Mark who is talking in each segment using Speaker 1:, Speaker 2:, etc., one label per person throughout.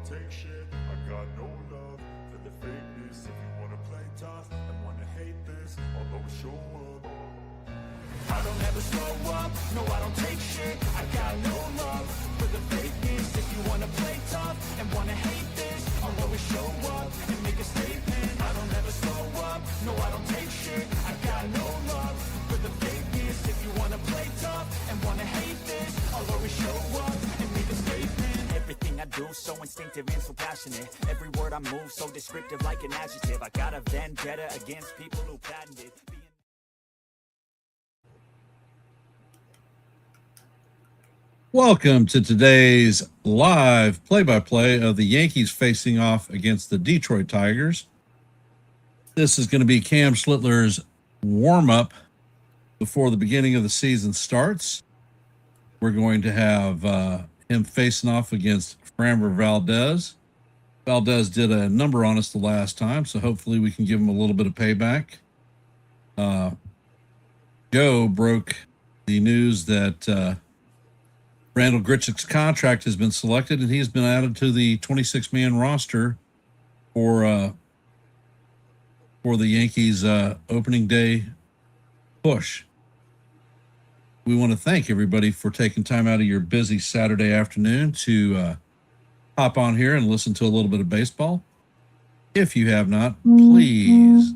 Speaker 1: take shit. I got no love for the fakeness. If you wanna play tough and wanna hate this, I'll always show up. I don't ever slow up, no I don't take shit. I got no love for the fakeness. If you wanna play tough and wanna hate this, I'll always show up and make a statement. I don't ever slow up, no I don't take shit. I got no love for the fakeness. If you wanna play tough and wanna hate this, I'll always show up and make a statement. Everything I do so instinctive and so passionate. Every word I move so descriptive like an adjective. I got a vendetta against people who patented
Speaker 2: Welcome to today's live play-by-play of the Yankees facing off against the Detroit Tigers. This is going to be Cam Schlittler's warm-up before the beginning of the season starts. We're going to have him facing off against Framber Valdez. Valdez did a number on us the last time, so hopefully we can give him a little bit of payback. Joe broke the news that Randall Grichuk's contract has been selected, and he's been added to the 26-man roster for the Yankees' opening day push. We want to thank everybody for taking time out of your busy Saturday afternoon to hop on here and listen to a little bit of baseball. If you have not, please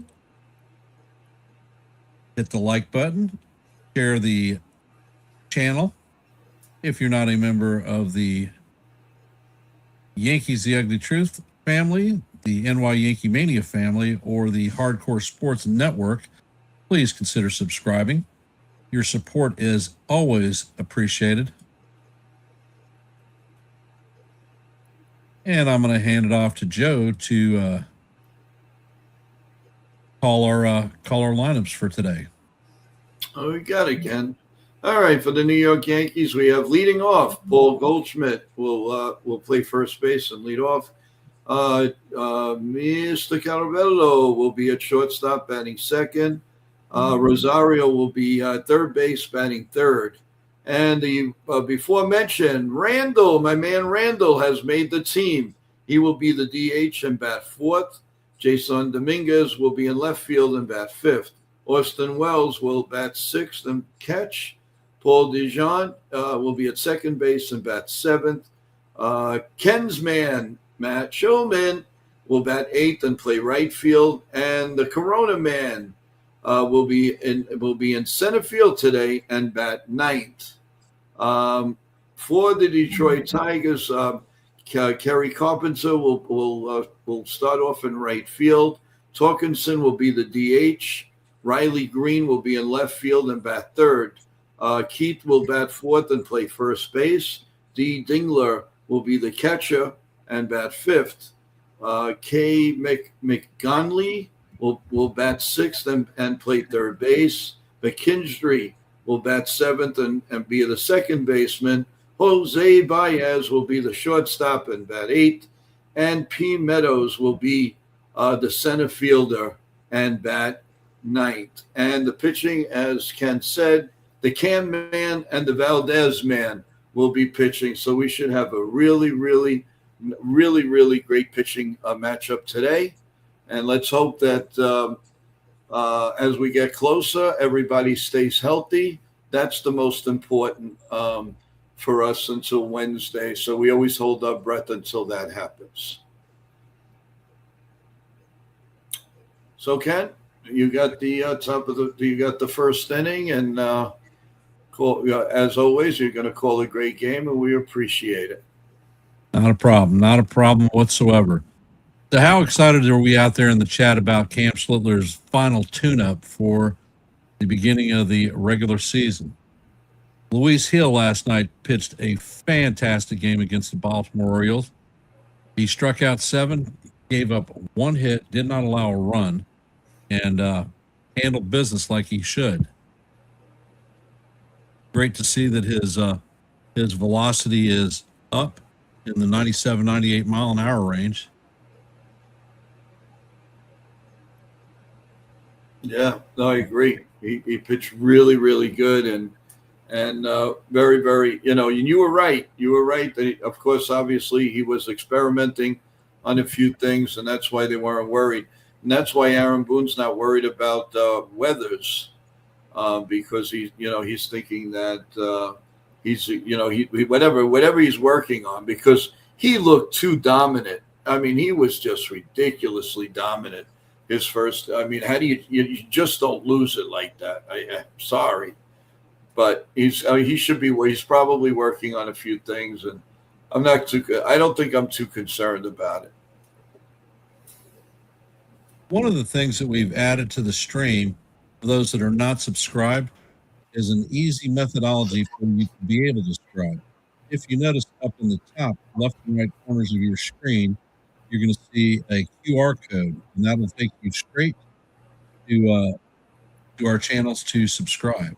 Speaker 2: hit the like button, share the channel. If you're not a member of the Yankees The Ugly Truth family, the NY Yankee Mania family, or the Hardcore Sports Network, please consider subscribing. Your support is always appreciated. And I'm going to hand it off to Joe to call our lineups for today.
Speaker 3: Oh, we got it, Ken. All right, for the New York Yankees, we have leading off. Paul Goldschmidt will play first base and lead off. Mr. Caravello will be at shortstop, batting second. Rosario will be third base, batting third. And the before mentioned, Randall, my man Randall, has made the team. He will be the DH and bat fourth. Jason Dominguez will be in left field and bat fifth. Austin Wells will bat sixth and catch. Paul DeJean will be at second base and bat seventh. Ken's man, Matt Shulman, will bat eighth and play right field. And the Corona man will be in center field today and bat ninth. For the Detroit Tigers, Kerry Carpenter will start off in right field. Torkinson will be the DH. Riley Green will be in left field and bat third. Keith will bat fourth and play first base. D. Dingler will be the catcher and bat fifth. K. McGonley will bat sixth and play third base. McKinstry will bat seventh and be the second baseman. Jose Baez will be the shortstop and bat eighth. And P. Meadows will be the center fielder and bat ninth. And the pitching, as Ken said, the Cam man and the Valdez man will be pitching. So we should have a really, really, really, really great pitching matchup today. And let's hope that as we get closer, everybody stays healthy. That's the most important for us until Wednesday. So we always hold our breath until that happens. So Ken, you got the top of you got the first inning, and as always, you're going to call a great game, and we appreciate it.
Speaker 2: Not a problem whatsoever. So how excited are we out there in the chat about Cam Schlittler's final tune-up for the beginning of the regular season? Luis Hill last night pitched a fantastic game against the Baltimore Orioles. He struck out 7, gave up 1 hit, did not allow a run, and handled business like he should. Great to see that his velocity is up in the 97, 98 mile an hour range.
Speaker 3: Yeah, no, I agree. He pitched really, really good, And very, very, and you were right. You were right that, of course, obviously he was experimenting on a few things, and that's why they weren't worried. And that's why Aaron Boone's not worried about Weathers, because he's thinking that whatever he's working on, because he looked too dominant. I mean, he was just ridiculously dominant. His first, I mean, how do you just don't lose it like that? I'm sorry, but he should be. He's probably working on a few things, and I don't think I'm too concerned about it.
Speaker 2: One of the things that we've added to the stream for those that are not subscribed is an easy methodology for you to be able to subscribe. If you notice up in the top left and right corners of your screen, you're going to see a QR code, and that'll take you straight to our channels to subscribe.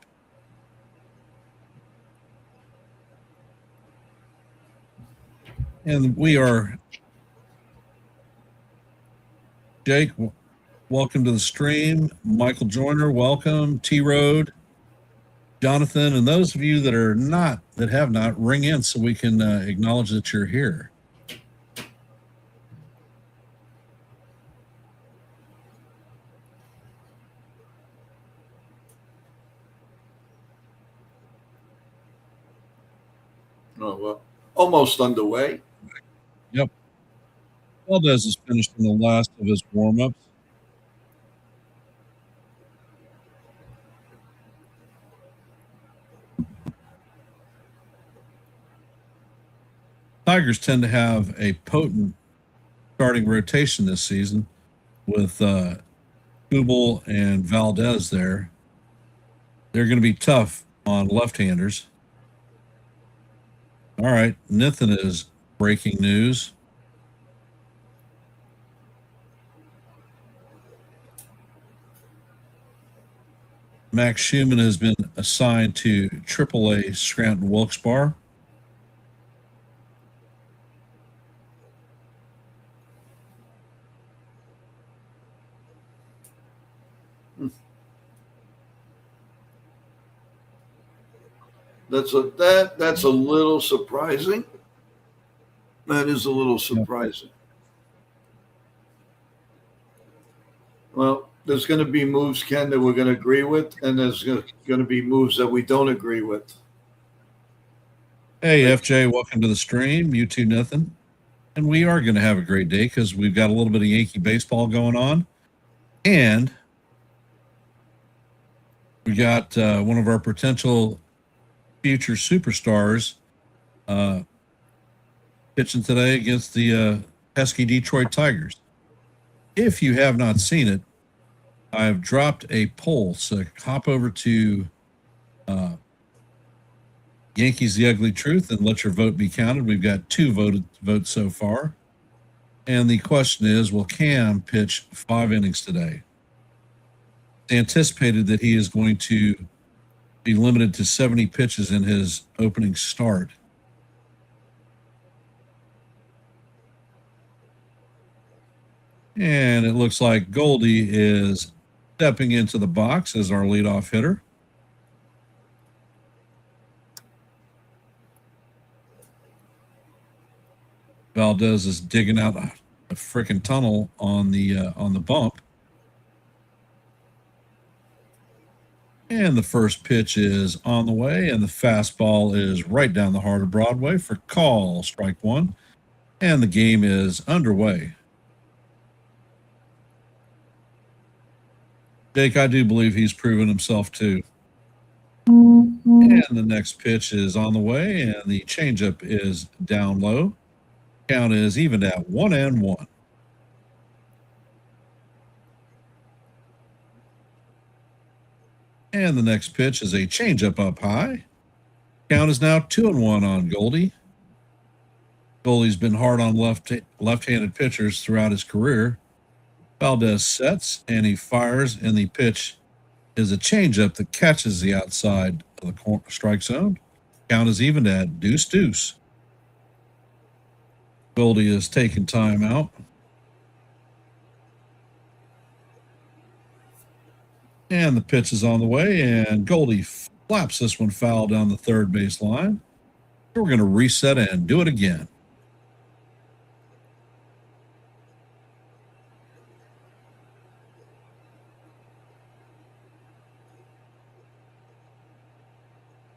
Speaker 2: And we are, Jake, welcome to the stream. Michael Joyner, welcome. T-Road, Jonathan, and those of you that have not, ring in so we can acknowledge that you're here.
Speaker 3: Oh, well, almost underway.
Speaker 2: Yep. Valdez is finished in the last of his warm-ups. Tigers tend to have a potent starting rotation this season with Kubel and Valdez there. They're going to be tough on left-handers. All right, Nathan is breaking news. Max Schumann has been assigned to AAA Scranton Wilkes-Barre.
Speaker 3: That's a little surprising. That is a little surprising. Well, there's going to be moves, Ken, that we're going to agree with, and there's going to be moves that we don't agree with.
Speaker 2: Hey, FJ, welcome to the stream. You too, Nathan. And we are going to have a great day because we've got a little bit of Yankee baseball going on. And we got one of our potential future superstars pitching today against the pesky Detroit Tigers. If you have not seen it, I've dropped a poll, so hop over to Yankees The Ugly Truth and let your vote be counted. We've got 2 votes so far. And the question is, will Cam pitch 5 innings today? It's anticipated that he is going to be limited to 70 pitches in his opening start. And it looks like Goldie is stepping into the box as our leadoff hitter. Valdez is digging out a freaking tunnel on the bump. And the first pitch is on the way, and the fastball is right down the heart of Broadway for call, strike 1. And the game is underway. Jake, I do believe he's proven himself too. And the next pitch is on the way, and the changeup is down low. Count is even at 1-1. And the next pitch is a changeup up high. Count is now 2-1 on Goldie. Goldie's been hard on left-handed pitchers throughout his career. Valdez sets and he fires, and the pitch is a changeup that catches the outside of the strike zone. Count is even at 2-2. Goldie is taking time out. And the pitch is on the way, and Goldie Slaps this one foul down the third base line. We're going to reset and do it again.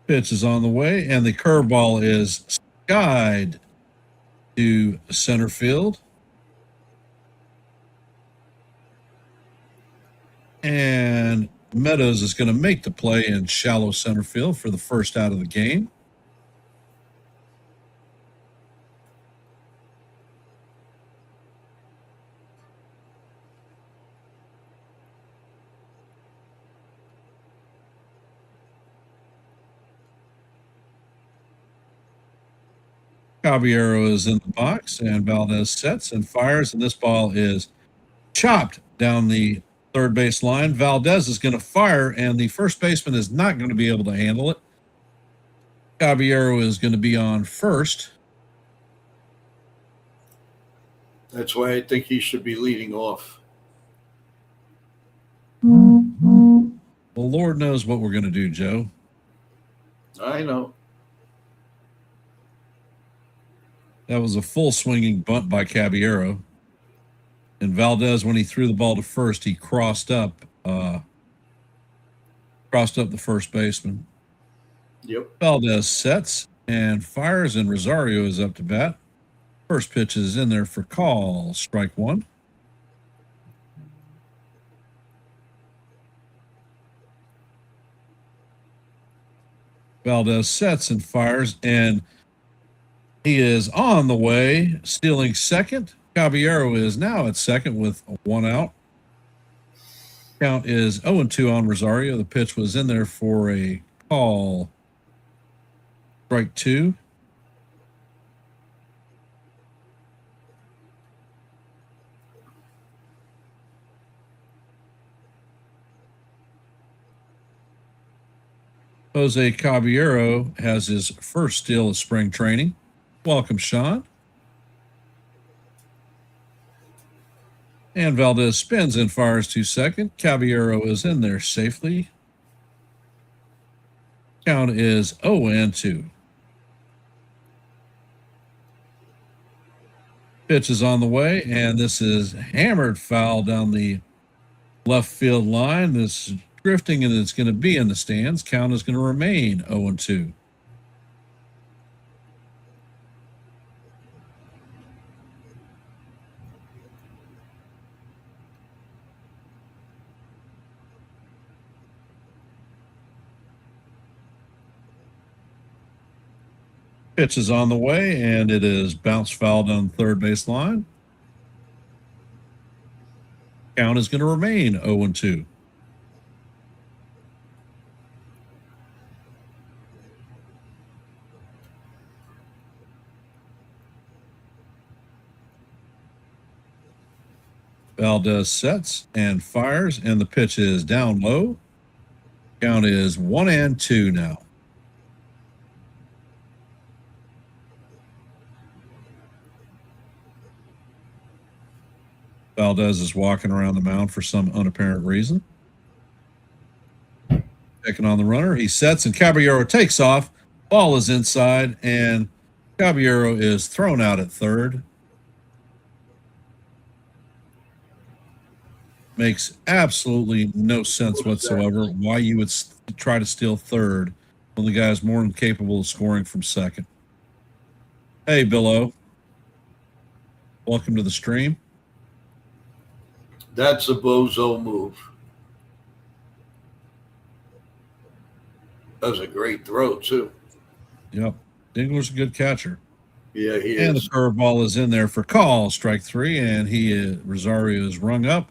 Speaker 2: Pitch is on the way, and the curveball is skied to center field. And Meadows is going to make the play in shallow center field for the first out of the game. Caballero is in the box, and Valdez sets and fires, and this ball is chopped down the third base line. Valdez is going to fire, and the first baseman is not going to be able to handle it. Caballero is going to be on first.
Speaker 3: That's why I think he should be leading off.
Speaker 2: Well, Lord knows what we're going to do, Joe.
Speaker 3: I know.
Speaker 2: That was a full swinging bunt by Caballero. And Valdez, when he threw the ball to first, he crossed up the first baseman.
Speaker 3: Yep.
Speaker 2: Valdez sets and fires, and Rosario is up to bat. First pitch is in there for call, strike one. Valdez sets and fires, and he is on the way, stealing second. Caballero is now at second with one out. Count is 0-2 on Rosario. The pitch was in there for a call, strike two. Jose Caballero has his first steal of spring training. Welcome, Sean. And Valdez spins and fires to second. Caballero is in there safely. Count is 0-2. Pitch is on the way, and this is hammered foul down the left field line. This is drifting, and it's going to be in the stands. Count is going to remain 0-2. Pitch is on the way, and it is bounced foul down the third base line. Count is going to remain 0-2. Valdez sets and fires, and the pitch is down low. Count is 1-2 now. Valdez is walking around the mound for some unapparent reason. Checking on the runner. He sets, and Caballero takes off. Ball is inside, and Caballero is thrown out at third. Makes absolutely no sense whatsoever why you would try to steal third when the guy is more than capable of scoring from second. Hey, Bill O. Welcome to the stream.
Speaker 3: That's a bozo move. That was a great throw, too.
Speaker 2: Yep. Dingler's a good catcher.
Speaker 3: Yeah, he
Speaker 2: And
Speaker 3: is.
Speaker 2: the curveball is in there for call, strike three, and Rosario is rung up.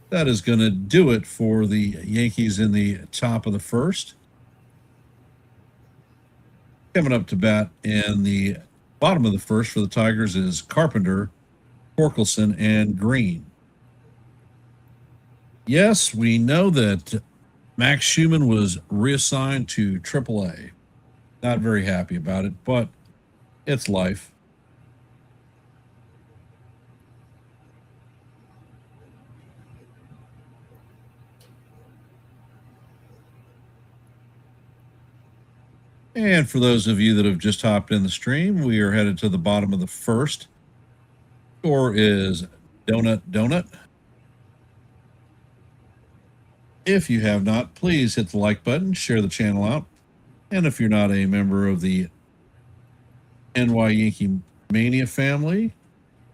Speaker 2: That is going to do it for the Yankees in the top of the first. Coming up to bat in the bottom of the first for the Tigers is Carpenter, Torkelson, and Green. Yes, we know that Max Schumann was reassigned to AAA. Not very happy about it, but it's life. And for those of you that have just hopped in the stream, we are headed to the bottom of the first. Score is donut, donut. If you have not, please hit the like button, share the channel out. And if you're not a member of the NY Yankee Mania family,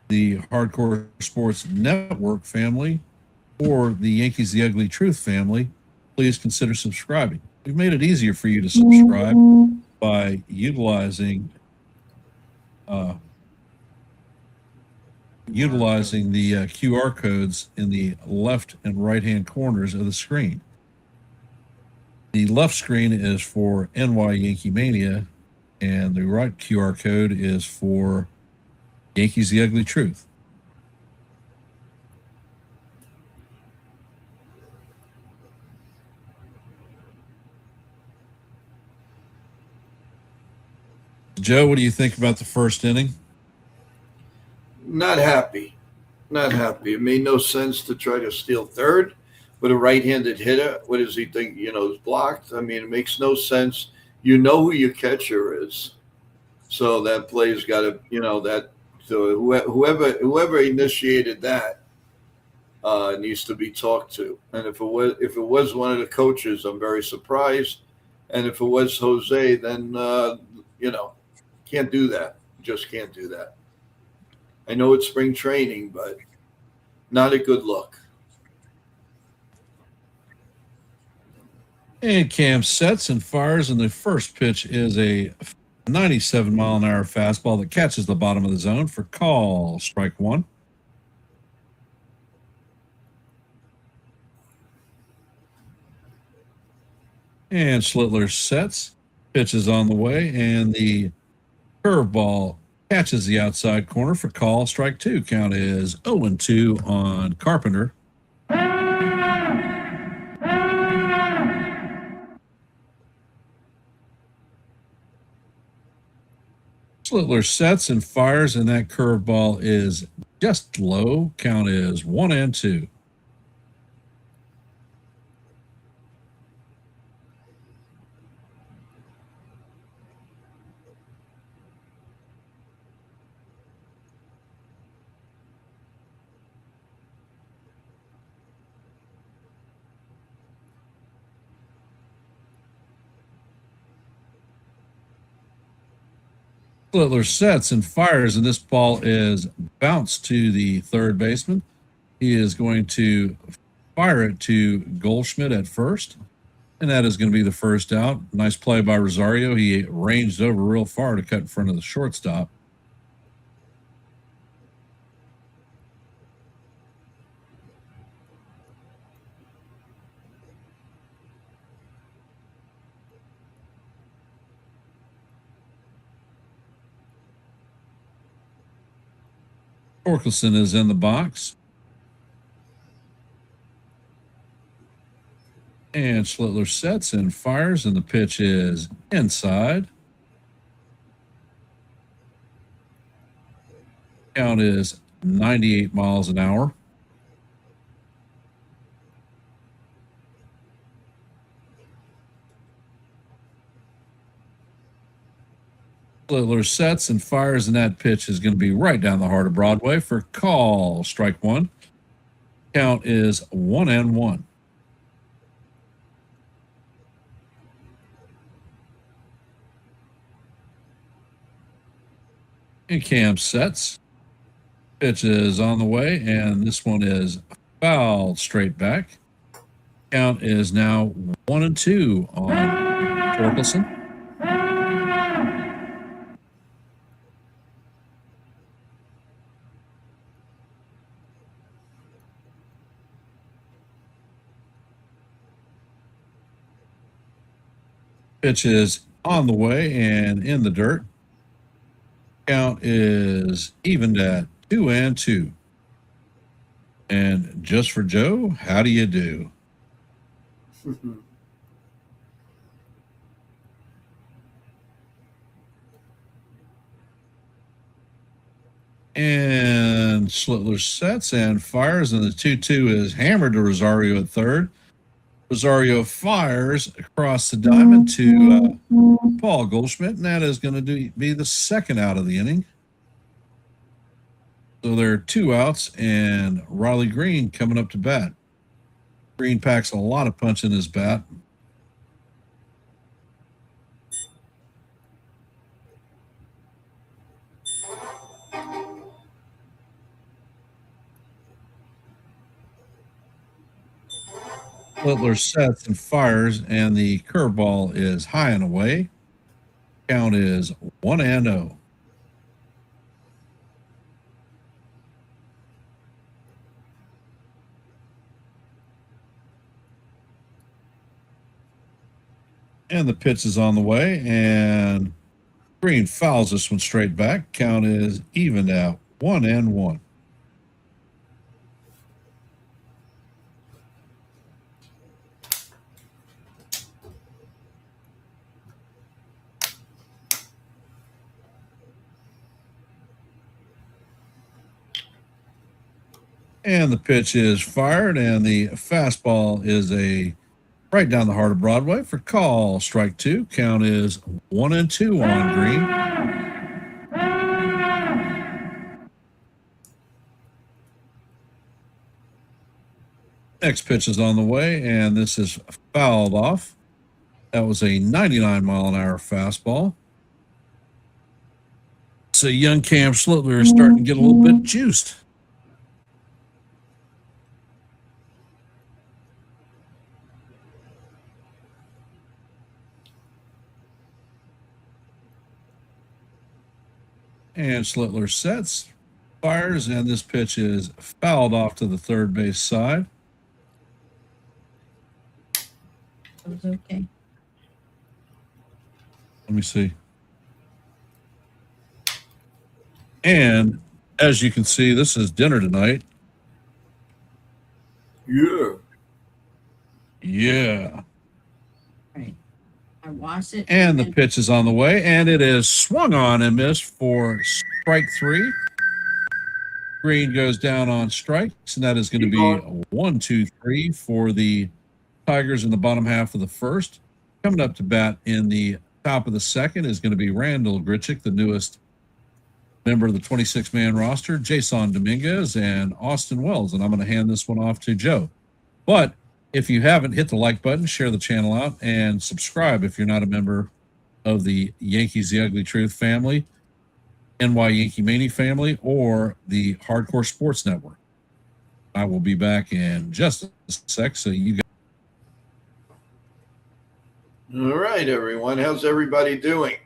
Speaker 2: the Hardcore Sports Network family, or the Yankees The Ugly Truth family, please consider subscribing. We've made it easier for you to subscribe by utilizing the QR codes in the left and right hand corners of the screen. The left screen is for NY Yankee Mania, and the right QR code is for Yankees The Ugly Truth. Joe, what do you think about the first inning?
Speaker 3: Not happy. Not happy. It made no sense to try to steal third with a right-handed hitter. What does he think? Is blocked. I mean, it makes no sense. You know who your catcher is, so that play's got to. So whoever initiated that needs to be talked to. And if it was one of the coaches, I'm very surprised. And if it was Jose, then can't do that. Just can't do that. I know it's spring training, but not a good look.
Speaker 2: And Cam sets and fires, and the first pitch is a 97-mile-an-hour fastball that catches the bottom of the zone for call, strike one. And Schlittler sets, pitch is on the way, and the curveball catches the outside corner for call, strike two. Count is 0-2 on Carpenter. Schlittler sets and fires, and that curveball is just low. Count is 1-2. Schlittler sets and fires, and this ball is bounced to the third baseman. He is going to fire it to Goldschmidt at first, and that is going to be the first out. Nice play by Rosario. He ranged over real far to cut in front of the shortstop. Torkelson is in the box. And Schlittler sets and fires, and the pitch is inside. Count is 98 miles an hour. Schlittler sets and fires, and that pitch is going to be right down the heart of Broadway for call, strike one. Count is 1-1. And Cam sets. Pitch is on the way, and this one is fouled straight back. Count is now 1-2 on Torkelson. Pitch is on the way and in the dirt. Count is evened at 2-2. And just for Joe, how do you do? And Schlittler sets and fires, and the 2-2 is hammered to Rosario at third. Rosario fires across the diamond to Paul Goldschmidt, and that is going to be the second out of the inning. So there are 2 outs, and Riley Green coming up to bat. Green packs a lot of punch in his bat. Littler sets and fires, and the curveball is high and away. Count is 1-0. And the pitch is on the way, and Green fouls this one straight back. Count is evened out, 1-1. And the pitch is fired, and the fastball is a right down the heart of Broadway for call. Strike 2. Count is 1-2 on Green. Next pitch is on the way, and this is fouled off. That was a 99-mile-an-hour fastball. So young Cam Schlittler is starting to get a little bit juiced. And Schlittler sets, fires, and this pitch is fouled off to the third base side.
Speaker 4: It was okay.
Speaker 2: Let me see. And as you can see, this is dinner tonight.
Speaker 3: Yeah.
Speaker 2: Yeah.
Speaker 4: Right. I watched it.
Speaker 2: And the pitch is on the way, and it is swung on and missed for strike 3. Green goes down on strikes, and that is going to be 1-2-3 for the Tigers in the bottom half of the first. Coming up to bat in the top of the second is going to be Randall Grichuk, the newest member of the 26-man roster, Jason Dominguez, and Austin Wells. And I'm going to hand this one off to Joe. But if you haven't, hit the like button, share the channel out, and subscribe if you're not a member of the Yankees The Ugly Truth family, NY Yankee Mania family, or the Hardcore Sports Network. I will be back in just a sec, so you guys.
Speaker 3: All right, everyone. How's everybody doing?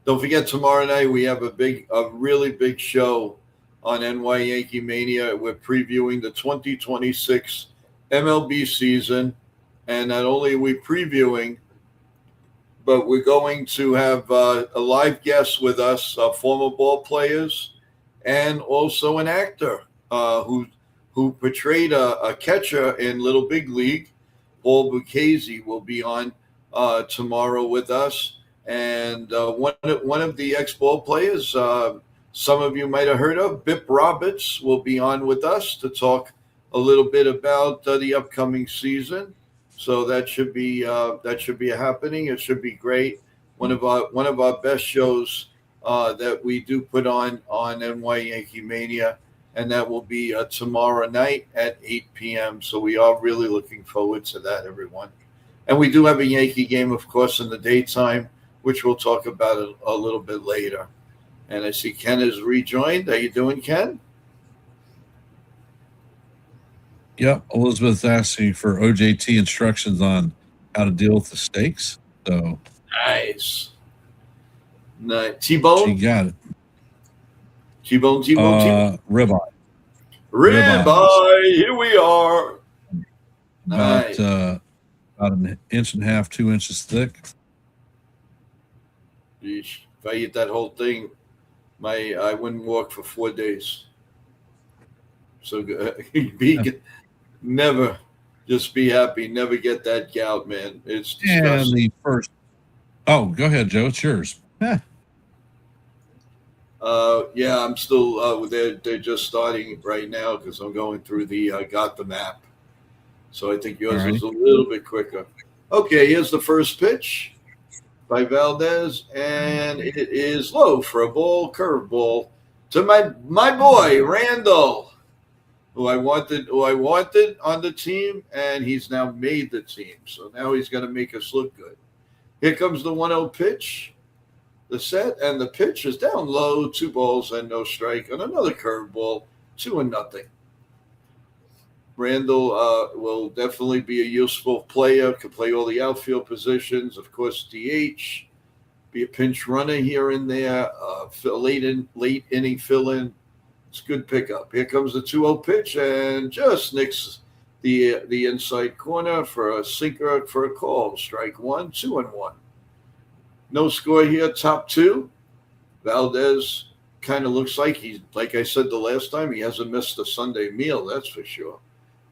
Speaker 3: Don't forget, tomorrow night we have a really big show on NY Yankee Mania. We're previewing the 2026 MLB season. And not only are we previewing, but we're going to have a live guest with us, former ball players, and also an actor who portrayed a catcher in Little Big League. Paul Buchese will be on tomorrow with us. And one of the ex-ball players, some of you might have heard of, Bip Roberts, will be on with us to talk a little bit about the upcoming season. So that should be happening. It should be great. One of our best shows that we do put on NY Yankee Mania, and that will be tomorrow night at 8 p.m. So we are really looking forward to that, everyone. And we do have a Yankee game, of course, in the daytime, which we'll talk about a little bit later. And I see Ken has rejoined. How you doing, Ken?
Speaker 2: Yep, Elizabeth's asking for OJT instructions on how to deal with the steaks. So
Speaker 3: nice. T-bone?
Speaker 2: She got it.
Speaker 3: T-bone.
Speaker 2: Ribeye.
Speaker 3: Ribeye. Here we are. Nice.
Speaker 2: About an inch and a half, 2 inches thick.
Speaker 3: If I eat that whole thing, I wouldn't walk for 4 days. So vegan, never, just be happy. Never get that gout, man. It's disgusting.
Speaker 2: And the first. Oh, go ahead, Joe. It's yours.
Speaker 3: Yeah, I'm still. They're just starting right now because I'm going through the Got the Map. So I think yours
Speaker 2: All right.
Speaker 3: was a little bit quicker. Okay, here's the first pitch by Valdez, and it is low for a ball, curveball to my boy Randall, who I wanted on the team, and he's now made the team. So now he's going to make us look good. Here comes the 1-0 pitch, the set, and the pitch is down low, 2 balls and no strike, and another curveball, 2-0. Randall will definitely be a useful player, can play all the outfield positions, of course, DH, be a pinch runner here and there, late inning fill in. It's a good pickup. Here comes the 2-0 pitch and just nicks the inside corner for a sinker for a call. Strike 1, 2-1. No score here, top 2. Valdez kind of looks like I said the last time, he hasn't missed a Sunday meal, that's for sure.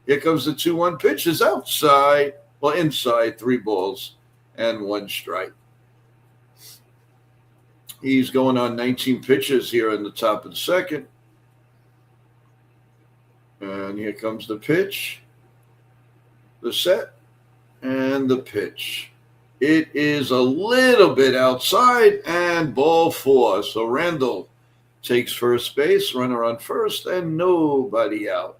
Speaker 3: Here comes the 2-1 pitch. Is outside, inside, 3 balls and 1 strike. He's going on 19 pitches here in the top of the second. And here comes the pitch, the set, and the pitch. It is a little bit outside and ball 4. So Randall takes first base, runner on first, and nobody out.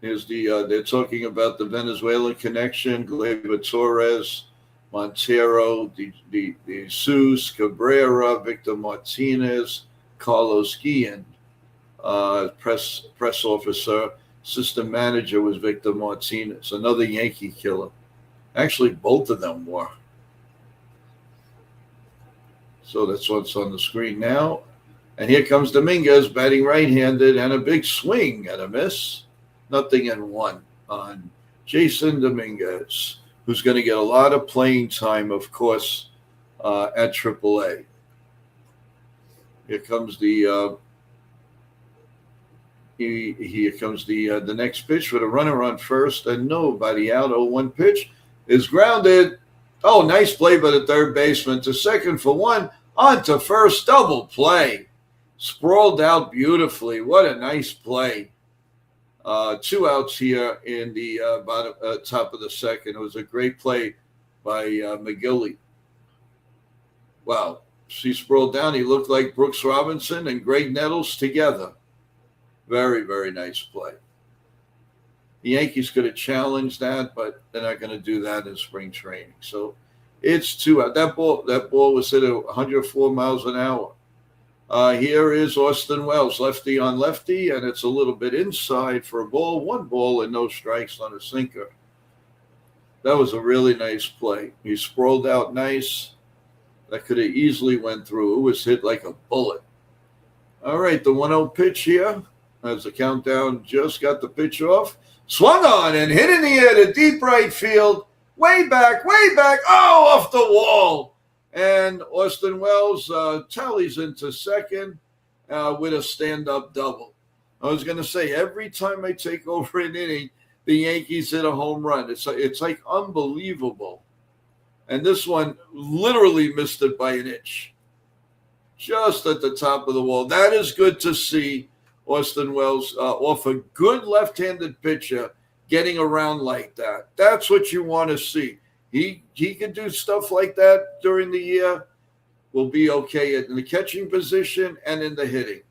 Speaker 3: Here's they're talking about the Venezuelan connection, Gleyber Torres, Montero, De Jesus, Cabrera, Victor Martinez, Carlos Guillen. Press officer, assistant manager was Victor Martinez, another Yankee killer. Actually, both of them were. So that's what's on the screen now. And here comes Dominguez, batting right-handed, and a big swing and a miss. 0-1 on Jason Dominguez, who's going to get a lot of playing time, of course, at AAA. Here comes the the next pitch with a runner on first and nobody out. 0-1 pitch is grounded. Oh, nice play by the third baseman to second for 1. On to first, double play. Sprawled out beautifully. What a nice play. 2 outs here in the top of the second. It was a great play by McGilly. Wow. He sprawled down. He looked like Brooks Robinson and Greg Nettles together. Very, very nice play. The Yankees could have challenged that, but they're not going to do that in spring training. So it's 2 out. That ball was hit at 104 miles an hour. Here is Austin Wells, lefty on lefty, and it's a little bit inside for a ball. 1 ball and no strikes on a sinker. That was a really nice play. He sprawled out nice. That could have easily went through. It was hit like a bullet. All right, the 1-0 pitch here. As the countdown just got the pitch off. Swung on and hit in the air to deep right field. Way back. Oh, off the wall. And Austin Wells tallies into second with a stand-up double. I was going to say, every time I take over an inning, the Yankees hit a home run. It's like unbelievable. And this one literally missed it by an inch. Just at the top of the wall. That is good to see. Austin Wells off a good left-handed pitcher getting around like that. That's what you want to see. He can do stuff like that during the year. Will be okay in the catching position and in the hitting.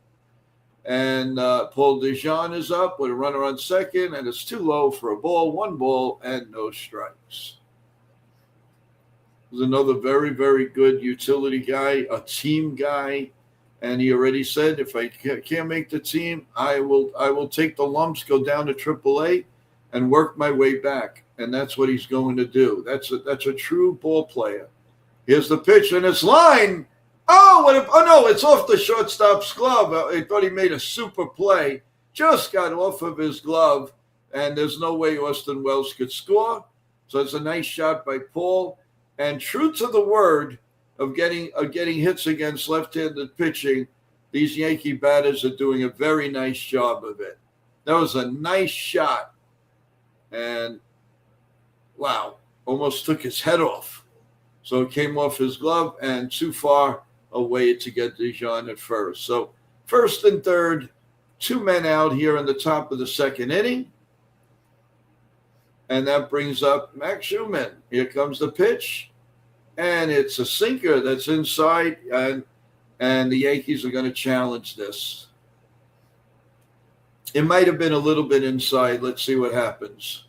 Speaker 3: And Paul DeJean is up with a runner on second, and it's too low for a ball. 1 ball and no strikes. There's another very, very good utility guy, a team guy. And he already said, if I can't make the team, I will take the lumps, go down to AAA, and work my way back. And that's what he's going to do. That's a true ball player. Here's the pitch, and it's line. Oh no, it's off the shortstop's glove. I thought he made a super play. Just got off of his glove, and there's no way Austin Wells could score. So it's a nice shot by Paul. And true to the word, of getting hits against left-handed pitching, these Yankee batters are doing a very nice job of it. That was a nice shot. And, wow, almost took his head off. So it came off his glove and too far away to get DeJean at first. So first and third, 2 men out here in the top of the second inning. And that brings up Max Schumann. Here comes the pitch. And it's a sinker that's inside. And the Yankees are going to challenge this. It might have been a little bit inside. Let's see what happens.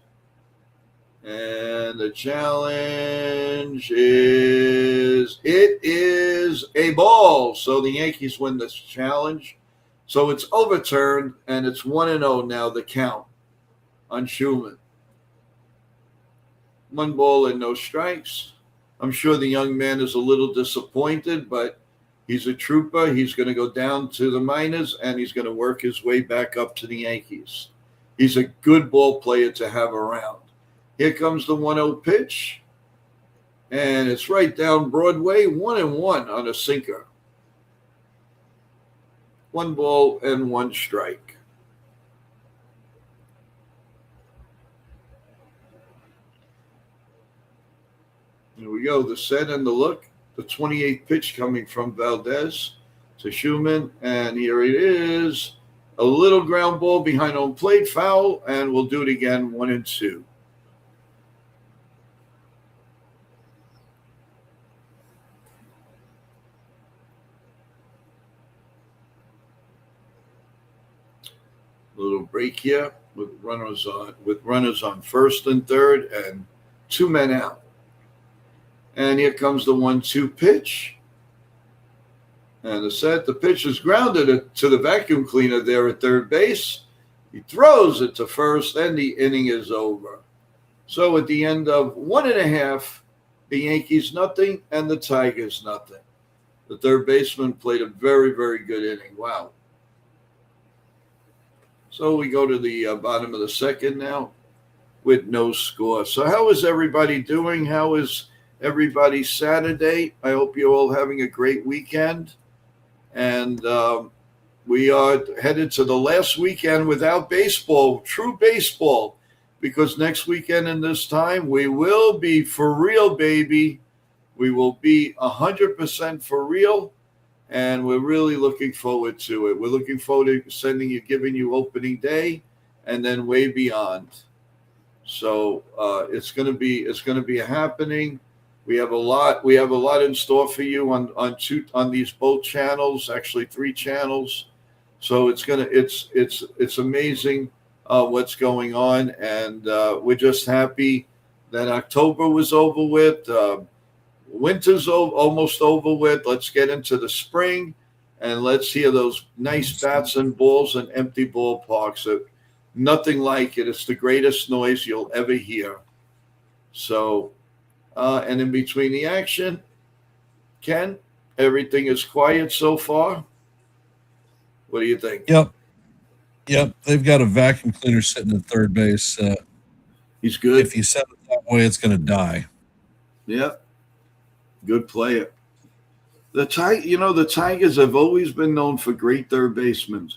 Speaker 3: And the challenge it is a ball. So the Yankees win this challenge. So it's overturned, and it's 1-0 now, the count on Schumann. 1 ball and no strikes. I'm sure the young man is a little disappointed, but he's a trooper. He's going to go down to the minors, and he's going to work his way back up to the Yankees. He's a good ball player to have around. Here comes the 1-0 pitch, and it's right down Broadway, 1-1 on a sinker. 1 ball and 1 strike. Here we go, the set and the look. The 28th pitch coming from Valdez to Schumann, and here it is. A little ground ball behind home plate, foul, and we'll do it again, 1-2. Little break here with runners on first and third and 2 men out. And here comes the 1-2 pitch. And the pitch is grounded to the vacuum cleaner there at third base. He throws it to first, and the inning is over. So at the end of 1.5, the Yankees nothing and the Tigers nothing. The third baseman played a very, very good inning. Wow. So we go to the bottom of the second now with no score. So how is everybody doing? How is everybody Saturday? I hope you're all having a great weekend. And we are headed to the last weekend without baseball, true baseball, because next weekend in this time, we will be for real, baby. We will be 100% for real. And we're really looking forward to it. We're looking forward to giving you opening day, and then way beyond. So it's going to be happening. We have a lot in store for you on these both channels, actually 3 channels. So it's amazing what's going on, and we're just happy that October was over with. Winter's almost over with. Let's get into the spring, and let's hear those nice bats and balls and empty ballparks. Nothing like it. It's the greatest noise you'll ever hear. So, and in between the action, Ken, everything is quiet so far. What do you think?
Speaker 2: Yep. They've got a vacuum cleaner sitting at third base.
Speaker 3: He's good.
Speaker 2: If you set it that way, it's going to die.
Speaker 3: Yeah. Good player. The Tigers have always been known for great third basemen.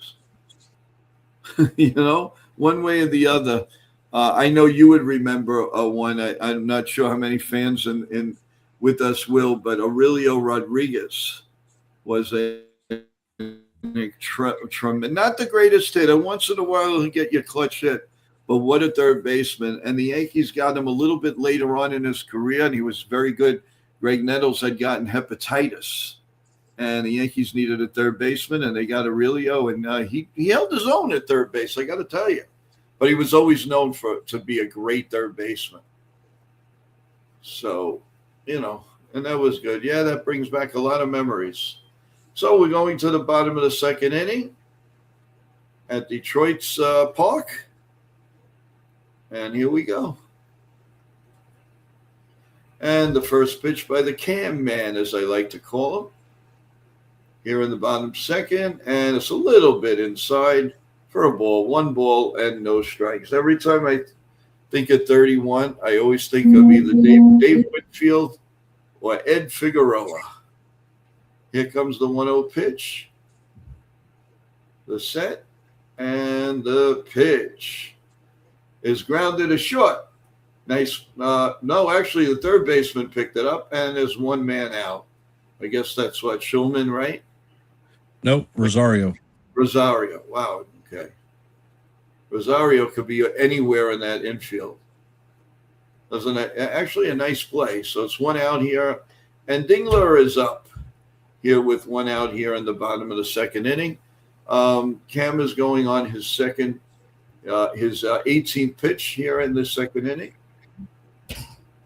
Speaker 3: One way or the other. I know you would remember one. I'm not sure how many fans in with us will, but Aurelio Rodriguez was not the greatest hitter. Once in a while, he'll get your clutch hit. But what a third baseman. And the Yankees got him a little bit later on in his career, and he was very good. Greg Nettles had gotten hepatitis, and the Yankees needed a third baseman, and they got Aurelio, and he held his own at third base, I got to tell you. But he was always known to be a great third baseman. So, and that was good. Yeah, that brings back a lot of memories. So we're going to the bottom of the second inning at Detroit's park, and here we go. And the first pitch by the Cam Man, as I like to call him, here in the bottom second. And it's a little bit inside for a ball. 1 ball and no strikes. Every time I think of 31, I always think of either Dave Whitfield or Ed Figueroa. Here comes the 1-0 pitch. The set and the pitch is grounded to short. Nice. No, actually, the third baseman picked it up, and there's 1 man out. I guess that's what, Schulman, right?
Speaker 2: Nope, Rosario.
Speaker 3: Wow. Okay. Rosario could be anywhere in that infield. Does actually a nice play. So it's one out here, and Dingler is up here with one out here in the bottom of the second inning. Cam is going on his 18th pitch here in the second inning.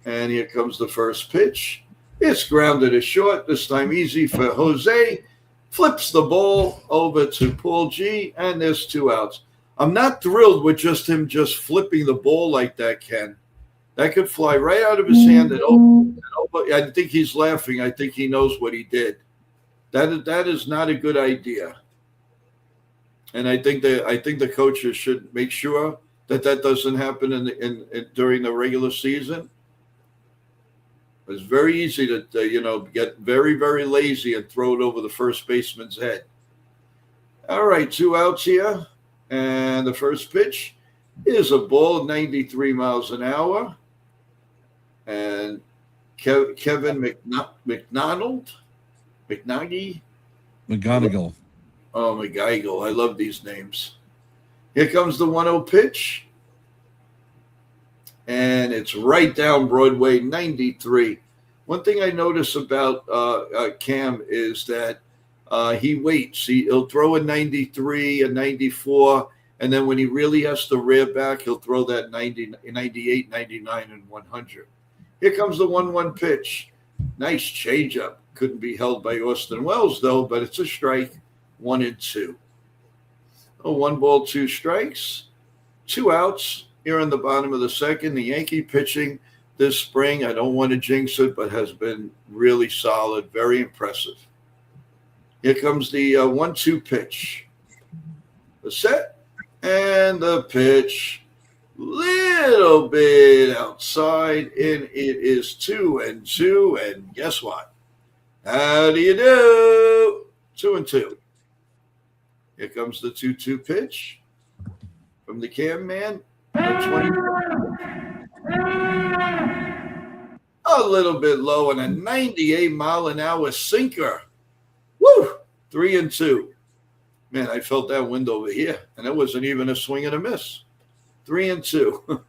Speaker 3: And here comes the first pitch. It's grounded to short, this time easy for Jose. Flips the ball over to Paul G, and there's 2 outs. I'm not thrilled with him flipping the ball like that, Ken. That could fly right out of his hand and over. I think he's laughing. I think he knows what he did. That is not a good idea. And I think the coaches should make sure that doesn't happen during the regular season. It's very easy to get very, very lazy and throw it over the first baseman's head. All right, 2 outs here, and the first pitch is a ball 93 miles an hour, and Kevin McGonigal. Oh, McGonigal. I love these names. Here comes the 1-0 pitch. And it's right down Broadway, 93. One thing I notice about Cam is that he waits. He'll throw a 93, a 94, and then when he really has to rear back, he'll throw that 90, 98, 99, and 100. Here comes the 1-1 pitch. Nice changeup. Couldn't be held by Austin Wells, though, but it's a strike, 1-2. 1 ball, 2 strikes, 2 outs. Here in the bottom of the second, the Yankee pitching this spring, I don't want to jinx it, but has been really solid, very impressive. Here comes the 1-2 pitch. The set and the pitch. Little bit outside, and it is 2-2. And guess what? How do you do? 2-2. Here comes the 2-2 pitch from the Cam man. A little bit low, and a 98-mile-an-hour sinker. Woo! 3-2. Man, I felt that wind over here, and it wasn't even a swing and a miss. 3-2.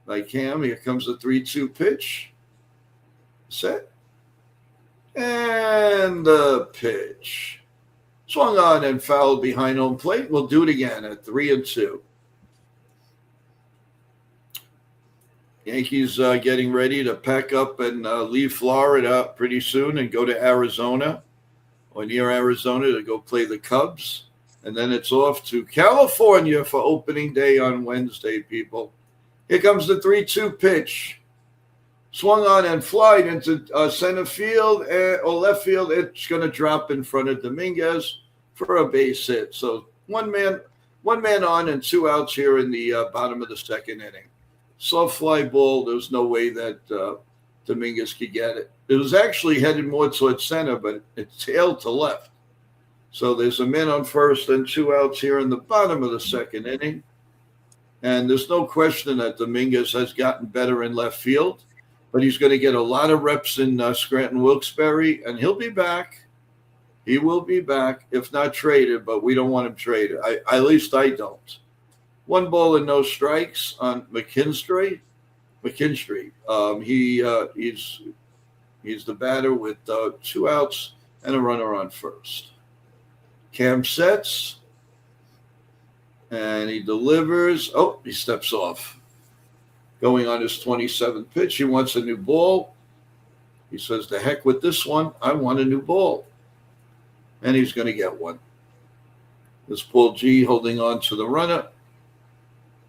Speaker 3: By Cam, here comes the 3-2 pitch. Set. And the pitch. Swung on and fouled behind home plate. We'll do it again at 3-2. Yankees getting ready to pack up and leave Florida pretty soon and go to Arizona or near Arizona to go play the Cubs. And then it's off to California for opening day on Wednesday, people. Here comes the 3-2 pitch. Swung on and flied into center field or left field. It's going to drop in front of Dominguez for a base hit. So one man on and 2 outs here in the bottom of the second inning. Soft fly ball. There was no way that Dominguez could get it. It was actually headed more towards center, but it tailed to left. So there's a man on first and 2 outs here in the bottom of the second inning. And there's no question that Dominguez has gotten better in left field, but he's going to get a lot of reps in Scranton Wilkes-Barre, and he'll be back. He will be back, if not traded, but we don't want him traded. At least I don't. 1 ball and no strikes on McKinstry. He's the batter with 2 outs and a runner on first. Cam sets, and he delivers. Oh, he steps off. Going on his 27th pitch, he wants a new ball. He says, "The heck with this one. I want a new ball." And he's going to get one. This Paul G holding on to the runner.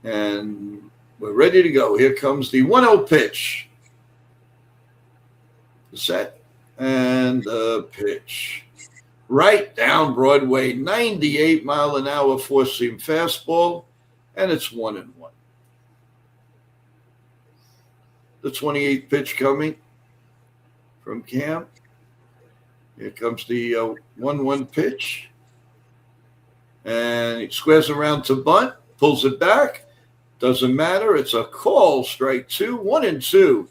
Speaker 3: And we're ready to go. Here comes the 1-0 pitch. The set and the pitch. Right down Broadway, 98-mile-an-hour four-seam fastball, and it's 1-1. The 28th pitch coming from Cam. Here comes the 1-1 pitch. And he squares around to bunt, pulls it back. Doesn't matter. It's a call. Strike 2, 1-2.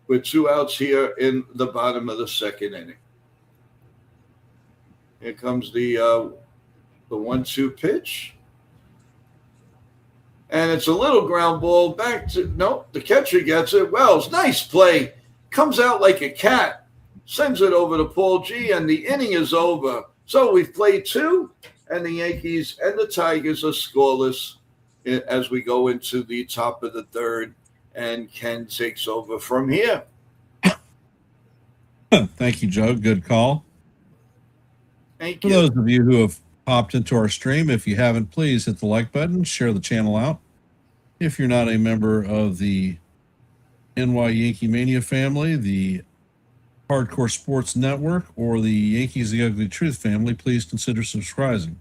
Speaker 3: With 2 outs here in the bottom of the second inning. Here comes the 1-2 pitch. And it's a little ground ball back to, nope, the catcher gets it. Wells, nice play. Comes out like a cat, sends it over to Paul G, and the inning is over. So we've played two, and the Yankees and the Tigers are scoreless as we go into the top of the third, and Ken takes over from here.
Speaker 2: Thank you, Joe. Good call.
Speaker 3: Thank
Speaker 2: For
Speaker 3: you.
Speaker 2: those of you who have popped into our stream, if you haven't, please hit the like button, share the channel out. If you're not a member of the NY Yankee Mania family, the Hardcore Sports Network, or the Yankees The Ugly Truth family, please consider subscribing.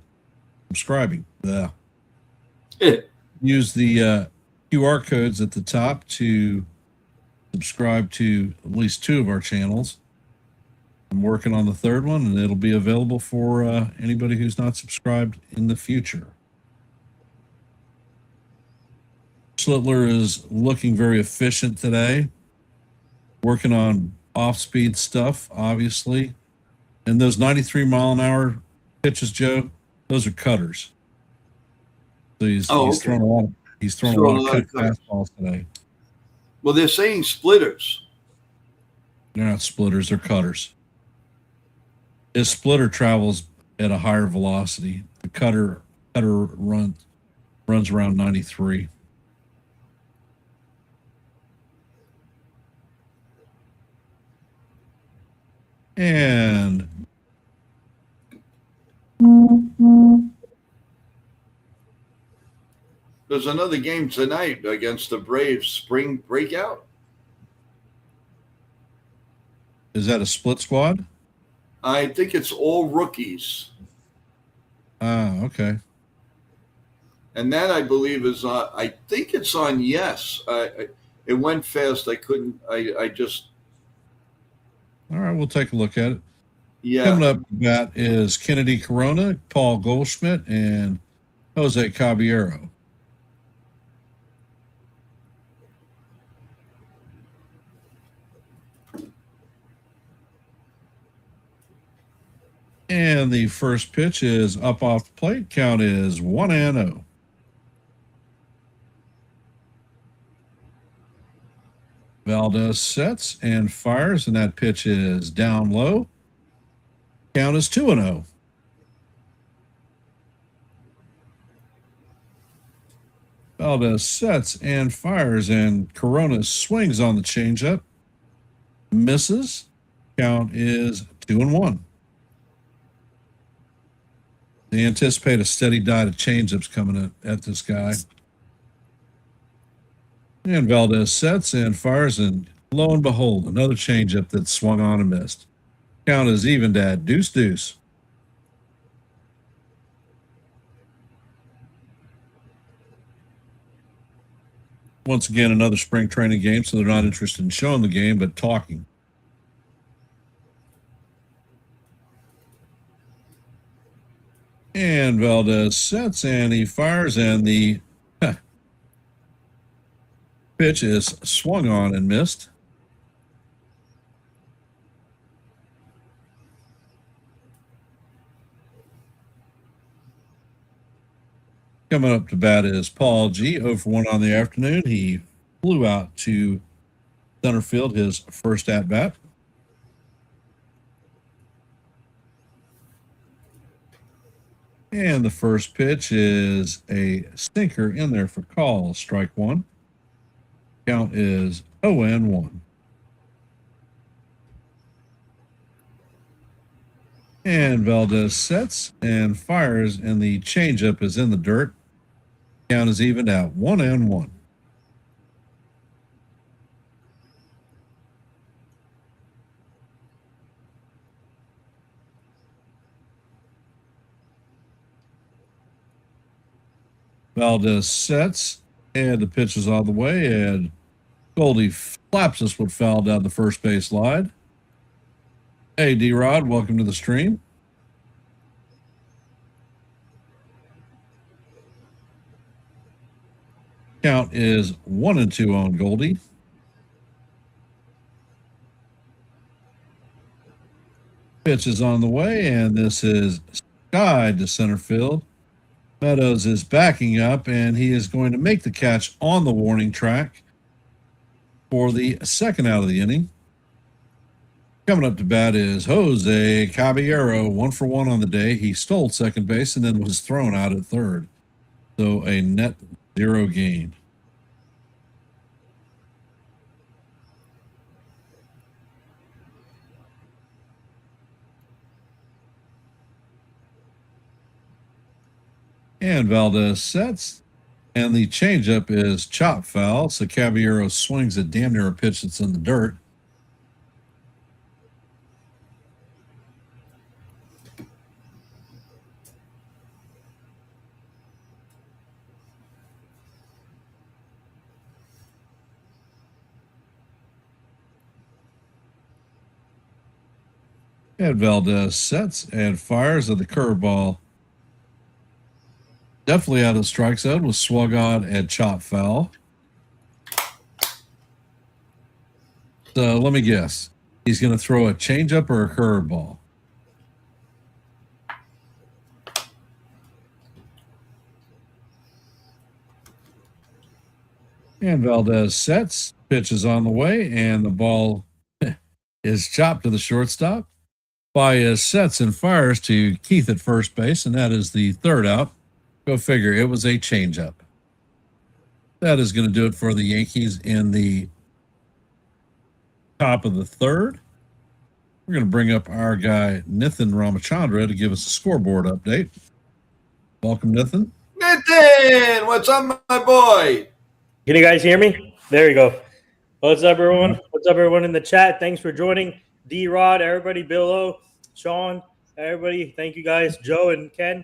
Speaker 2: Use the QR codes at the top to subscribe to at least two of our channels. I'm working on the third one, and it'll be available for anybody who's not subscribed in the future. Schlittler is looking very efficient today, working on off-speed stuff, obviously. And those 93-mile-an-hour pitches, Joe, those are cutters. So he's throwing a lot of cut fastballs today.
Speaker 3: Well, they're saying splitters.
Speaker 2: They're not splitters, they're cutters. His splitter travels at a higher velocity. The cutter runs around 93. And
Speaker 3: there's another game tonight against the Braves. Spring breakout.
Speaker 2: Is that a split squad?
Speaker 3: I think it's all rookies.
Speaker 2: Ah, okay.
Speaker 3: And that, I believe, is on, I think it's on Yes. It went fast. I couldn't, I just.
Speaker 2: All right, we'll take a look at it.
Speaker 3: Yeah.
Speaker 2: Coming up to bat is Kennedy Corona, Paul Goldschmidt, and Jose Caballero. And the first pitch is up off the plate. Count is 1-0. Valdez sets and fires, and that pitch is down low. Count is 2-0. Valdez sets and fires, and Corona swings on the changeup. Misses. Count is 2-1. They anticipate a steady diet of changeups coming at this guy. And Valdez sets and fires, and lo and behold, another changeup that swung on and missed. Count is evened at 2-2. Once again, another spring training game, so they're not interested in showing the game, but talking. And Valdez sets and he fires, and the pitch is swung on and missed. Coming up to bat is Paul G. 0 for 1 on the afternoon. He flew out to center field his first at bat. And the first pitch is a sinker in there for call, strike one. Count is 0-1. And Valdez sets and fires, and the changeup is in the dirt. Count is evened out 1-1. Valdez sets, and the pitch is on the way, and Goldie flaps this one foul down the first base line. Hey, D-Rod, welcome to the stream. Count is 1-2 on Goldie. Pitch is on the way, and this is skied to center field. Meadows is backing up, and he is going to make the catch on the warning track for the second out of the inning. Coming up to bat is Jose Caballero, 1-for-1 on the day. He stole second base and then was thrown out at third. So a net 0 gain. And Valdez sets. And the changeup is chop foul. So Caballero swings at damn near a pitch that's in the dirt. And Valdez sets and fires at the curveball. Definitely out of the strike zone, was swung on and chop foul. So let me guess. He's going to throw a changeup or a curveball. And Valdez sets, pitch is on the way, and the ball is chopped to the shortstop. Baez sets and fires to Keith at first base, and that is the third out. Go figure, it was a changeup. That is going to do it for the Yankees in the top of the third. We're going to bring up our guy, Nithin Ramachandra, to give us a scoreboard update. Welcome, Nithin.
Speaker 3: Nithin, what's up, my boy?
Speaker 5: Can you guys hear me? There you go. What's up, everyone? What's up, everyone in the chat? Thanks for joining. D-Rod, everybody, Bill O, Sean, everybody. Thank you, guys. Joe and Ken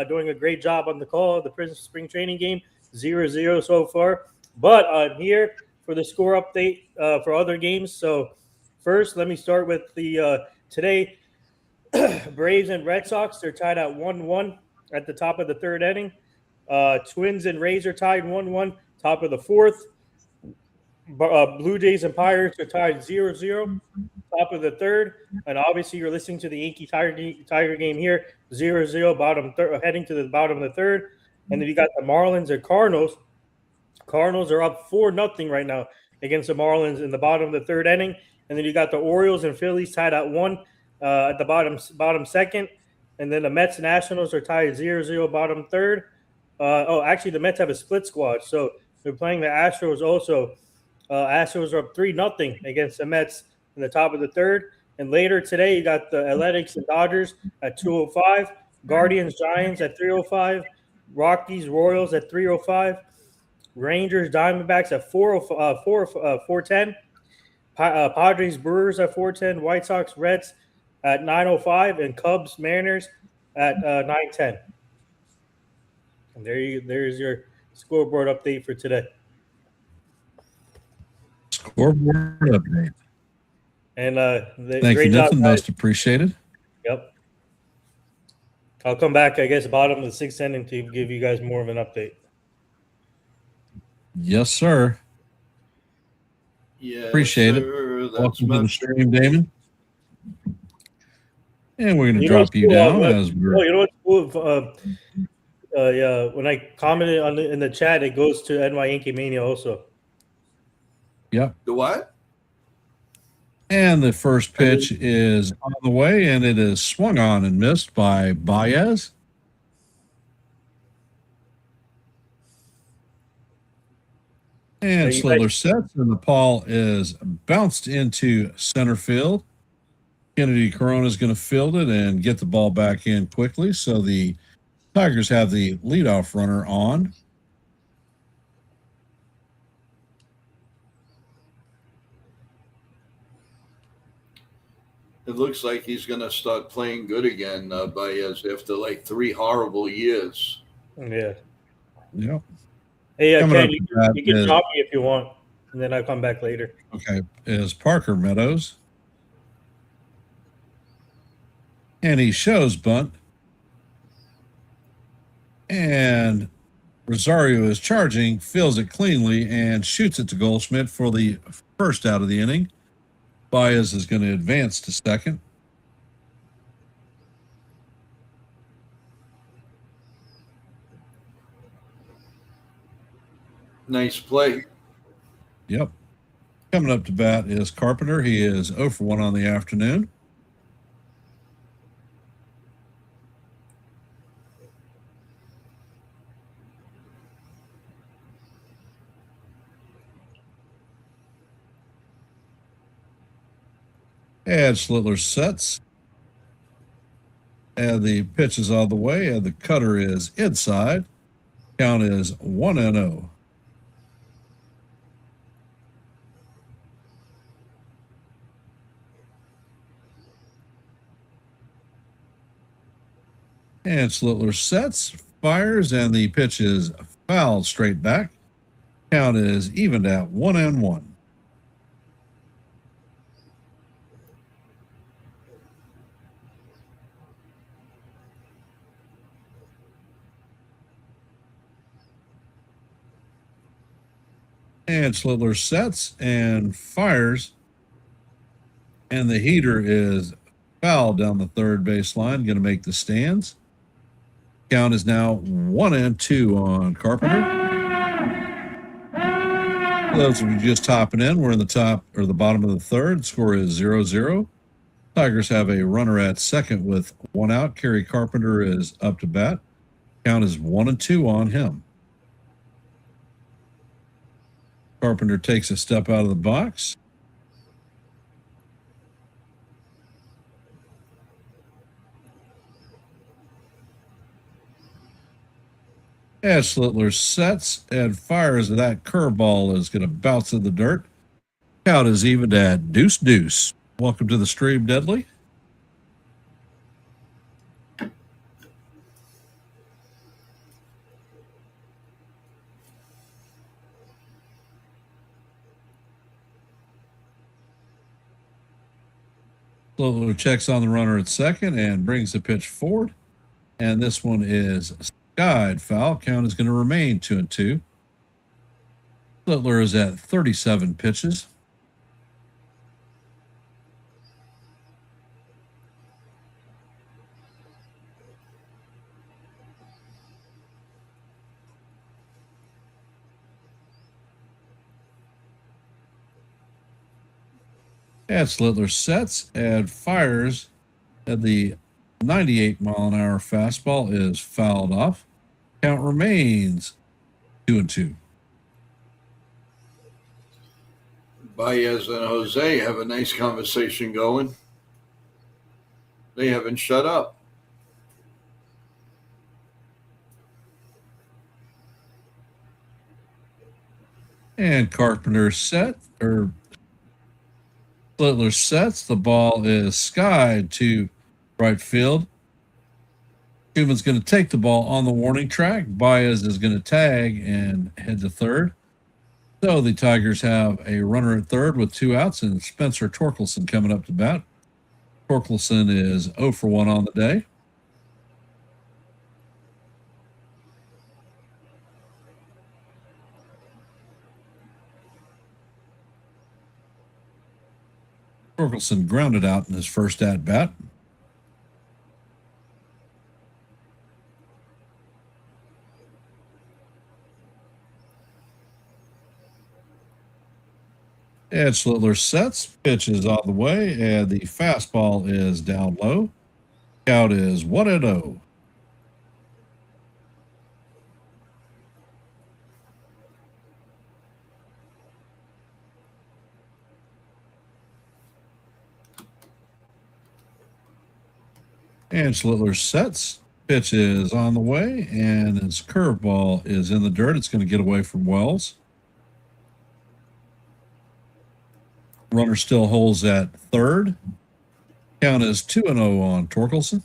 Speaker 5: doing a great job on the call. The Prince Spring Training game, 0-0 so far. But I'm here for the score update for other games. So first, let me start with the today, Braves and Red Sox. They're tied at 1-1 at the top of the third inning. Twins and Rays are tied 1-1, top of the fourth. Blue Jays and Pirates are tied 0-0, top of the third. And obviously, you're listening to the Yankee Tiger game here, 0-0, heading to the bottom of the third. And then you got the Marlins and Cardinals. Cardinals are up 4-0 right now against the Marlins in the bottom of the third inning. And then you got the Orioles and Phillies tied at 1 at the bottom second. And then the Mets and Nationals are tied 0-0, bottom third. Actually, the Mets have a split squad. So they're playing the Astros also. Astros are up 3-0 against the Mets in the top of the third. And later today, you got the Athletics and Dodgers at 2:05, Guardians, Giants at 3:05, Rockies, Royals at 3:05, Rangers, Diamondbacks at 4:10, Padres, Brewers at 4:10, White Sox, Reds at 9:05, and Cubs, Mariners at 9:10. And there's your scoreboard update for today.
Speaker 2: Scoreboard update.
Speaker 5: And
Speaker 2: thank
Speaker 5: great
Speaker 2: you,
Speaker 5: job,
Speaker 2: Nathan. Most appreciated.
Speaker 5: Yep. I'll come back, I guess, bottom of the sixth inning to give you guys more of an update.
Speaker 2: Yes, sir.
Speaker 3: Yeah,
Speaker 2: appreciate it. Welcome to the stream, Damon. And we're going to drop you down as we're.
Speaker 5: Oh, you know what's cool? Yeah, when I commented in the chat, it goes to NY Yankee Mania also.
Speaker 2: Yep.
Speaker 3: The what?
Speaker 2: And the first pitch is on the way, and it is swung on and missed by Baez. And Slither sets, and the ball is bounced into center field. Kennedy Corona is going to field it and get the ball back in quickly. So the Tigers have the leadoff runner on.
Speaker 3: It looks like he's going to start playing good again, Baez, after like 3 horrible years.
Speaker 5: Yeah.
Speaker 2: Yep.
Speaker 5: Hey, Ken, you can drop me if you want, and then I'll come back later.
Speaker 2: Okay. Is Parker Meadows. And he shows bunt. And Rosario is charging, fills it cleanly, and shoots it to Goldschmidt for the first out of the inning. Baez is going to advance to second.
Speaker 3: Nice play.
Speaker 2: Yep. Coming up to bat is Carpenter. He is 0 for 1 on the afternoon. And Schlittler sets. And the pitch is on the way, and the cutter is inside. Count is 1-0. And Schlittler sets, fires, and the pitch is fouled straight back. Count is evened at 1-1. And Schlittler sets and fires. And the heater is fouled down the third baseline, going to make the stands. Count is now 1-2 on Carpenter. For those of you just topping in, we're in the top or the bottom of the third. Score is 0-0. Tigers have a runner at second with 1 out. Kerry Carpenter is up to bat. Count is 1-2 on him. Carpenter takes a step out of the box. And Schlittler sets and fires. That curveball is going to bounce in the dirt. Count is evened at 2-2. Welcome to the stream, Deadly. Schlittler checks on the runner at second and brings the pitch forward. And this one is skied foul. Count is going to remain 2-2. Schlittler is at 37 pitches. And Schlittler sets and fires, and the 98-mile-an-hour fastball is fouled off. Count remains 2-2.
Speaker 3: Baez and Jose have a nice conversation going. They haven't shut up.
Speaker 2: And Carpenter set, or Schlittler sets. The ball is skied to right field. Schumann's going to take the ball on the warning track. Baez is going to tag and head to third. So the Tigers have a runner at third with 2 outs, and Spencer Torkelson coming up to bat. Torkelson is 0 for 1 on the day. Torkelson grounded out in his first at bat. And Schlittler sets, pitch is on the way, and the fastball is down low. Count is 1-0. And Schlittler sets, pitch is on the way, and his curveball is in the dirt. It's going to get away from Wells. Runner still holds at third. Count is 2-0 on Torkelson.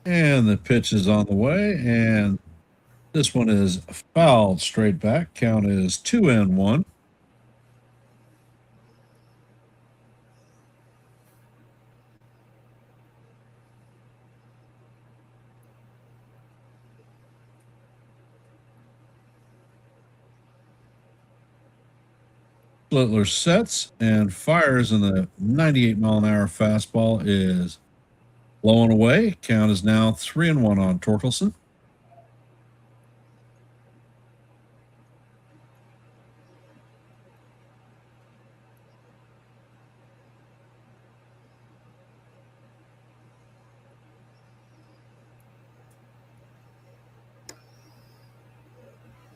Speaker 2: And the pitch is on the way, and this one is fouled straight back. Count is 2-1. Littler sets and fires, and the 98-mile-an-hour fastball is blowing away. Count is now 3-1 on Torkelson.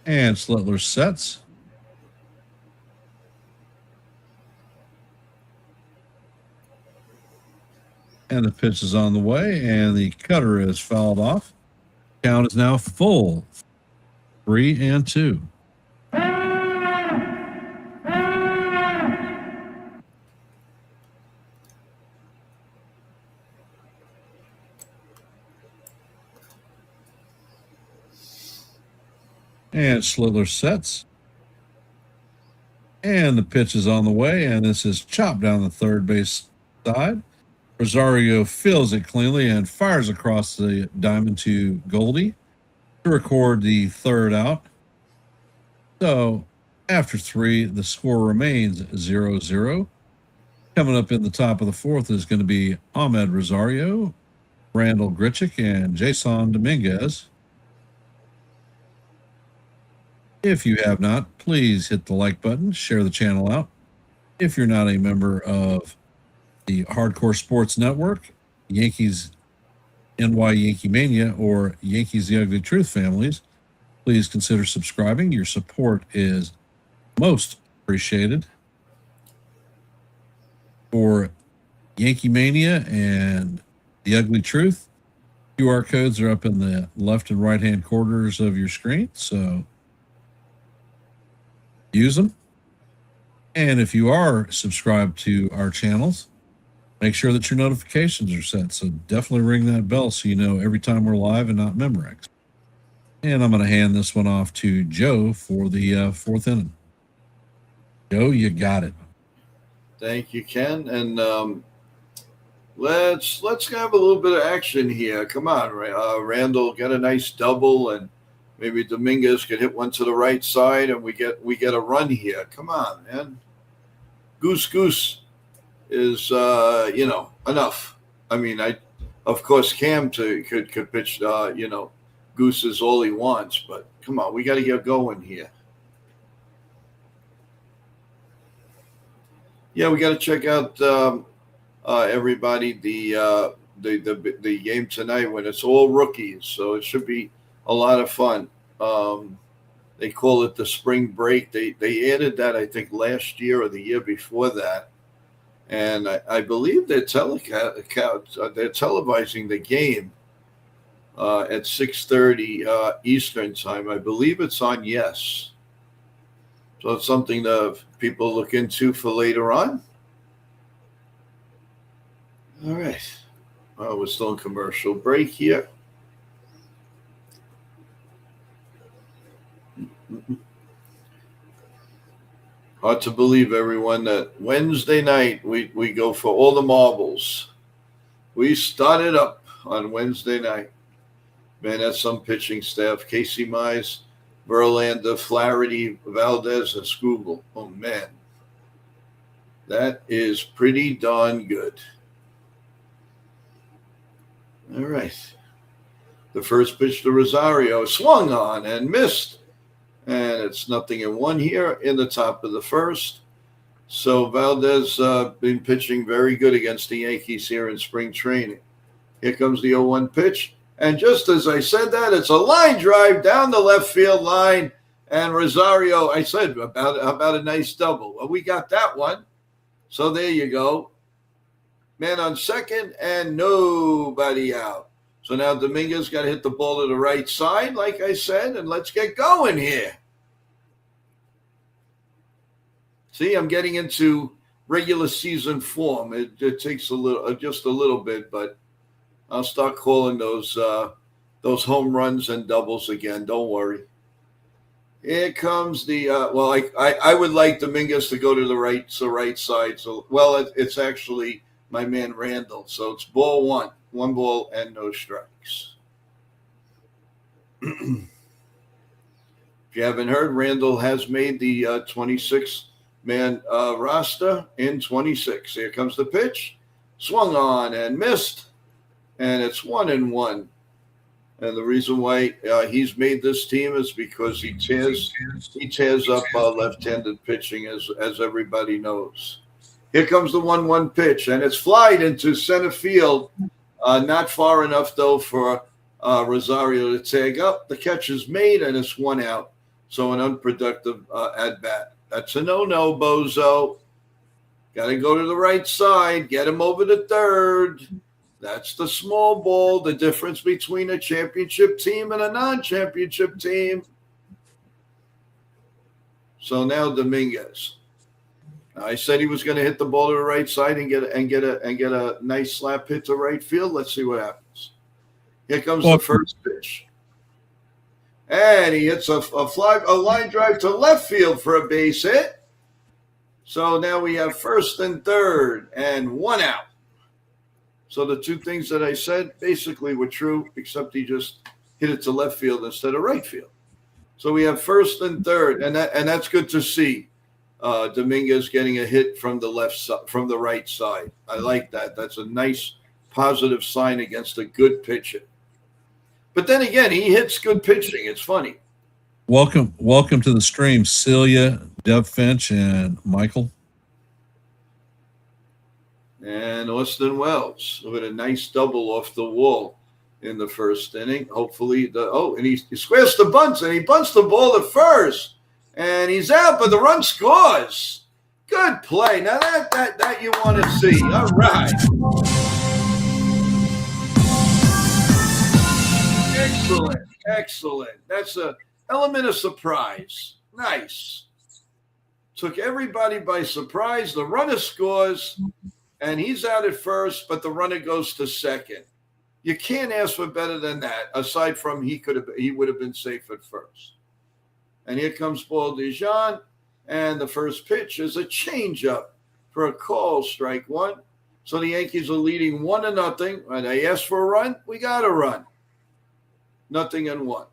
Speaker 2: And Slittler sets. And the pitch is on the way, and the cutter is fouled off. Count is now full, 3-2. And Slittler sets. And the pitch is on the way, and this is chopped down the third base side. Rosario fills it cleanly and fires across the diamond to Goldie to record the third out. So after 3, the score remains 0-0. Coming up in the top of the fourth is going to be Ahmed Rosario, Randall Grichuk, and Jason Dominguez. If you have not, please hit the like button, share the channel out. If you're not a member of the Hardcore Sports Network, Yankees NY Yankee Mania, or Yankees The Ugly Truth families, please consider subscribing. Your support is most appreciated. For Yankee Mania and The Ugly Truth, QR codes are up in the left and right hand corners of your screen, so use them. And if you are subscribed to our channels, make sure that your notifications are set. So definitely ring that bell so you know every time we're live and not Memorex. And I'm going to hand this one off to Joe for the fourth inning. Joe, you got it.
Speaker 3: Thank you, Ken. And let's have a little bit of action here. Come on, Randall, get a nice double, and maybe Dominguez could hit one to the right side, and we get a run here. Come on, man. Goose is enough. I mean, of course Cam could pitch Goose is all he wants, but come on, we got to get going here. Yeah, we got to check out everybody the game tonight when it's all rookies, so it should be a lot of fun. They call it the spring break. They added that, I think, last year or the year before that. And I believe they're televising the game at 6:30 Eastern time. I believe it's on Yes. So it's something that people look into for later on. All right. We're still in commercial break here. Hard to believe, everyone, that Wednesday night we go for all the marbles. We started up on Wednesday night. Man, that's some pitching staff. Casey Mize, Verlander, Flaherty, Valdez, and Skubal. Oh, man. That is pretty darn good. All right. The first pitch to Rosario swung on and missed. And it's 0-1 here in the top of the first. So Valdez been pitching very good against the Yankees here in spring training. Here comes the 0-1 pitch. And just as I said that, it's a line drive down the left field line. And Rosario, I said about a nice double. Well, we got that one. So there you go. Man on second and nobody out. So now Dominguez got to hit the ball to the right side, like I said, and let's get going here. See, I'm getting into regular season form. It takes just a little bit, but I'll start calling those home runs and doubles again. Don't worry. Here comes the I would like Dominguez to go to the right side. So it's actually my man Randall. So it's ball one ball and no strikes. If you haven't heard, Randall has made the 26 man roster in 26. Here comes the pitch. Swung on and missed. And it's 1-1. And the reason why he's made this team is because he tears up left-handed pitching, as everybody knows. Here comes the 1-1 pitch, and it's flied into center field. Not far enough, though, for Rosario to tag up. The catch is made, and it's 1 out. So an unproductive at-bat. That's a no-no, Bozo. Got to go to the right side. Get him over to third. That's the small ball, the difference between a championship team and a non-championship team. So now Dominguez. I said he was going to hit the ball to the right side and get a nice slap hit to right field. Let's see what happens. Here comes the first pitch. And he hits a line drive to left field for a base hit. So now we have first and third and 1 out. So the two things that I said basically were true, except he just hit it to left field instead of right field. So we have first and third, and that's good to see. Dominguez getting a hit from the right side. I like that. That's a nice positive sign against a good pitcher. But then again, he hits good pitching. It's funny.
Speaker 2: Welcome to the stream, Celia, Deb Finch, and Michael.
Speaker 3: And Austin Wells with a nice double off the wall in the first inning. Hopefully, and he squares the bunts, and he bunts the ball at first, and he's out, but the run scores. Good play. Now that you want to see. All right. Excellent. That's an element of surprise. Nice. Took everybody by surprise. The runner scores. And he's out at first, but the runner goes to second. You can't ask for better than that, aside from he would have been safe at first. And here comes Paul DeJean, and the first pitch is a changeup for a call, strike 1. So the Yankees are leading 1-0. And they asked for a run, we got a run. 0-1.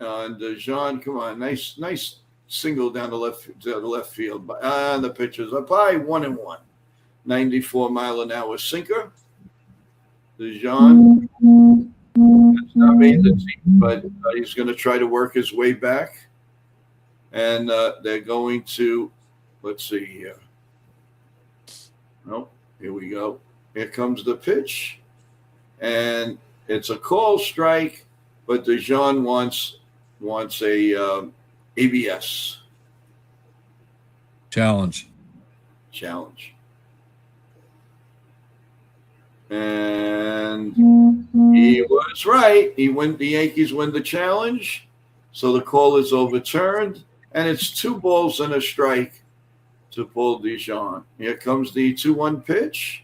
Speaker 3: And DeJean, come on, nice single down the left field. And the pitch is up high, 1-1. 94-mile-an-hour sinker. DeJean has not made the team, but he's going to try to work his way back. And they're going to, let's see here. Nope, here we go. Here comes the pitch. And it's a call strike, but DeJean wants a ABS.
Speaker 2: Challenge.
Speaker 3: And he was right. The Yankees win the challenge. So the call is overturned. And it's 2 balls and a strike to Paul DeJean. Here comes the 2-1 pitch.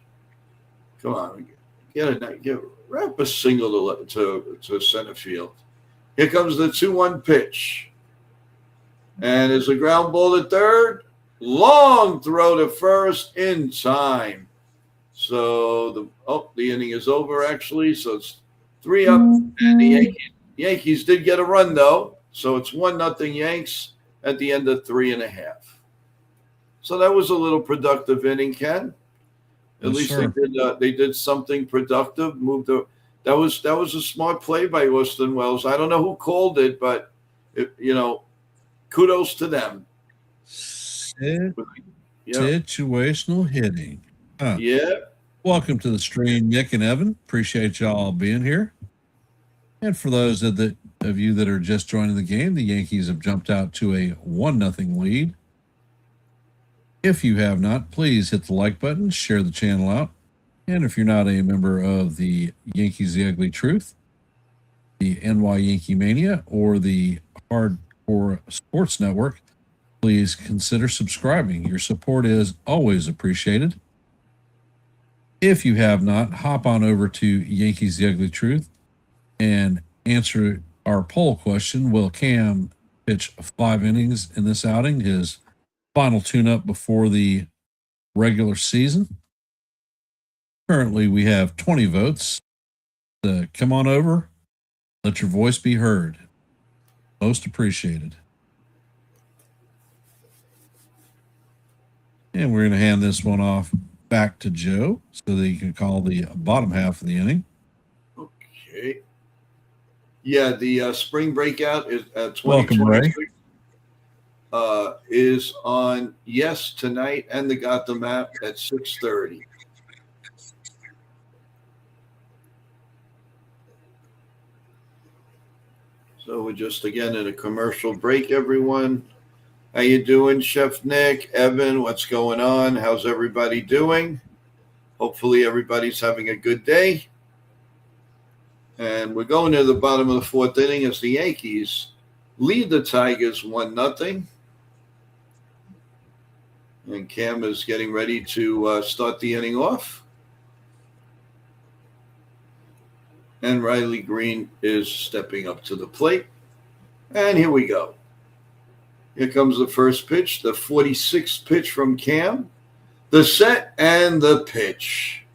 Speaker 3: Come on. Wrap a single to center field. Here comes the 2-1 pitch. And there's a ground ball to third. Long throw to first in time. So the inning is over, actually. So it's 3 up. And the Yankees did get a run, though. So it's 1-0 Yanks at the end of 3.5. So that was a little productive inning, Ken. At least they did something productive. That was a smart play by Austin Wells. I don't know who called it, but kudos to them.
Speaker 2: Situational hitting. Huh.
Speaker 3: Yeah.
Speaker 2: Welcome to the stream, Nick and Evan. Appreciate y'all being here. And for those of you that are just joining the game, the Yankees have jumped out to a 1-0 lead. If you have not, please hit the like button, share the channel out. And if you're not a member of the Yankees The Ugly Truth, the NY Yankee Mania, or the Hardcore Sports Network, please consider subscribing. Your support is always appreciated. If you have not, hop on over to Yankees The Ugly Truth and answer our poll question. Will Cam pitch 5 innings in this outing, his final tune-up before the regular season? Currently, we have 20 votes. Come on over. Let your voice be heard. Most appreciated. And we're going to hand this one off back to Joe so that he can call the bottom half of the inning.
Speaker 3: Okay. Yeah, the spring breakout is
Speaker 2: Welcome, Ray.
Speaker 3: 2023 is on tonight and the Got the Map at 6:30. So we're just again in a commercial break, everyone. How you doing, Chef Nick, Evan? What's going on? How's everybody doing? Hopefully everybody's having a good day. And we're going to the bottom of the fourth inning as the Yankees lead the Tigers 1-0. And Cam is getting ready to start the inning off. And Riley Green is stepping up to the plate. And here we go. Here comes the first pitch, the 46th pitch from Cam. The set and the pitch.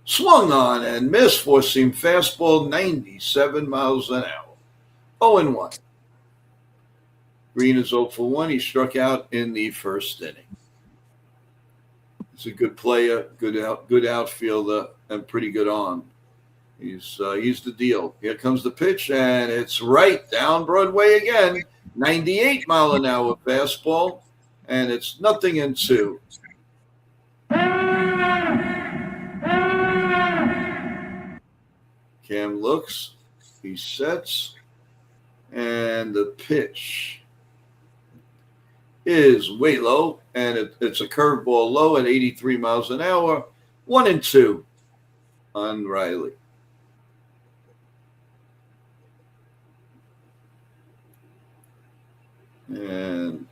Speaker 3: Swung on and missed, four-seam fastball, 97 miles an hour. 0-1. Green is 0 for 1. He struck out in the first inning. He's a good player, good outfielder, and pretty good arm. He's the deal. Here comes the pitch, and it's right down Broadway again. 98 mile an hour fastball, and it's 0-2. Cam looks, he sets, and the pitch is way low, and it's a curveball low at 83 miles an hour. 1-2 on Riley. And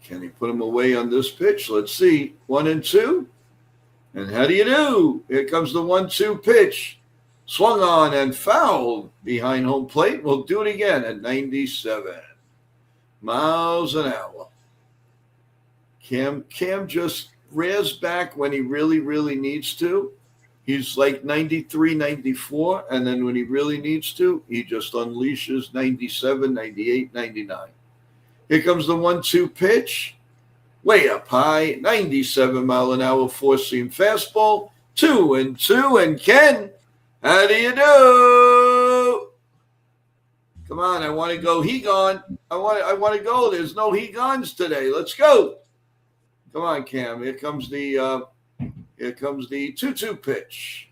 Speaker 3: can he put him away on this pitch? Let's see. 1-2. And how do you do? Here comes the 1-2 pitch. Swung on and fouled behind home plate. We'll do it again at 97 miles an hour. Cam just rears back when he really, really needs to. He's like 93, 94. And then when he really needs to, he just unleashes 97, 98, 99. Here comes the 1-2 pitch. Way up high, 97 mile an hour four-seam fastball. 2-2. And Ken, how do you do? Come on, I want to go. He gone. I want to go. There's no he gones today. Let's go. Come on, Cam. Here comes the 2-2 pitch.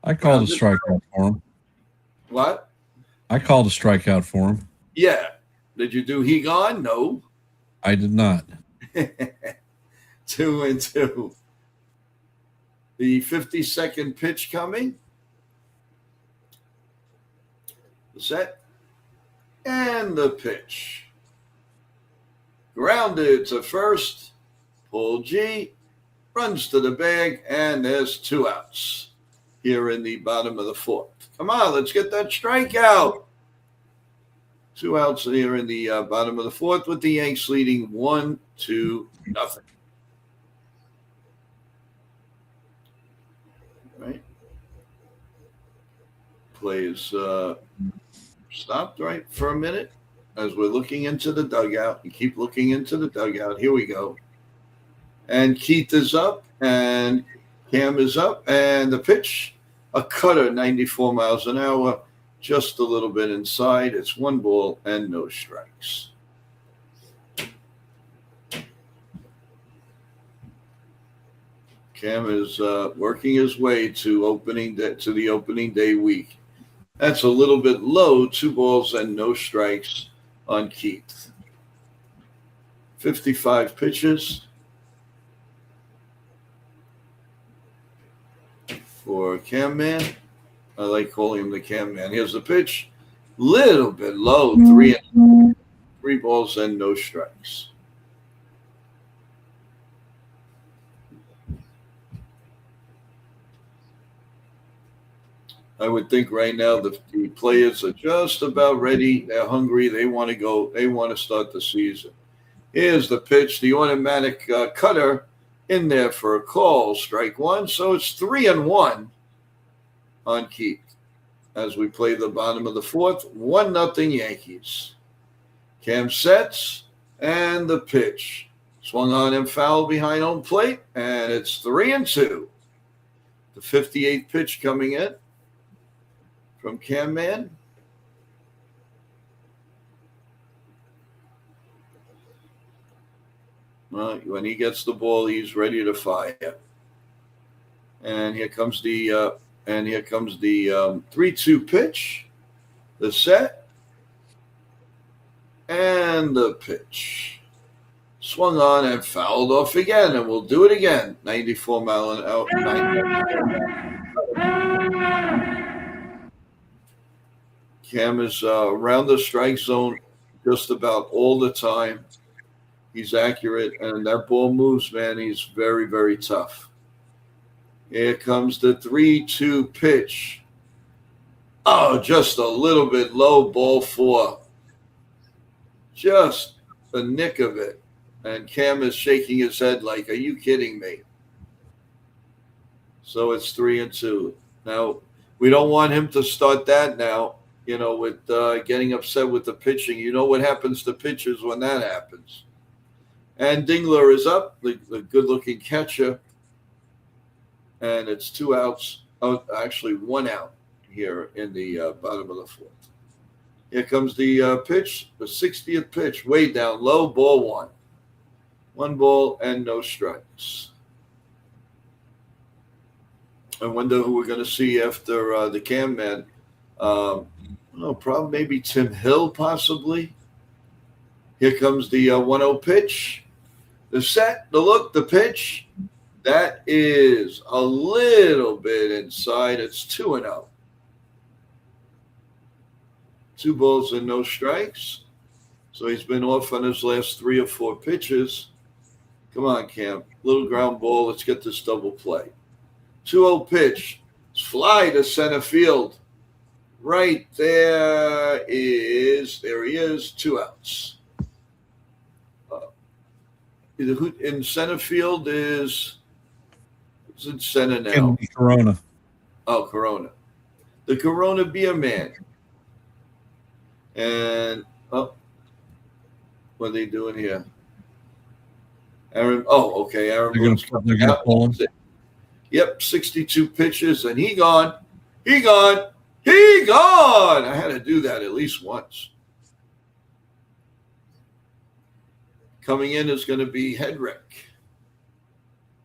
Speaker 2: I called a strikeout for him.
Speaker 3: What?
Speaker 2: I called a strikeout for him.
Speaker 3: Yeah. Did you do he gone? No.
Speaker 2: I did not.
Speaker 3: 2-2. The 52nd pitch coming. The set. And the pitch. Grounded to first. Paul G. Runs to the bag. And there's 2 outs here in the bottom of the fourth. Come on, let's get that strikeout. 2 outs here in the bottom of the fourth with the Yanks leading 1-0. Right. Play is stopped right for a minute as we're looking into the dugout. You keep looking into the dugout. Here we go. And Keith is up and Cam is up. And the pitch, a cutter, 94 miles an hour. Just a little bit inside. It's 1 ball and no strikes. Cam is working his way to the opening day week. That's a little bit low. 2 balls and no strikes on Keith. 55 pitches for Cam Man. I like calling him the Cam Man. Here's the pitch. Little bit low. 3 balls and no strikes. I would think right now the players are just about ready. They're hungry. They want to go. They want to start the season. Here's the pitch. The automatic cutter in there for a call. Strike 1. So it's 3-1 on Keith as we play the bottom of the fourth. 1-0 Yankees. Cam sets and the pitch. Swung on and fouled behind home plate, and it's 3-2. The 58th pitch coming in from Cam Man. When he gets the ball, he's ready to fire. And here comes the 3-2 pitch, the set, and the pitch. Swung on and fouled off again, and we'll do it again. 94 mile an hour. Cam is around the strike zone just about all the time. He's accurate, and that ball moves, man. He's very, very tough. Here comes the 3-2 pitch. Oh, just a little bit low, ball 4. Just a nick of it. And Cam is shaking his head like, are you kidding me? So it's 3-2. Now, we don't want him to start that now, with getting upset with the pitching. You know what happens to pitchers when that happens. And Dingler is up, the good-looking catcher. And it's 2 outs. Oh, actually, 1 out here in the bottom of the 4th. Here comes the pitch, the 60th pitch, way down low, ball 1. 1 ball and no strikes. I wonder who we're going to see after the Cam Man. Probably maybe Tim Hill, possibly. Here comes the 1-0 pitch. The set, the look, the pitch. That is a little bit inside. It's 2-0. 2 balls and no strikes. So he's been off on his last 3 or 4 pitches. Come on, Cam. Little ground ball. Let's get this double play. 2-0 pitch. Fly to center field. Right there he is. 2 outs. In center field is in center now.
Speaker 2: Corona.
Speaker 3: Oh, Corona. The Corona Beer Man. And, what are they doing here? Aaron Boone's coming out. Yep, 62 pitches, and he gone. I had to do that at least once. Coming in is going to be Hedrick.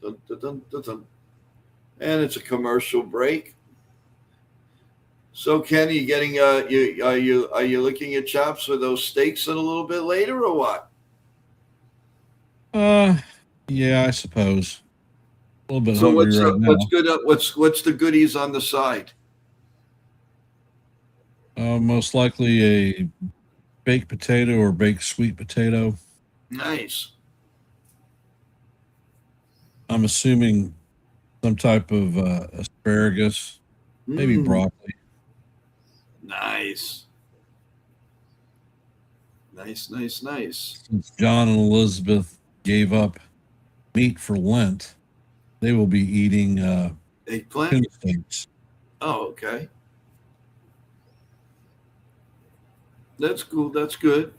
Speaker 3: Dun, dun, dun, dun, dun. And it's a commercial break. So, Ken, are you getting are you licking your chops for those steaks a little bit later, or what?
Speaker 2: Yeah, I suppose. A little bit
Speaker 3: So
Speaker 2: hungry right now.
Speaker 3: what's good? What's the goodies on the side?
Speaker 2: Most likely a baked potato or baked sweet potato.
Speaker 3: Nice.
Speaker 2: I'm assuming some type of asparagus, maybe broccoli.
Speaker 3: Nice.
Speaker 2: Since John and Elizabeth gave up meat for Lent, they will be eating
Speaker 3: Eggplant?
Speaker 2: tuna steaks.
Speaker 3: Oh, okay. That's cool. That's good.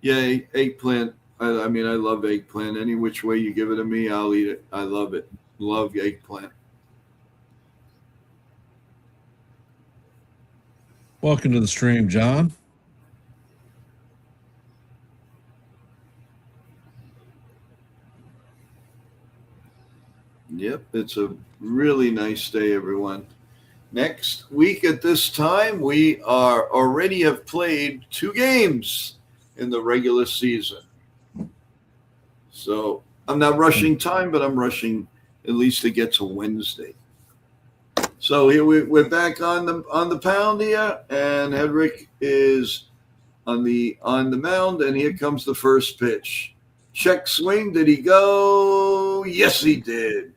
Speaker 3: Yeah, eggplant. I love eggplant. Any which way you give it to me, I'll eat it. I love it. Love eggplant.
Speaker 2: Welcome to the stream, John.
Speaker 3: Yep, it's a really nice day, everyone. Next week at this time, we already have played 2 games in the regular season. So I'm not rushing time, but I'm rushing at least to get to Wednesday. So here we're back on the pound here, and Hedrick is on the mound, and here comes the first pitch. Check swing. Did he go? Yes, he did.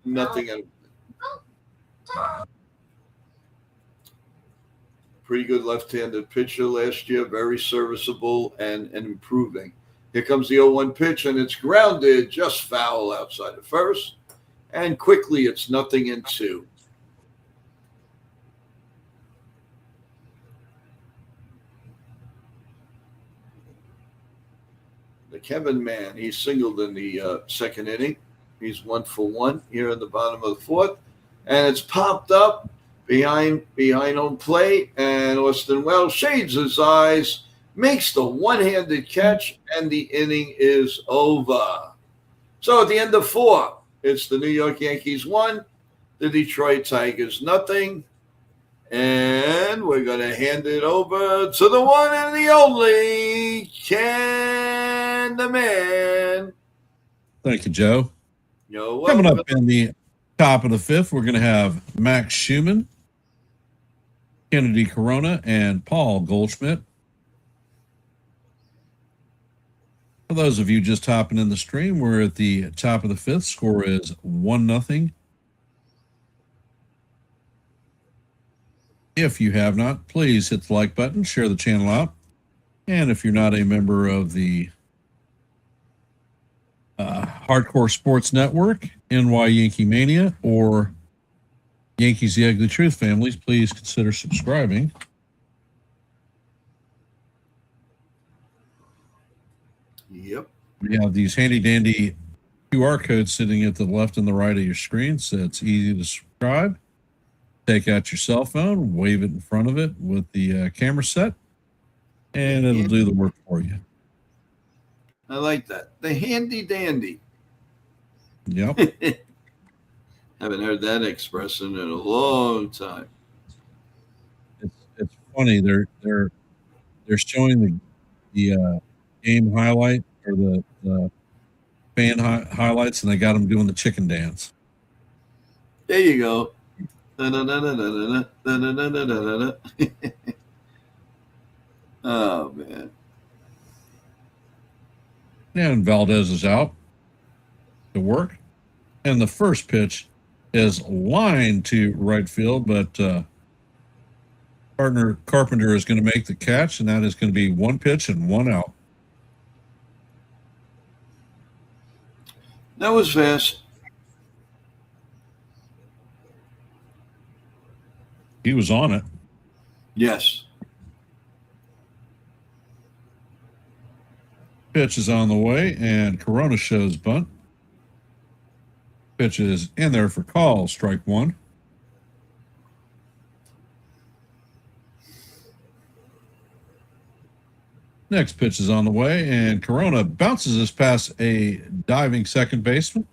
Speaker 3: Nothing. Pretty good left-handed pitcher last year, very serviceable and improving. Here comes the 0-1 pitch, and it's grounded, just foul outside of first. And quickly, it's 0-2. Kevin Mann. He singled in the second inning. He's 1 for 1 here in the bottom of the fourth. And it's popped up behind home plate. And Austin Wells shades his eyes, makes the one-handed catch, and the inning is over. So at the end of 4, it's the New York Yankees 1, the Detroit Tigers nothing. And we're going to hand it over to the one and the only Ken the Man.
Speaker 2: Thank you, Joe.
Speaker 3: You're welcome.
Speaker 2: Coming up in the top of the 5th, we're going to have Max Schumann, Kennedy Corona, and Paul Goldschmidt. For those of you just hopping in the stream, we're at the top of the 5th. Score is 1-0. If you have not, please hit the like button, share the channel out. And if you're not a member of the Hardcore Sports Network, NY Yankee Mania, or Yankees The Ugly Truth families, please consider subscribing.
Speaker 3: Yep.
Speaker 2: We have these handy dandy QR codes sitting at the left and the right of your screen, so it's easy to subscribe. Take out your cell phone, wave it in front of it with the camera set, and it'll do the work for you.
Speaker 3: I like that. The handy dandy.
Speaker 2: Yep.
Speaker 3: Haven't heard that expression in a long time.
Speaker 2: It's funny. They're showing the game highlight or the fan highlights, and they got them doing the chicken dance.
Speaker 3: There you go. Oh, man.
Speaker 2: And Valdez is out to work. And the first pitch is lined to right field, but partner Carpenter is going to make the catch, and that is going to be 1 pitch and 1 out.
Speaker 3: That was fast.
Speaker 2: He was on it.
Speaker 3: Yes.
Speaker 2: Pitch is on the way, and Corona shows bunt. Pitch is in there for call, strike 1. Next pitch is on the way, and Corona bounces this past a diving second baseman.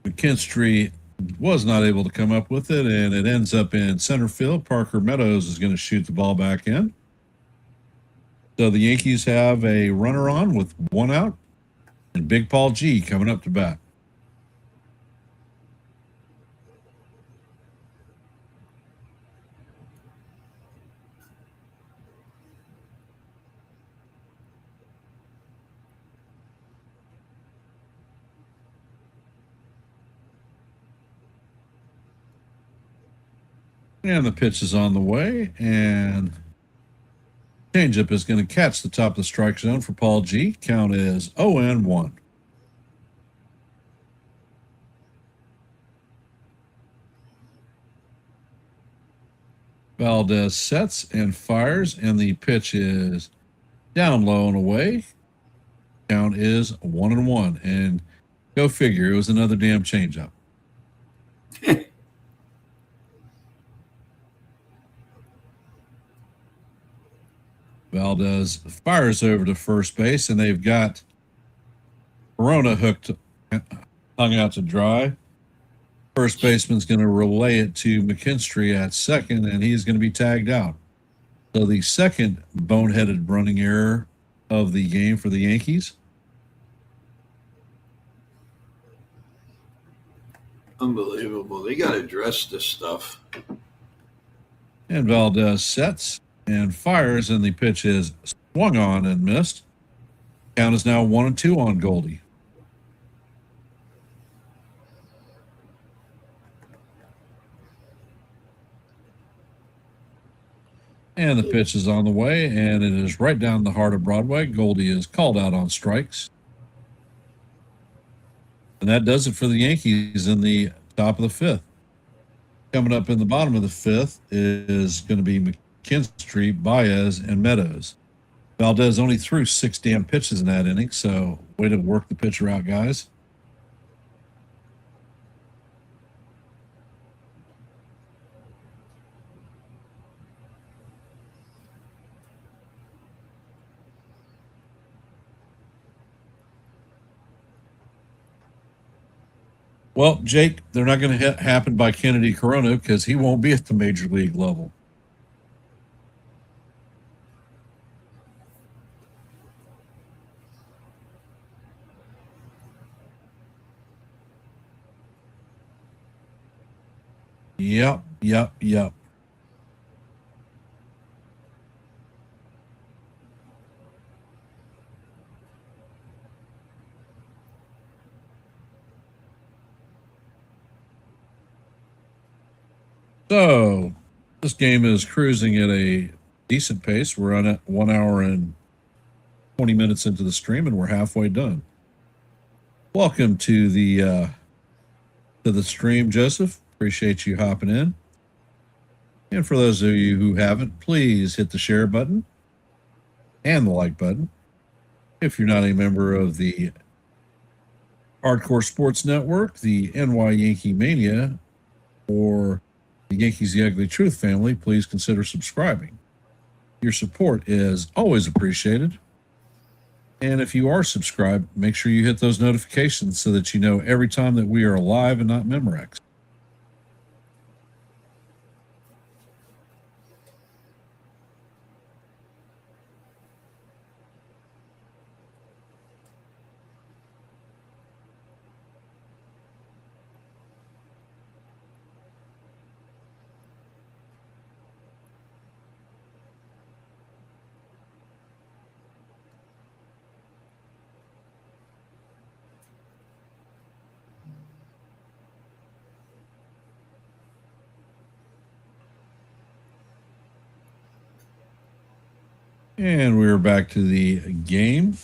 Speaker 2: McKinstry was not able to come up with it, and it ends up in center field. Parker Meadows is going to shoot the ball back in. So the Yankees have a runner on with 1 out, and Big Paul G coming up to bat. And the pitch is on the way, and changeup is going to catch the top of the strike zone for Paul G. Count is 0-1. Valdez sets and fires, and the pitch is down low and away. Count is 1-1. And go figure, it was another damn changeup. Valdez fires over to first base, and they've got Corona hung out to dry. First baseman's going to relay it to McKinstry at second, and he's going to be tagged out. So the second boneheaded running error of the game for the Yankees.
Speaker 3: Unbelievable. They got to address this stuff.
Speaker 2: And Valdez sets and fires, and the pitch is swung on and missed. Count is now 1-2 on Goldie. And the pitch is on the way, and it is right down the heart of Broadway. Goldie is called out on strikes. And that does it for the Yankees in the top of the fifth. Coming up in the bottom of the fifth is going to be McKinstry, Baez, and Meadows. Valdez only threw 6 damn pitches in that inning, so way to work the pitcher out, guys. Well, Jake, they're not going to happen by Kennedy Corona because he won't be at the major league level. Yep. So this game is cruising at a decent pace. We're on at 1 hour and 20 minutes into the stream, and we're halfway done. Welcome to the stream, Joseph. Appreciate you hopping in. And for those of you who haven't, please hit the share button and the like button. If you're not a member of the Hardcore Sports Network, the NY Yankee Mania, or the Yankees The Ugly Truth family, please consider subscribing. Your support is always appreciated. And if you are subscribed, make sure you hit those notifications so that you know every time that we are live and not Memorex. And we're back to the game.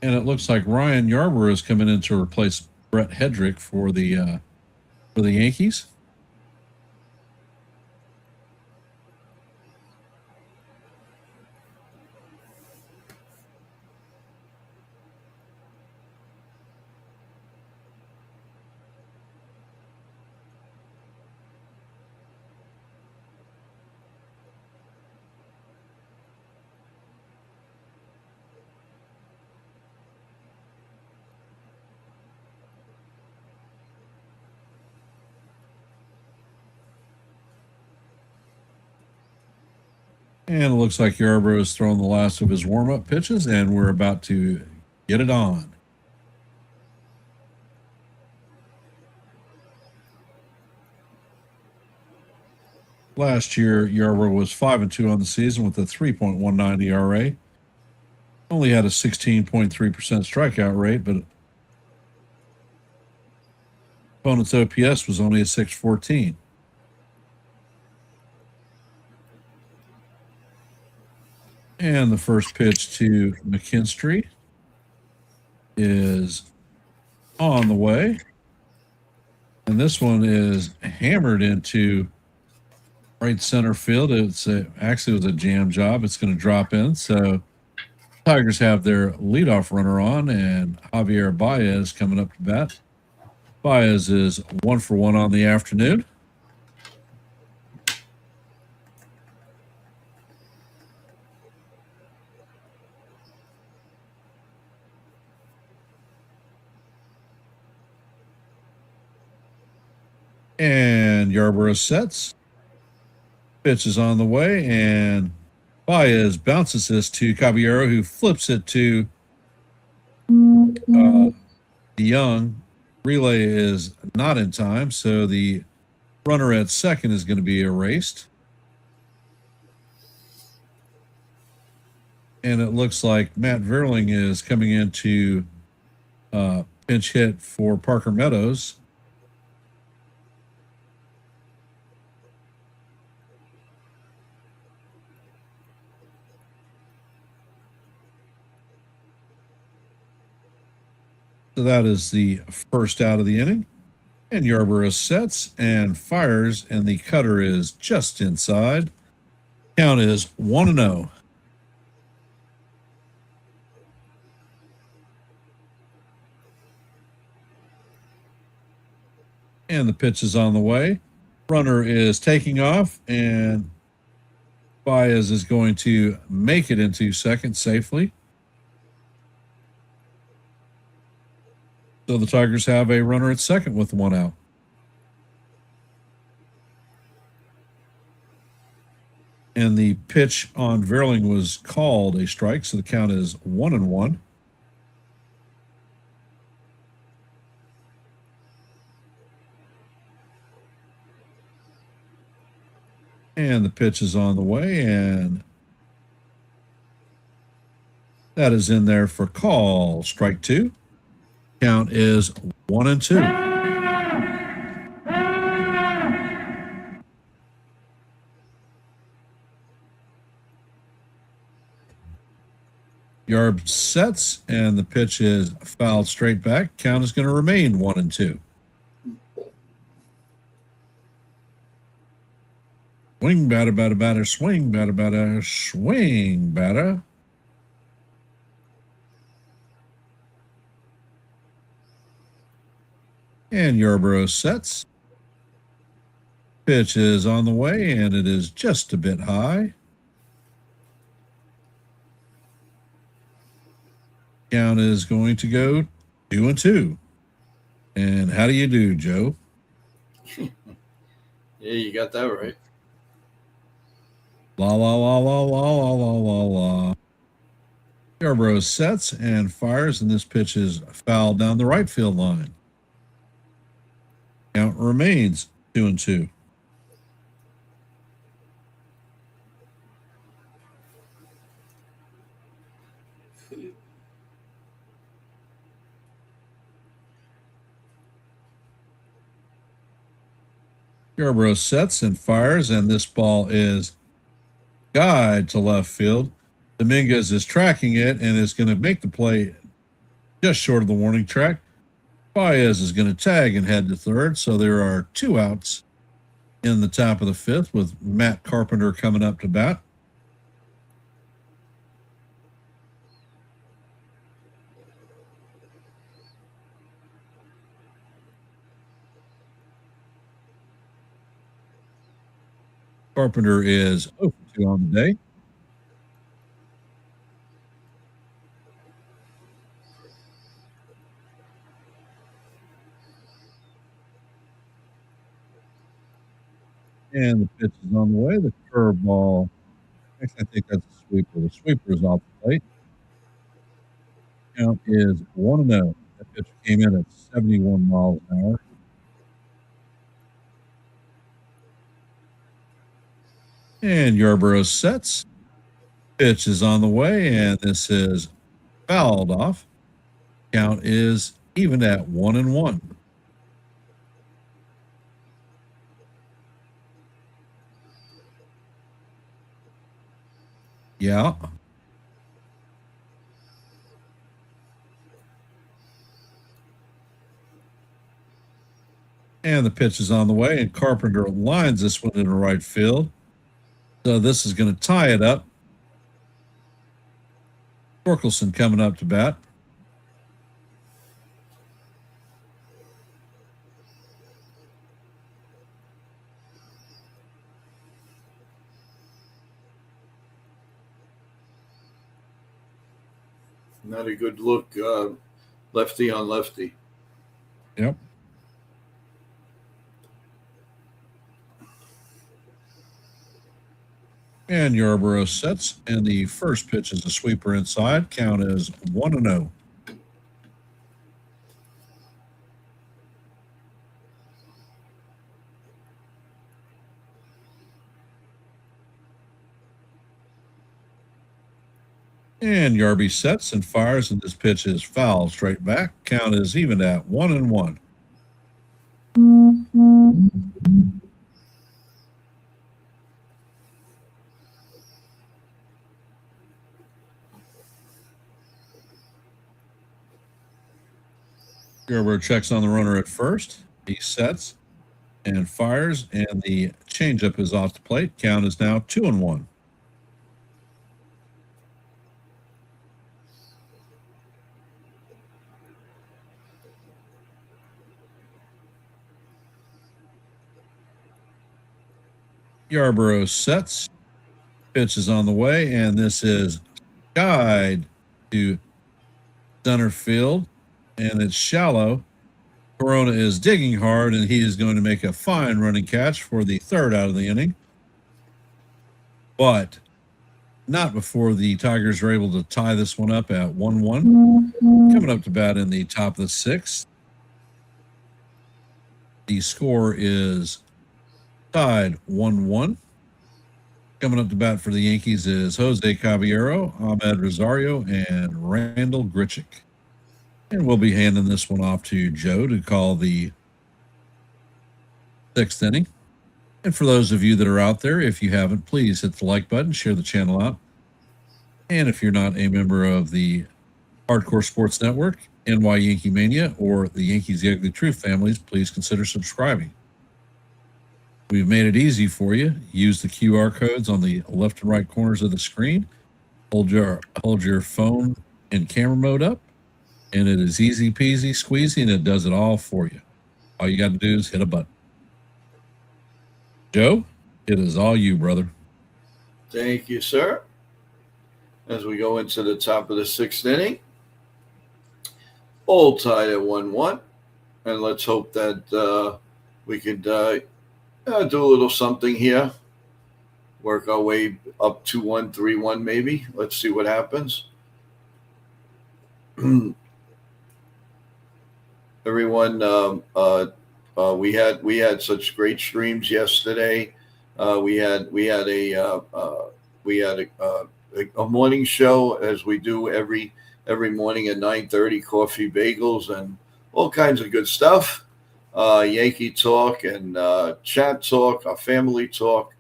Speaker 2: And it looks like Ryan Yarbrough is coming in to replace Brett Hedrick for the Yankees. And it looks like Yarbrough has thrown the last of his warm-up pitches, and we're about to get it on. Last year, Yarbrough was 5-2 on the season with a 3.19 ERA. Only had a 16.3% strikeout rate, but opponent's OPS was only a 614. And the first pitch to McKinstry is on the way. And this one is hammered into right center field. Actually was a jam job. It's going to drop in. So Tigers have their leadoff runner on, and Javier Baez coming up to bat. Baez is 1 for 1 on the afternoon. And Yarbrough sets. Pitch is on the way, and Baez bounces this to Caballero, who flips it to DeYoung. Relay is not in time, so the runner at second is going to be erased. And it looks like Matt Verling is coming in to pinch hit for Parker Meadows. So that is the first out of the inning. And Yarborough sets and fires, and the cutter is just inside. Count is 1-0. And the pitch is on the way. Runner is taking off, and Baez is going to make it into second safely. So the Tigers have a runner at second with one out. And the pitch on Verling was called a strike, so the count is 1-1. And the pitch is on the way, and that is in there for call. Strike two. Count is 1-2. Yarb sets, and the pitch is fouled straight back. Count is going to remain 1-2. Swing, batter, batter, batter, swing, batter, batter, swing, batter. And Yarborough sets. Pitch is on the way, and it is just a bit high. Count is going to go 2-2. And how do you do, Joe?
Speaker 3: Yeah, you got that right.
Speaker 2: La la la la la la la la la. Yarborough sets and fires, and this pitch is fouled down the right field line. Count remains 2-2. Yarborough sets and fires, and this ball is guide to left field. Dominguez is tracking it and is going to make the play just short of the warning track. Baez is going to tag and head to third, so there are two outs in the top of the fifth with Matt Carpenter coming up to bat. Carpenter is 0 for 2 on the day. And the pitch is on the way. The curveball. Actually, I think that's a sweeper. The sweeper is off the plate. Count is 1-0. That pitch came in at 71 miles an hour. And Yarborough sets. Pitch is on the way, and this is fouled off. Count is even at 1-1. Yeah. And the pitch is on the way, and Carpenter lines this one into right field. So this is going to tie it up. Torkelson coming up to bat.
Speaker 3: Not a good look, lefty on lefty.
Speaker 2: Yep. And Yarborough sets, and the first pitch is a sweeper inside. Count is 1-0. And Yarby sets and fires, and this pitch is foul straight back. Count is even at 1-1. Yarbrough checks on the runner at first. He sets and fires, and the changeup is off the plate. Count is now 2-1. Yarbrough sets. Pitch is on the way, and this is guide to center field, and it's shallow. Corona is digging hard, and he is going to make a fine running catch for the third out of the inning. But not before the Tigers are able to tie this one up at 1-1. Coming up to bat in the top of the sixth. The score is tied 1-1. Coming up to bat for the Yankees is Jose Caballero, Ahmed Rosario, and Randall Grichuk. And we'll be handing this one off to Joe to call the sixth inning. And for those of you that are out there, if you haven't, please hit the like button, share the channel out. And if you're not a member of the Hardcore Sports Network, NY Yankee Mania, or the Yankees The Ugly Truth families, please consider subscribing. We've made it easy for you. Use the QR codes on the left and right corners of the screen. Hold your phone in camera mode up, and it is easy peasy squeezy, and it does it all for you. All you got to do is hit a button. Joe, it is all you, brother.
Speaker 3: Thank you, sir. As we go into the top of the sixth inning, all tied at 1-1, and let's hope that we could do a little something here. Work our way up 2-1, 3-1, maybe. Let's see what happens. Everyone, we had such great streams yesterday. We had a morning show, as we do every morning at 9:30. Coffee, bagels, and all kinds of good stuff. Yankee talk and chat talk, our family talk.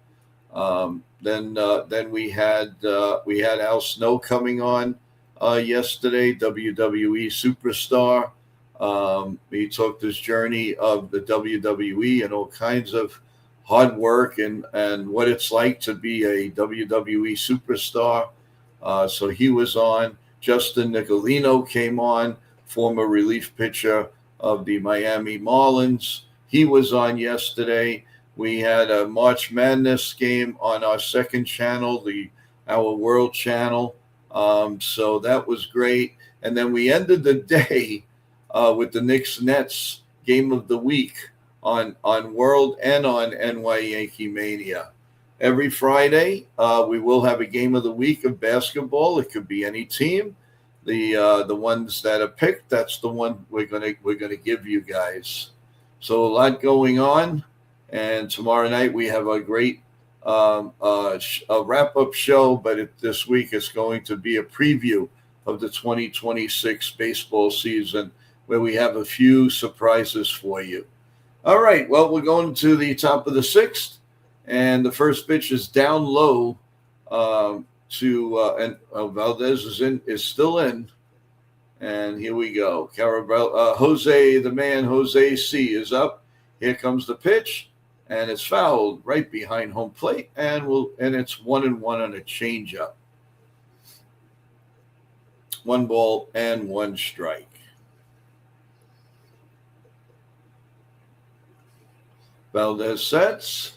Speaker 3: Then we had Al Snow coming on yesterday, WWE superstar. He talked his journey of the WWE and all kinds of hard work and what it's like to be a WWE superstar. So he was on. Justin Nicolino came on, former relief pitcher of the Miami Marlins. He was on yesterday. We had a March Madness game on our second channel, our World channel. So that was great. And then we ended the day with the Knicks Nets game of the week on World and on NY Yankee Mania. Every Friday, we will have a game of the week of basketball. It could be any team. The ones that are picked, that's the one we're gonna give you guys. So a lot going on, and tomorrow night we have a great a wrap-up show. But this week it's going to be a preview of the 2026 baseball season, where we have a few surprises for you. All right, well, we're going to the top of the sixth. And the first pitch is down low and Valdez is still in. And here we go. Jose C is up. Here comes the pitch, and it's fouled right behind home plate, and it's 1-1 on a changeup. 1 ball and 1 strike. Valdez sets.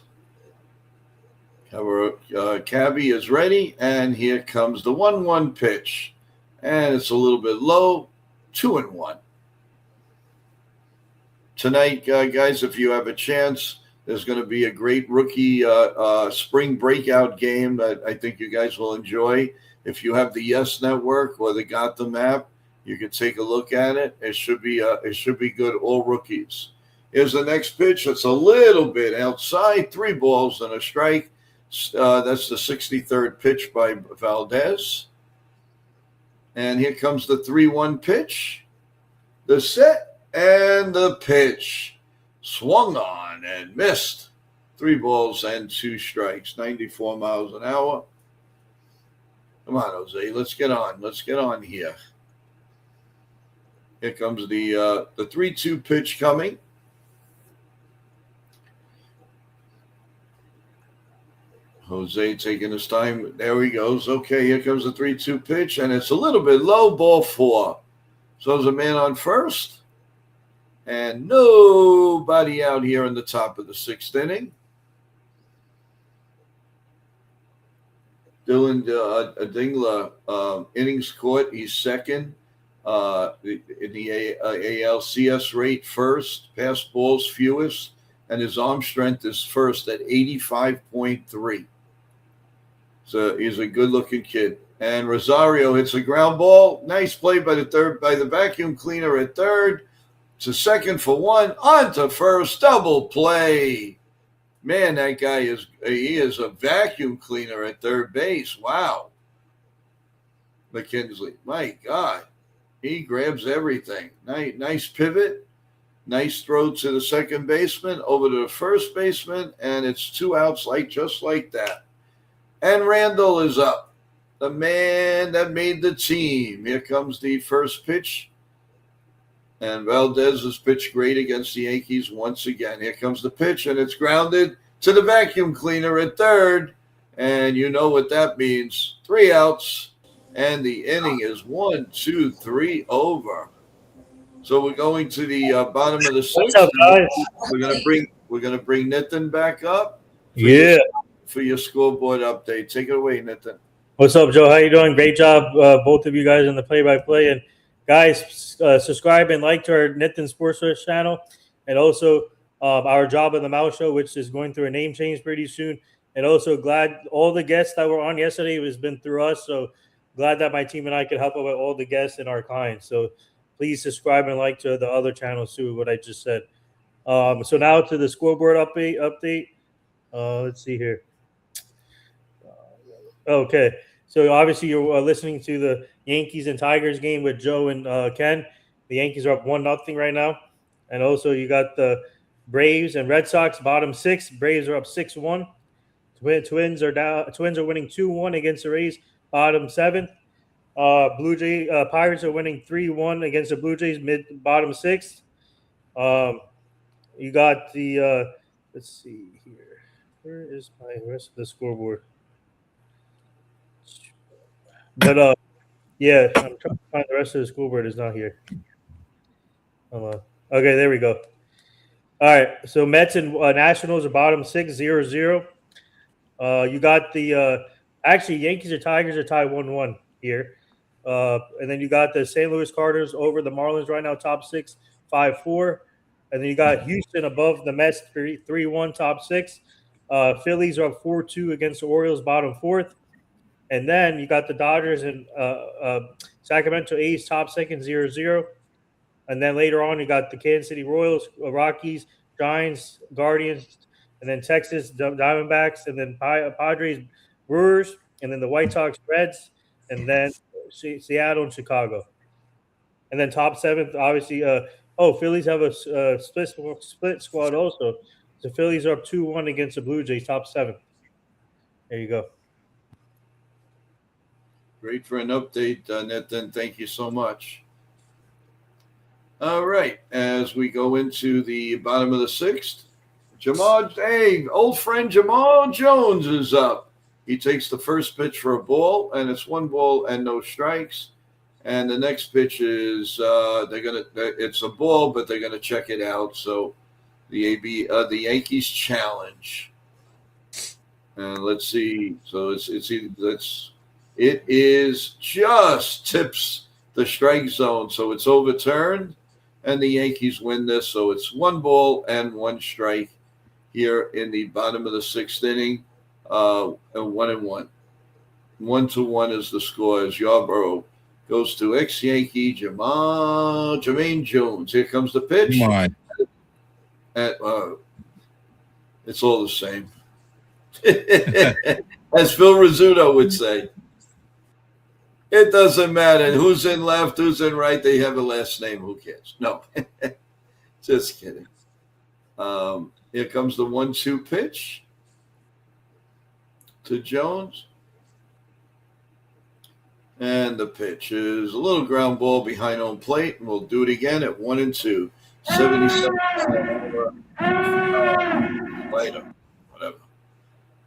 Speaker 3: Cabby is ready, and here comes the 1-1 pitch, and it's a little bit low. 2-1. Tonight, guys, if you have a chance, there's going to be a great rookie spring breakout game that I think you guys will enjoy. If you have the Yes Network or the Gotham app, you can take a look at it. It should be good. All rookies. Here's the next pitch. It's a little bit outside. 3 balls and a strike. That's the 63rd pitch by Valdez. And here comes the 3-1 pitch. The set and the pitch. Swung on and missed. 3 balls and 2 strikes. 94 miles an hour. Come on, Jose. Let's get on. Let's get on here. Here comes the 3-2 pitch coming. Jose taking his time. There he goes. Okay, here comes the 3-2 pitch, and it's a little bit low, ball 4. So there's a man on first, and nobody out here in the top of the 6th inning. Dylan Dingler, innings caught, he's second. In the ALCS rate, first. Pass balls fewest, and his arm strength is first at 85.3. So he's a good-looking kid. And Rosario hits a ground ball. Nice play by the vacuum cleaner at third. To second for 1. On to first. Double play. Man, that guy is a vacuum cleaner at third base. Wow. McKinsley. My God. He grabs everything. Nice pivot. Nice throw to the second baseman, over to the first baseman, and it's 2 outs just like that. And Randall is up, the man that made the team. Here comes the first pitch. And Valdez has pitched great against the Yankees once again. Here comes the pitch, and it's grounded to the vacuum cleaner at third. And you know what that means. 3 outs, and the inning is 1, 2, 3 over. So we're going to the bottom of the 6th.
Speaker 5: What's up, guys?
Speaker 3: We're gonna bring Nitin back up. For your scoreboard update. Take it away, Nitin.
Speaker 5: What's up, Joe? How you doing? Great job, both of you guys in the play-by-play. And guys, subscribe and like to our Nitin Sports Source channel, and also our Job in the Mouse show, which is going through a name change pretty soon. And also glad all the guests that were on yesterday has been through us. So glad that my team and I could help out with all the guests and our clients. So please subscribe and like to the other channels too, what I just said. So now to the scoreboard update. Let's see here. Okay, so obviously you're listening to the Yankees and Tigers game with Joe and Ken. The Yankees are up 1-0 right now, and also you got the Braves and Red Sox bottom 6. Braves are up 6-1. Twins are winning 2-1 against the Rays, bottom 7th. Pirates are winning 3-1 against the Blue Jays, bottom 6th. You got the let's see here. Where is my rest of the scoreboard? But yeah, I'm trying to find the rest of the scoreboard. Is not here. Hold on. Okay, there we go. All right, so Mets and Nationals are bottom 6, 0-0. You got the actually Yankees or Tigers are tied 1-1 here, and then you got the St. Louis Cardinals over the Marlins right now, top 6, 5-4, and then you got Houston above the Mets, 3-1, top 6. Phillies are up 4-2 against the Orioles, bottom 4th. And then you got the Dodgers and Sacramento A's top 2nd, 0-0. And then later on, you got the Kansas City Royals, Rockies, Giants, Guardians, and then Texas Diamondbacks, and then Padres, Brewers, and then the White Sox, Reds, and then Seattle and Chicago. And then top 7th, obviously, Phillies have a split squad also. The Phillies are up 2-1 against the Blue Jays, top 7th. There you go.
Speaker 3: Great for an update, Nitin. Thank you so much. All right, as we go into the bottom of the 6th, old friend Jamal Jones is up. He takes the first pitch for a ball, and it's 1 ball and no strikes. And the next pitch is it's a ball, but they're gonna check it out. So the Yankees challenge. And let's see. So it is just tips the strike zone, so it's overturned, and the Yankees win this. So it's 1 ball and 1 strike here in the bottom of the 6th inning, and 1-1. 1-1 is the score as Yarborough goes to ex-Yankee Jermaine Jones. Here comes the pitch. It's all the same. As Phil Rizzuto would say. It doesn't matter who's in left, who's in right. They have a last name. Who cares? No. Just kidding. Here comes the 1-2 pitch to Jones. And the pitch is a little ground ball behind home plate, and we'll do it again at 1-2. 77 later, whatever.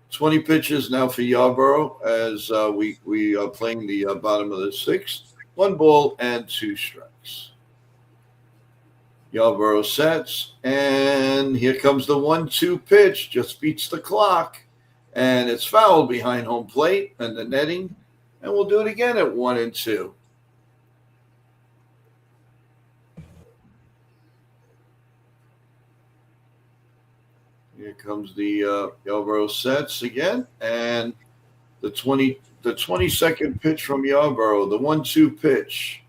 Speaker 3: 20 pitches now for Yarborough as we are playing the bottom of the sixth. 1 ball and 2 strikes. Yarborough sets, and here comes the 1-2 pitch. Just beats the clock, and it's fouled behind home plate and the netting. And we'll do it again at 1-2. Here comes the Yarborough sets again, and the 22nd pitch from Yarborough, the 1-2 pitch.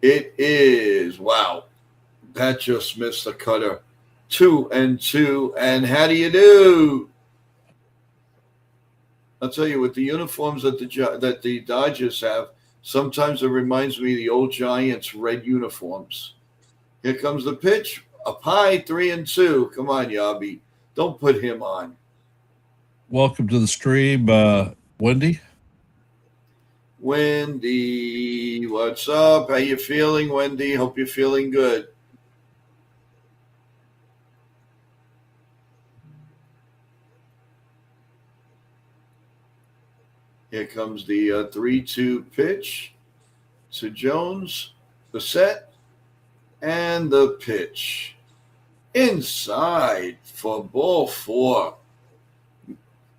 Speaker 3: It is, wow, that just missed the cutter. 2-2, and how do you do? I'll tell you, with the uniforms that the Dodgers have, sometimes it reminds me of the old Giants' red uniforms. Here comes the pitch. Up high, 3-2. Come on, Yabi. Don't put him on.
Speaker 2: Welcome to the stream, Wendy.
Speaker 3: Wendy, what's up? How you feeling, Wendy? Hope you're feeling good. Here comes the 3-2 pitch to Jones, the set, and the pitch. Inside for ball 4.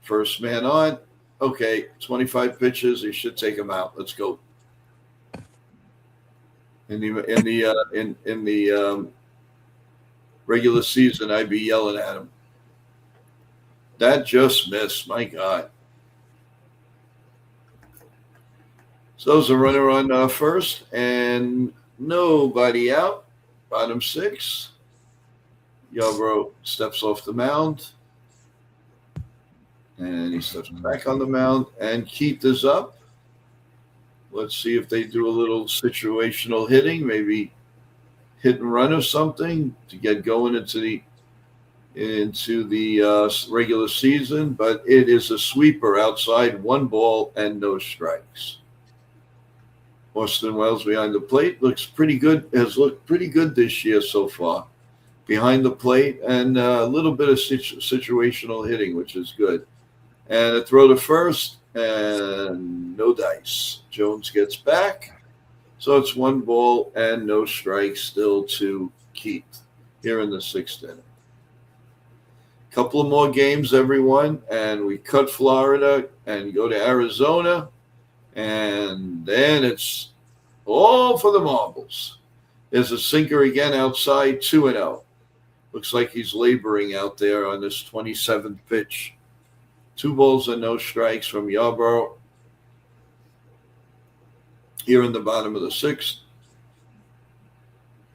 Speaker 3: First man on. Okay, 25 pitches. He should take him out. Let's go. In the regular season, I'd be yelling at him. That just missed. My God. So there's a runner on first, and nobody out. Bottom 6. Yarborough steps off the mound. And he steps back on the mound, and Keith is up. Let's see if they do a little situational hitting, maybe hit and run or something to get going into the regular season. But it is a sweeper outside, 1 ball and no strikes. Austin Wells behind the plate looks pretty good. Has looked pretty good this year so far, behind the plate, and a little bit of situational hitting, which is good. And a throw to first, and no dice. Jones gets back. So it's 1 ball and no strikes still to Keith here in the 6th inning. Couple of more games, everyone, and we cut Florida and go to Arizona. And then it's all for the marbles. There's a sinker again outside, 2-0. Looks like he's laboring out there on this 27th pitch. 2 balls and no strikes from Yarborough here in the bottom of the 6th.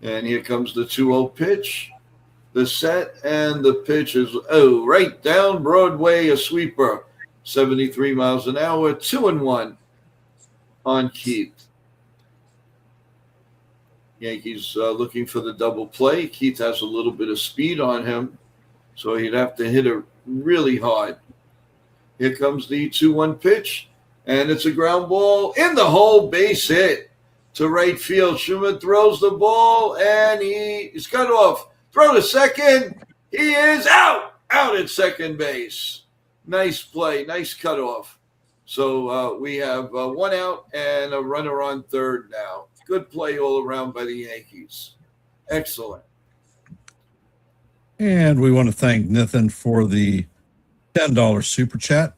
Speaker 3: And here comes the 2-0 pitch. The set and the pitch is, right down Broadway, a sweeper. 73 miles an hour, 2-1 on Keith. Yankees looking for the double play. Keith has a little bit of speed on him, so he'd have to hit it really hard. Here comes the 2-1 pitch, and it's a ground ball in the hole, base hit to right field. Schumann throws the ball, and he's cut off. Throw to second. He is out at second base. Nice play, nice cutoff. So we have 1 out and a runner on third now. Good play all around by the Yankees. Excellent.
Speaker 2: And we want to thank Nathan for the $10 super chat.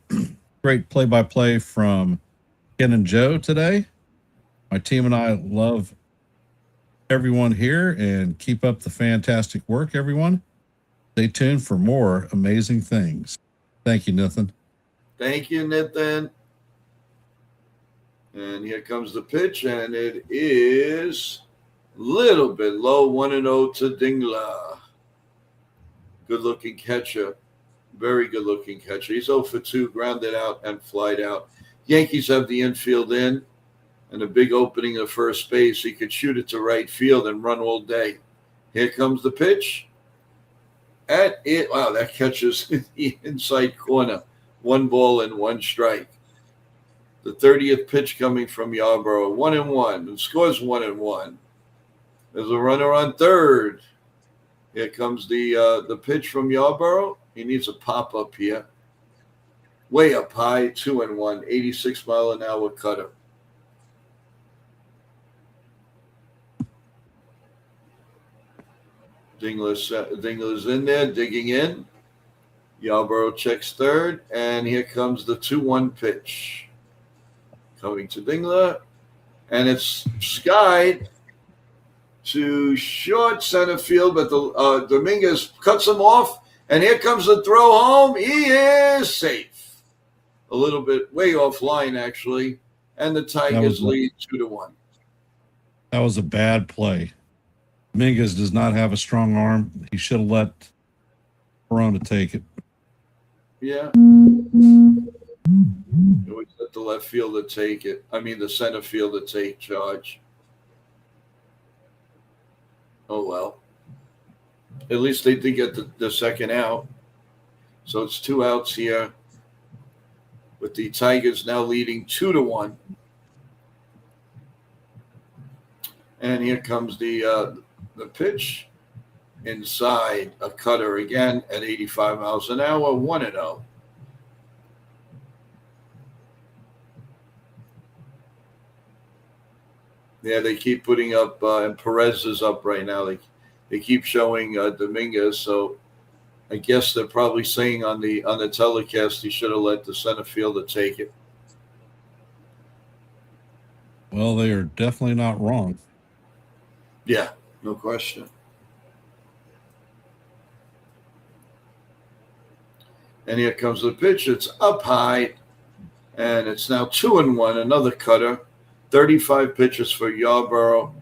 Speaker 2: Great play-by-play from Ken and Joe today. My team and I love everyone here, and keep up the fantastic work, everyone. Stay tuned for more amazing things. Thank you, Nathan.
Speaker 3: Thank you, Nathan. And here comes the pitch, and it is a little bit low, 1-0 to Dingler. Good-looking catcher. Very good-looking catcher. He's 0 for 2, grounded out and flied out. Yankees have the infield in and a big opening at first base. He could shoot it to right field and run all day. Here comes the pitch. At it. Wow, that catches in the inside corner. 1 ball and 1 strike. The 30th pitch coming from Yarborough. 1-1. The score's 1-1. There's a runner on third. Here comes the pitch from Yarborough. He needs a pop up here. Way up high, 2-1, 86-mile-an-hour cutter. Dingler's in there, digging in. Yarborough checks third, and here comes the 2-1 pitch. Coming to Dingler, and it's skied to short center field, but the Dominguez cuts him off, and here comes the throw home. He is safe. A little bit way offline, actually, and the Tigers lead 2-1.
Speaker 2: That was a bad play. Dominguez does not have a strong arm. He should have let Corona take it.
Speaker 3: Yeah. Always let the left fielder take it. I mean, the center fielder take charge. Oh, well. At least they did get the second out. So it's 2 outs here, with the Tigers now leading 2-1. And here comes the pitch inside, a cutter again at 85 miles an hour, 1-0. Yeah, they keep putting up, and Perez is up right now. They keep showing Dominguez, so I guess they're probably saying on the telecast he should have let the center fielder take it.
Speaker 2: Well, they are definitely not wrong.
Speaker 3: Yeah, no question. And here comes the pitch. It's up high, and it's now 2-1, another cutter. 35 pitches for Yarborough.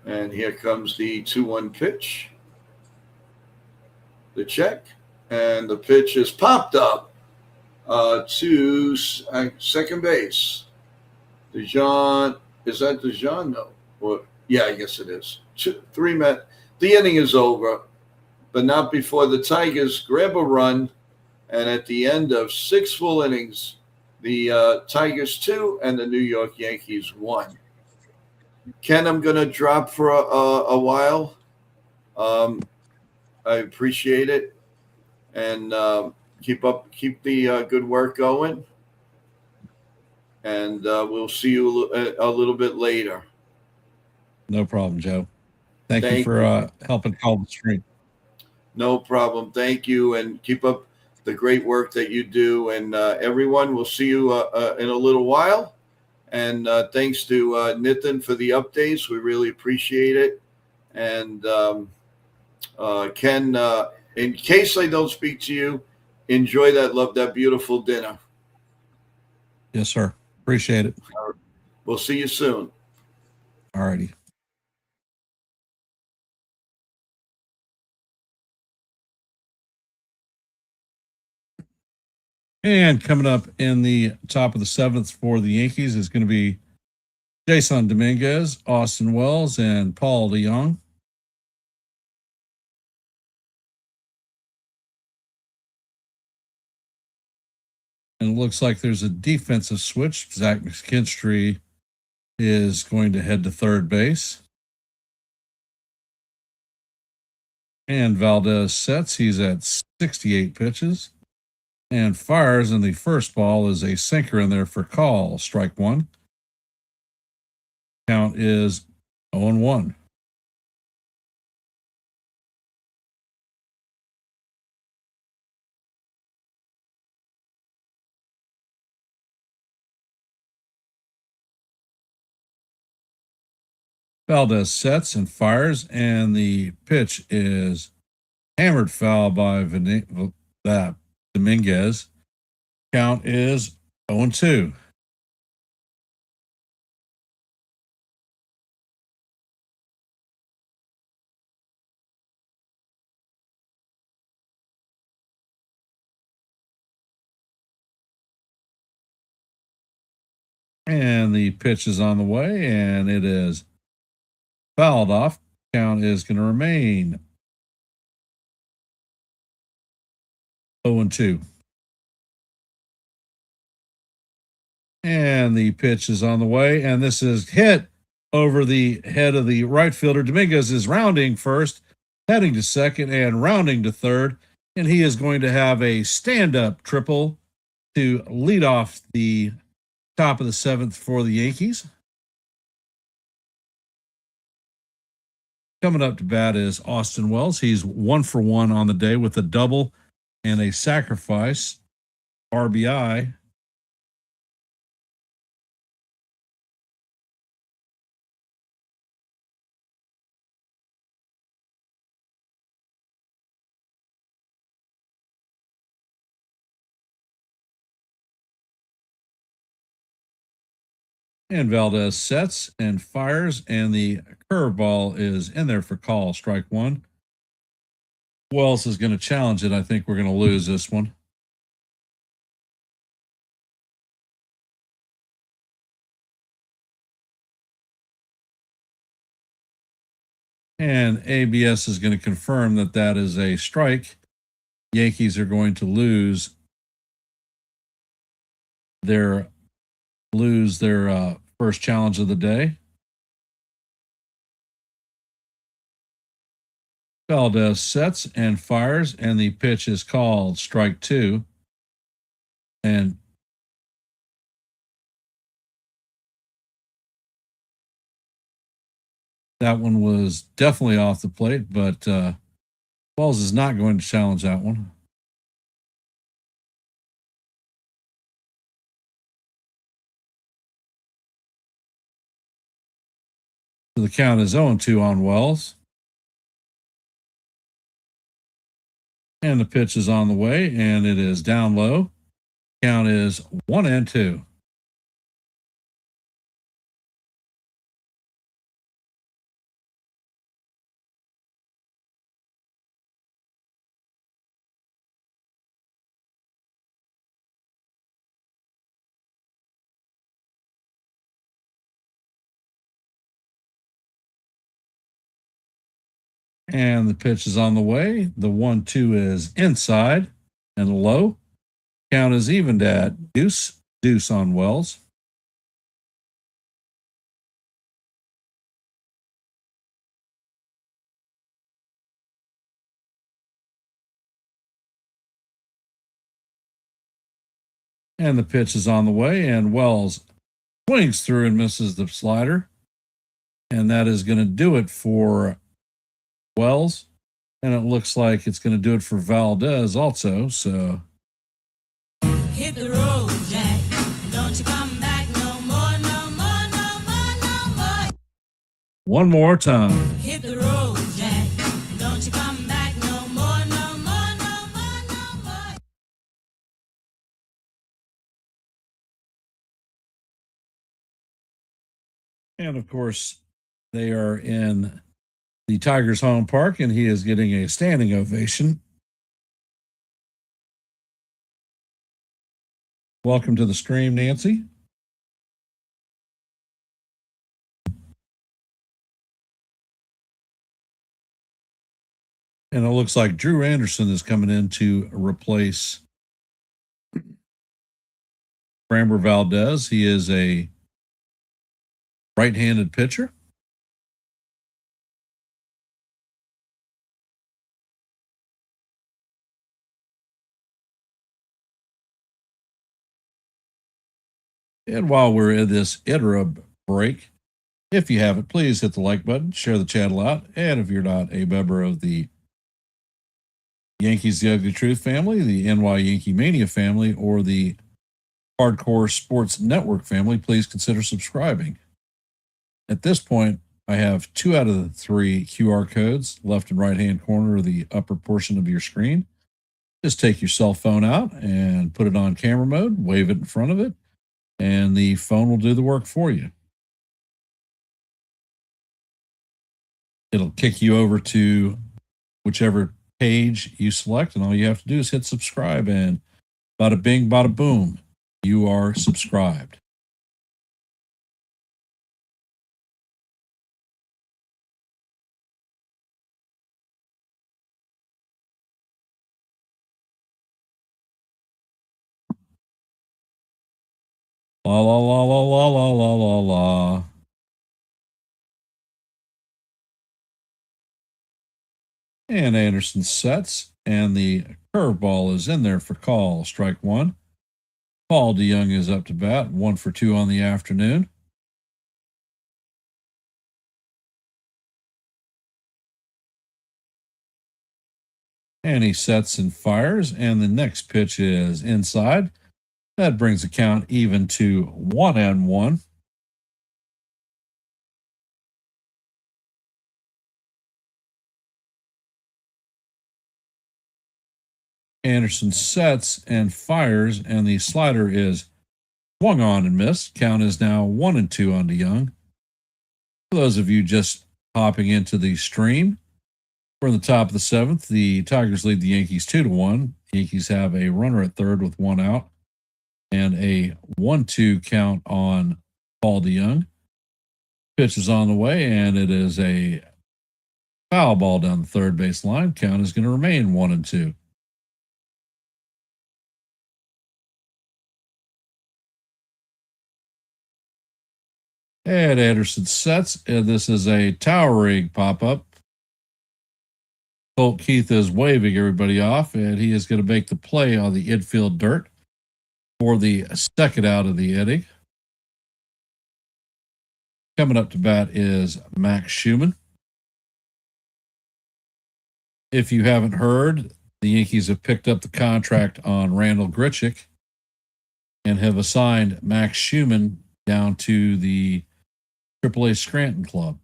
Speaker 3: And here comes the 2-1 pitch. The check. And the pitch is popped up to second base. DeJean, is that DeJean? No. Or, yeah, I guess it is. 3 men. The inning is over, but not before the Tigers grab a run. And at the end of 6 full innings, the Tigers 2 and the New York Yankees 1. Ken, I'm going to drop for a while. I appreciate it. And keep the good work going. And we'll see you a little bit later.
Speaker 2: No problem, Joe. Thank you for helping call the stream.
Speaker 3: No problem. Thank you. And keep up the great work that you do. And everyone, we'll see you in a little while. And thanks to Nitin for the updates. We really appreciate it. And Ken, in case I don't speak to you, enjoy that beautiful dinner.
Speaker 2: Yes, sir. Appreciate it.
Speaker 3: We'll see you soon.
Speaker 2: All righty. And coming up in the top of the 7th for the Yankees is going to be Jason Dominguez, Austin Wells, and Paul DeYoung. And it looks like there's a defensive switch. Zach McKinstry is going to head to third base. And Valdez sets. He's at 68 pitches. And fires, and the first ball is a sinker in there for call. Strike 1. Count is 0-1. Valdez sets and fires, and the pitch is hammered foul by Dominguez. Count is 0-2. And the pitch is on the way, and it is fouled off. Count is going to remain 0-2. And the pitch is on the way, and this is hit over the head of the right fielder. Dominguez is rounding first, heading to second, and rounding to third. And he is going to have a stand-up triple to lead off the top of the seventh for the Yankees. Coming up to bat is Austin Wells. He's 1 for 1 on the day with a double and a sacrifice RBI. And Valdez sets and fires, and the curveball is in there for call, strike one. Wells is going to challenge it. I think we're going to lose this one. And ABS is going to confirm that that is a strike. Yankees are going to lose their first challenge of the day. Valdez sets and fires, and the pitch is called strike two. And that one was definitely off the plate, but Wells is not going to challenge that one. So the count is 0-2 on Wells. And the pitch is on the way, and it is down low. Count is 1-2. And the pitch is on the way. The 1-2 is inside and low. Count is evened at deuce on Wells. And the pitch is on the way, and Wells swings through and misses the slider. And that is going to do it for Wells. And it looks like it's going to do it for Valdez also. So
Speaker 6: hit the road, Jack. Don't you come back no more, no more, no more, no more.
Speaker 2: one more time.
Speaker 6: Hit the road, Jack. Don't you come back no more, no more, no more, no more.
Speaker 2: And of course, they are in the Tigers' home park, and he is getting a standing ovation. Welcome to the stream, Nancy. And it looks like Drew Anderson is coming in to replace Framber Valdez. He is a right-handed pitcher. And while we're in this interim break, if you haven't, please hit the like button, share the channel out. And if you're not a member of the Yankees The Ugly Truth family, the NY Yankee Mania family, or the Hardcore Sports Network family, please consider subscribing. At this point, I have 2 out of the 3 QR codes, left and right hand corner of the upper portion of your screen. Just take your cell phone out and put it on camera mode, wave it in front of it, and the phone will do the work for you. It'll kick you over to whichever page you select, and all you have to do is hit subscribe, and bada bing, bada boom, you are subscribed. La la la la la la la la la. And Anderson sets, and the curveball is in there for call. Strike one. Paul DeYoung is up to bat, 1 for 2 on the afternoon. And he sets and fires, and the next pitch is inside. That brings the count even to 1-1. Anderson sets and fires, and the slider is swung on and missed. Count is now 1-2 on DeYoung. For those of you just hopping into the stream, we're in the top of the seventh. The Tigers lead the Yankees 2-1. Yankees have a runner at third with 1 out and a 1-2 count on Paul DeYoung. Pitch is on the way, and it is a foul ball down the third base line. Count is going to remain 1-2. And Anderson sets, and this is a towering pop-up. Colt Keith is waving everybody off, and he is going to make the play on the infield dirt for the second out of the inning. Coming up to bat is Max Schumann. If you haven't heard, the Yankees have picked up the contract on Randall Grichuk and have assigned Max Schumann down to the AAA Scranton club.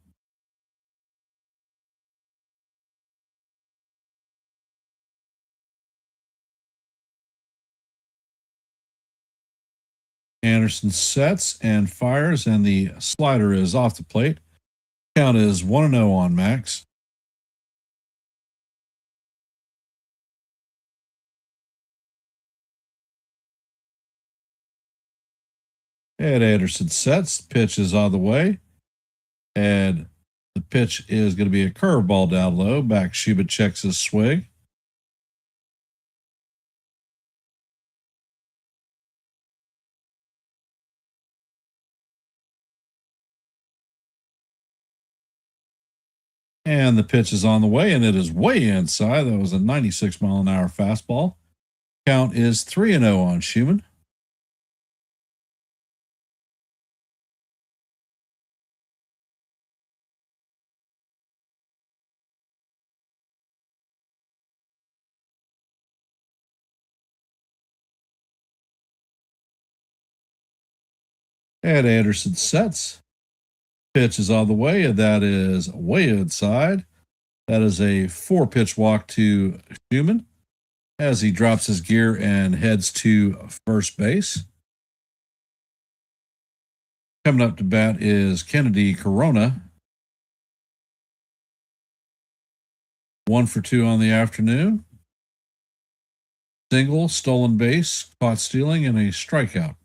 Speaker 2: Anderson sets and fires, and the slider is off the plate. Count is 1-0 on Max. And Anderson sets. Pitch is on the way. And the pitch is going to be a curveball down low. Max Schumann checks his swing. And the pitch is on the way, and it is way inside. That was a 96-mile-an-hour fastball. Count is 3-0 on Schumann. And Anderson sets. Pitch is on the way, and that is way inside. That is a 4-pitch walk to Schumann as he drops his gear and heads to first base. Coming up to bat is Kennedy Corona. 1 for 2 on the afternoon. Single, stolen base, caught stealing, and a strikeout.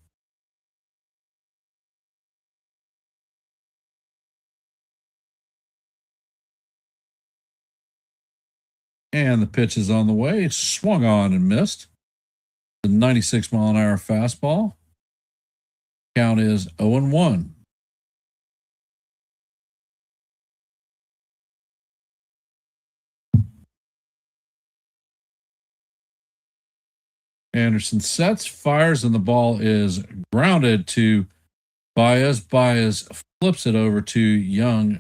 Speaker 2: And the pitch is on the way. Swung on and missed. The 96-mile-an-hour fastball. Count is 0-1. Anderson sets, fires, and the ball is grounded to Baez. Baez flips it over to Young,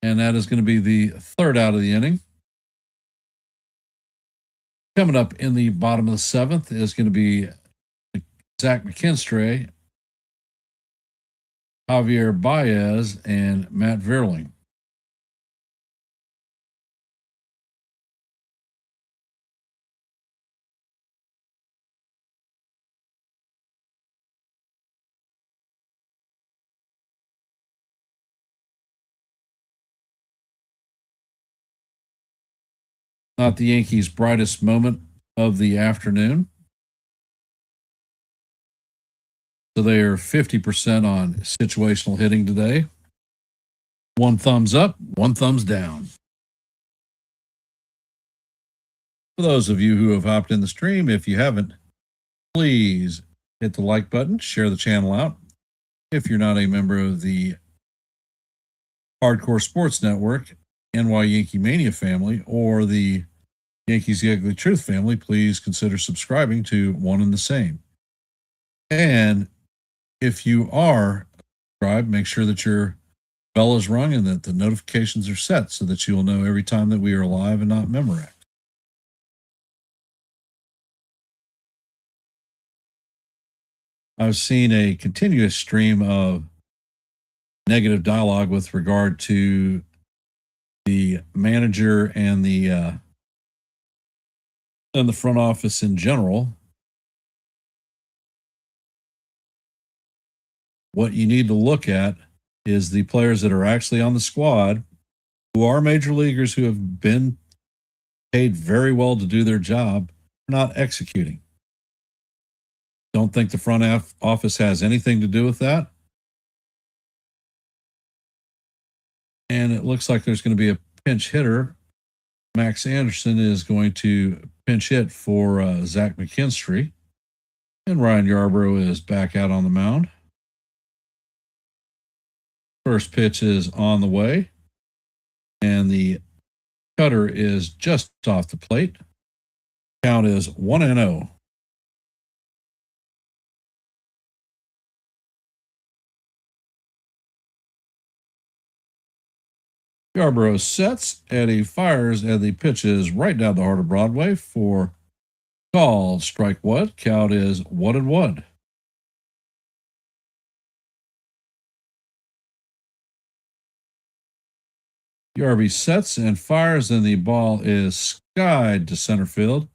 Speaker 2: and that is going to be the third out of the inning. Coming up in the bottom of the seventh is going to be Zach McKinstry, Javier Baez, and Matt Vierling. Not the Yankees' brightest moment of the afternoon. So they are 50% on situational hitting today. 1 thumbs up, 1 thumbs down. For those of you who have hopped in the stream, if you haven't, please hit the like button, share the channel out. If you're not a member of the Hardcore Sports Network, NY Yankee Mania family, or the Yankees The Ugly Truth family, please consider subscribing to one and the same. And if you are subscribed, make sure that your bell is rung and that the notifications are set so that you will know every time that we are live and not Memoract. I've seen a continuous stream of negative dialogue with regard to the manager and the front office in general. What you need to look at is the players that are actually on the squad who are major leaguers who have been paid very well to do their job, not executing. Don't think the front office has anything to do with that. And it looks like there's going to be a pinch hitter. Max Anderson is going to pinch hit for Zach McKinstry. And Ryan Yarbrough is back out on the mound. First pitch is on the way. And the cutter is just off the plate. Count is 1-0. Yarbrough sets and he fires, and the pitch is right down the heart of Broadway for call. Strike one. Count is 1-1. Yarby sets and fires, and the ball is skied to center field.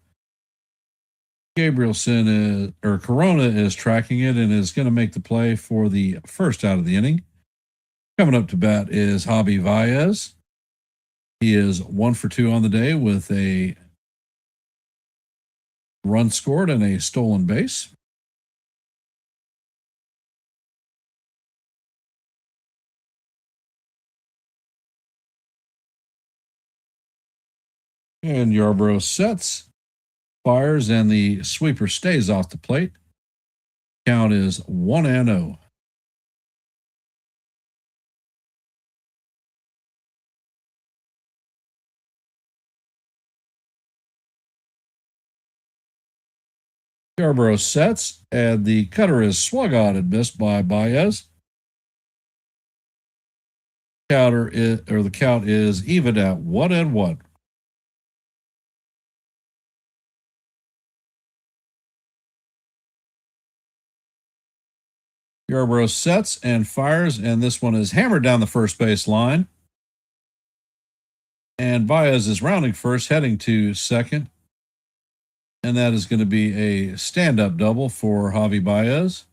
Speaker 2: Corona is tracking it and is going to make the play for the first out of the inning. Coming up to bat is Javi Baez. He is 1 for 2 on the day with a run scored and a stolen base. And Yarbrough sets, fires, and the sweeper stays off the plate. Count is 1-0. Yarbrough sets, and the cutter is swung on and missed by Baez. The count is even at 1-1. Yarbrough sets and fires, and this one is hammered down the first base line. And Baez is rounding first, heading to second. And that is going to be a stand-up double for Javi Baez.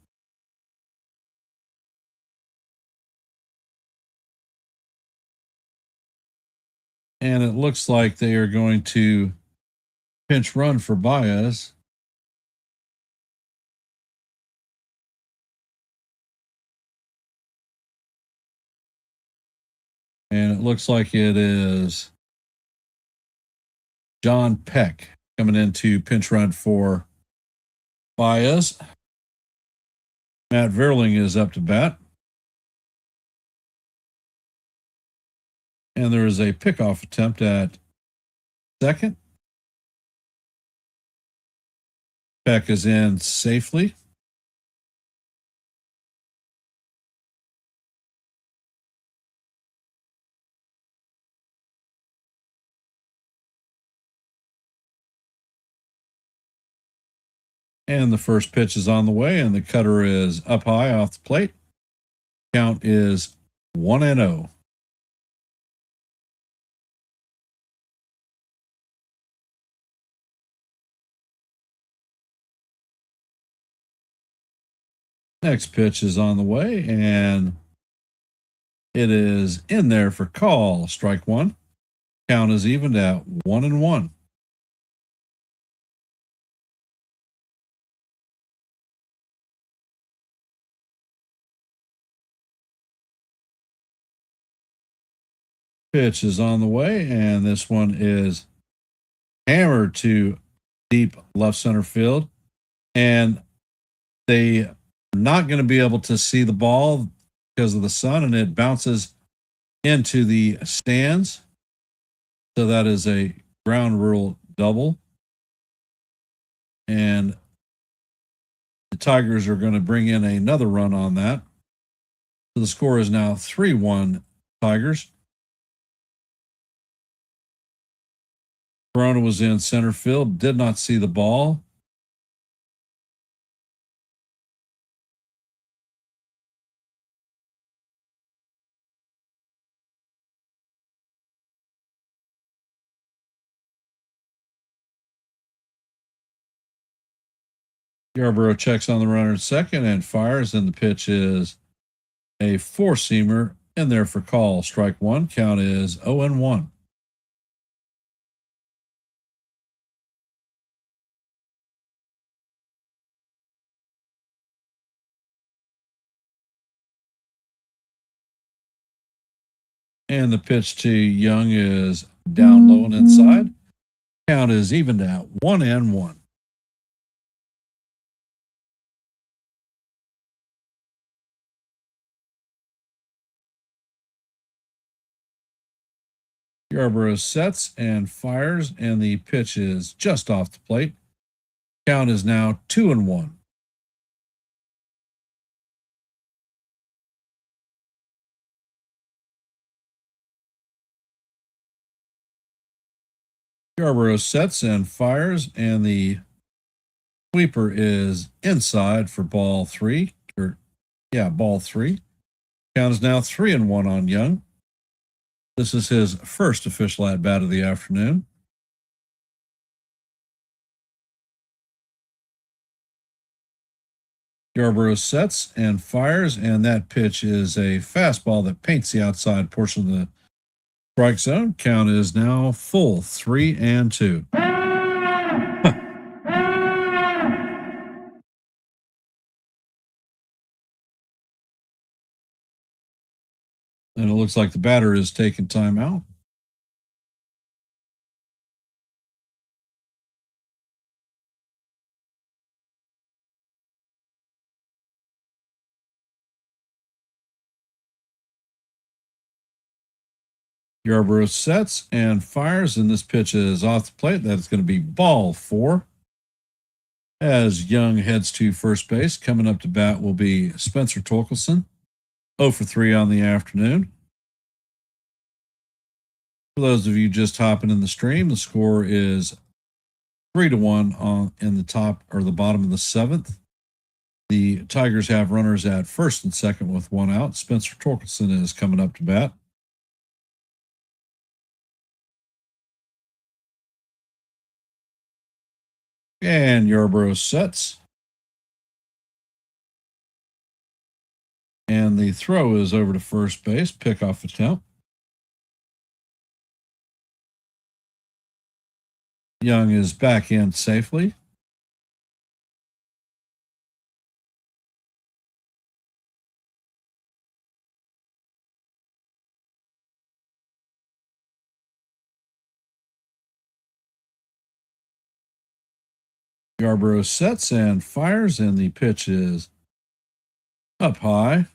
Speaker 2: And it looks like they are going to pinch run for Baez. And it looks like it is John Peck coming in to pinch run for Baez. Matt Verling is up to bat. And there is a pickoff attempt at second. Peck is in safely. And the first pitch is on the way, and the cutter is up high off the plate. Count is 1-0. Next pitch is on the way, and it is in there for call. Strike one. Count is evened at 1-1. Pitch is on the way, and this one is hammered to deep left center field. And They are not going to be able to see the ball because of the sun, and it bounces into the stands. So that is a ground rule double. And the Tigers are going to bring in another run on that. So the score is now 3-1 Tigers. Corona was in center field, did not see the ball. Yarborough checks on the runner at second and fires, and the pitch is a four-seamer in there for call. Strike one. Count is 0-1. And the pitch to Young is down low and inside. Count is evened out 1-1. Yarborough sets and fires, and the pitch is just off the plate. Count is now 2-1. Yarborough sets and fires, and the sweeper is inside for ball three. Ball three. Count is now 3-1 on Young. This is his first official at bat of the afternoon. Yarborough sets and fires, and that pitch is a fastball that paints the outside portion of the strike zone. Count is now full 3-2. And it looks like the batter is taking time out. Yarborough sets and fires, and this pitch is off the plate. That's going to be ball four. As Young heads to first base, coming up to bat will be Spencer Torkelson, 0 for 3 on the afternoon. For those of you just hopping in the stream, the score is 3-1 in the top or the bottom of the seventh. The Tigers have runners at first and second with one out. Spencer Torkelson is coming up to bat. And Yarborough sets. And the throw is over to first base. Pickoff attempt. Young is back in safely. Yarborough sets and fires, and the pitch is up high.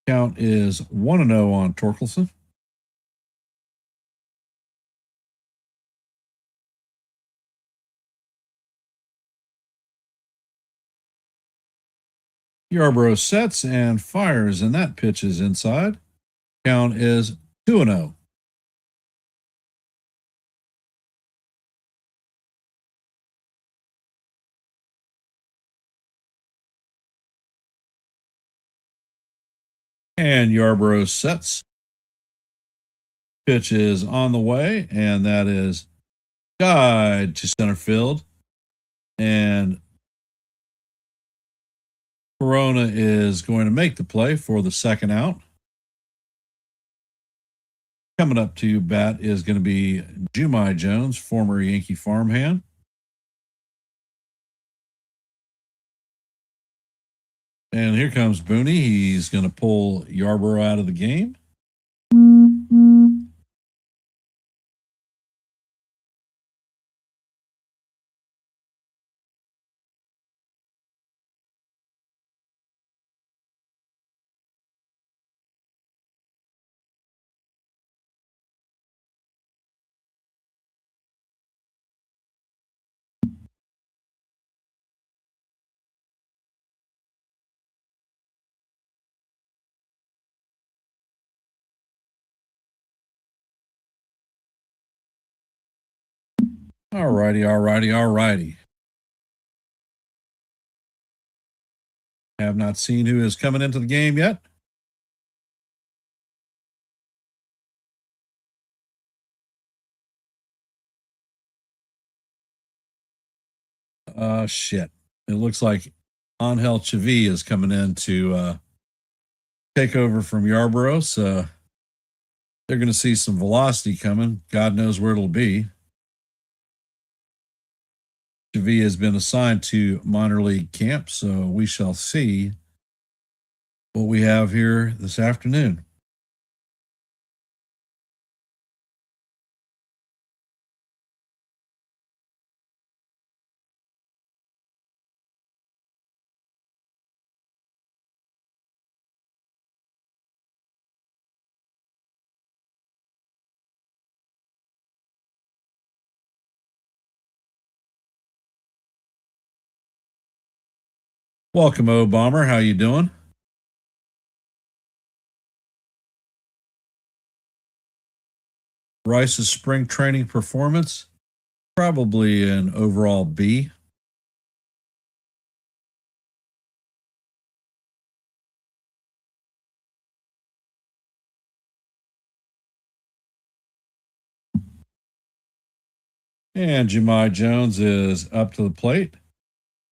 Speaker 2: Count is 1-0 on Torkelson. Yarborough sets and fires, and that pitch is inside. Count is 2-0. And Yarborough sets. Pitch is on the way, and that is guide to center field. And Corona is going to make the play for the second out. Coming up to bat is going to be Jumai Jones, former Yankee farmhand. And here comes Booney. He's going to pull Yarborough out of the game. All righty. Have not seen who is coming into the game yet. Shit. It looks like Angel Chavi is coming in to take over from Yarborough. So they're going to see some velocity coming. God knows where it'll be. Chavi has been assigned to minor league camp, so we shall see what we have here this afternoon. Welcome, O Bomber. How you doing? Rice's spring training performance, probably an overall B. And Jemai Jones is up to the plate.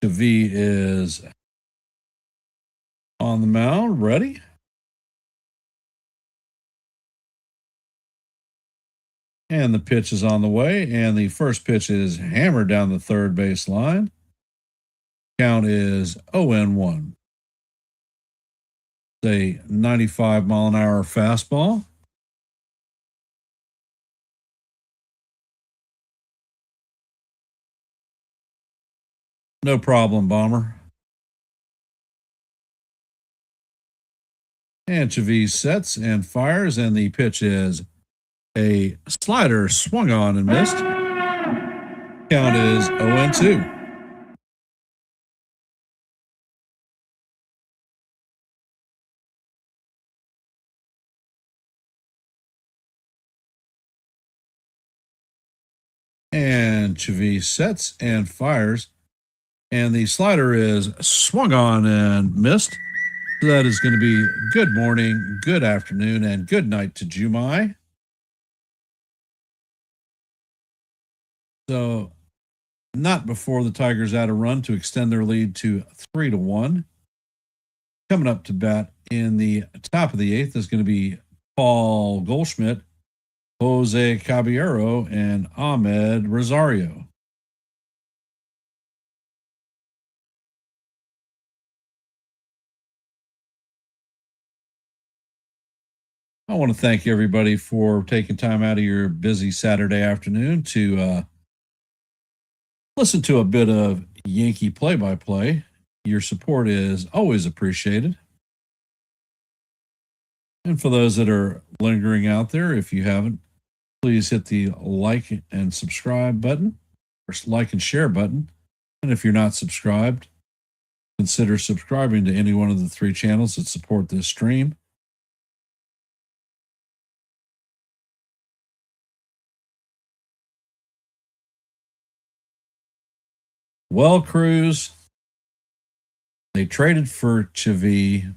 Speaker 2: Chavi is on the mound, ready. And the pitch is on the way. And the first pitch is hammered down the third base line. Count is 0-1. A 95-mile-an-hour fastball. No problem, Bomber. And Chavis sets and fires, and the pitch is a slider swung on and missed. Count is 0-2. And Chavis sets and fires, and the slider is swung on and missed. So that is going to be good morning, good afternoon, and good night to Jumai. So, not before the Tigers add a run to extend their lead to 3-1. Coming up to bat in the top of the eighth is going to be Paul Goldschmidt, Jose Caballero, and Ahmed Rosario. I want to thank everybody for taking time out of your busy Saturday afternoon to listen to a bit of Yankee play-by-play. Your support is always appreciated. And for those that are lingering out there, if you haven't, please hit the like and subscribe button, or like and share button. And if you're not subscribed, consider subscribing to any one of the 3 channels that support this stream. Well, Cruz, they traded for Chavi.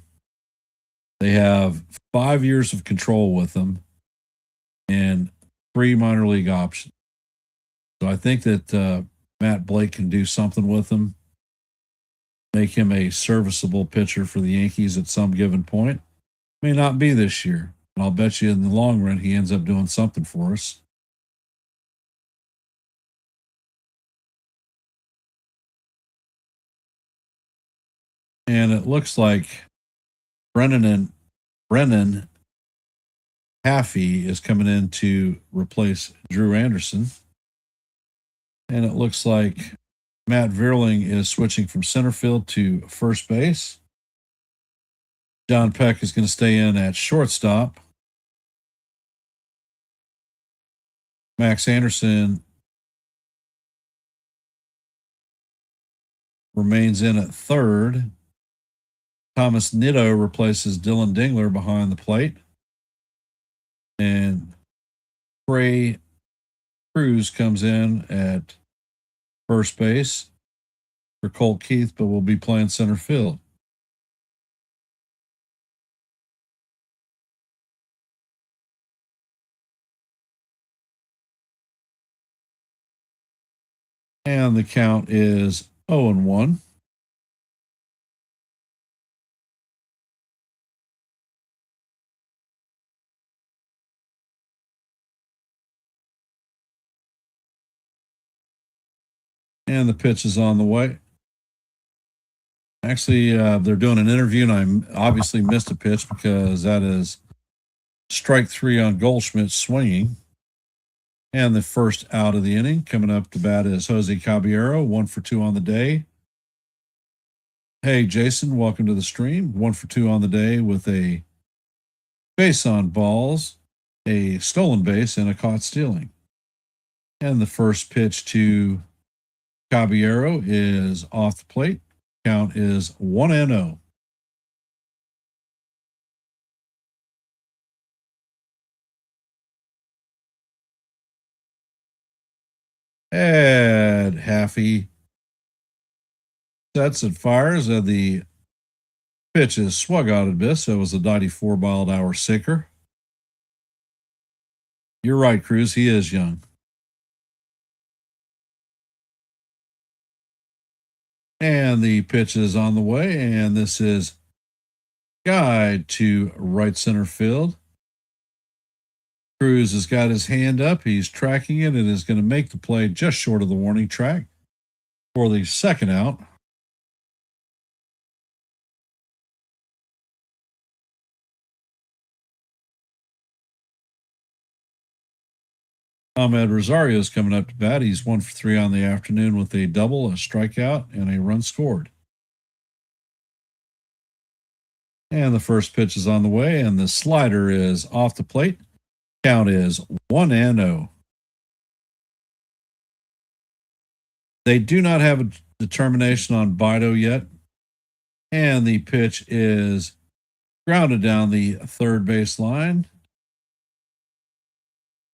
Speaker 2: They have 5 years of control with them and 3 minor league options. So I think that Matt Blake can do something with him, make him a serviceable pitcher for the Yankees at some given point. May not be this year, but I'll bet you in the long run he ends up doing something for us. And it looks like Brennan Haffey is coming in to replace Drew Anderson. And it looks like Matt Vierling is switching from center field to first base. John Peck is going to stay in at shortstop. Max Anderson remains in at third. Thomas Nitto replaces Dylan Dingler behind the plate. And Trey Cruz comes in at first base for Colt Keith, but will be playing center field. And the count is 0-1. And the pitch is on the way. Actually, they're doing an interview, and I obviously missed a pitch because that is strike 3 on Goldschmidt swinging. And the first out of the inning coming up to bat is Jose Caballero, 1 for 2 on the day. Hey, Jason, welcome to the stream. 1 for 2 on the day with a base on balls, a stolen base, and a caught stealing. And the first pitch to Caballero is off the plate. Count is 1-0. Ed Haffey sets and fires, and the pitch is swung out a bit, so it was a 94 mile an hour sinker. You're right, Cruz. He is young. And the pitch is on the way, and this is guide to right center field. Cruz has got his hand up. He's tracking it and is going to make the play just short of the warning track for the second out. Ahmed Rosario is coming up to bat. He's 1 for 3 on the afternoon with a double, a strikeout, and a run scored. And the first pitch is on the way, and the slider is off the plate. Count is 1-0. They do not have a determination on Bido yet, and the pitch is grounded down the third base line.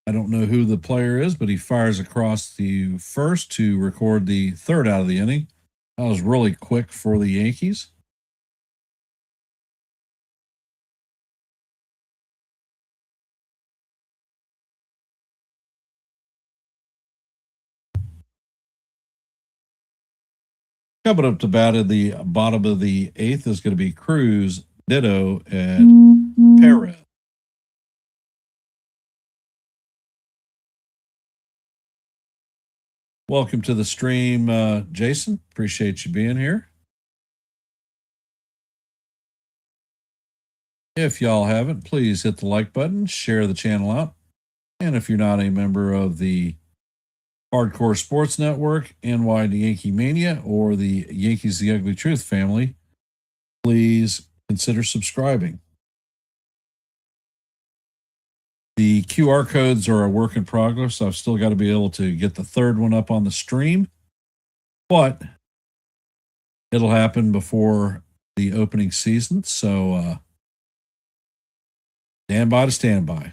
Speaker 2: I don't know who the player is, but he fires across the first to record the third out of the inning. That was really quick for the Yankees. Coming up to bat at the bottom of the eighth is going to be Cruz, Ditto, and Perez. Welcome to the stream, Jason. Appreciate you being here. If y'all haven't, please hit the like button, share the channel out. And if you're not a member of the Hardcore Sports Network, NY Yankee Mania, or the Yankees The Ugly Truth family, please consider subscribing. The QR codes are a work in progress. I've still got to be able to get the third one up on the stream, but it'll happen before the opening season. So stand by to stand by.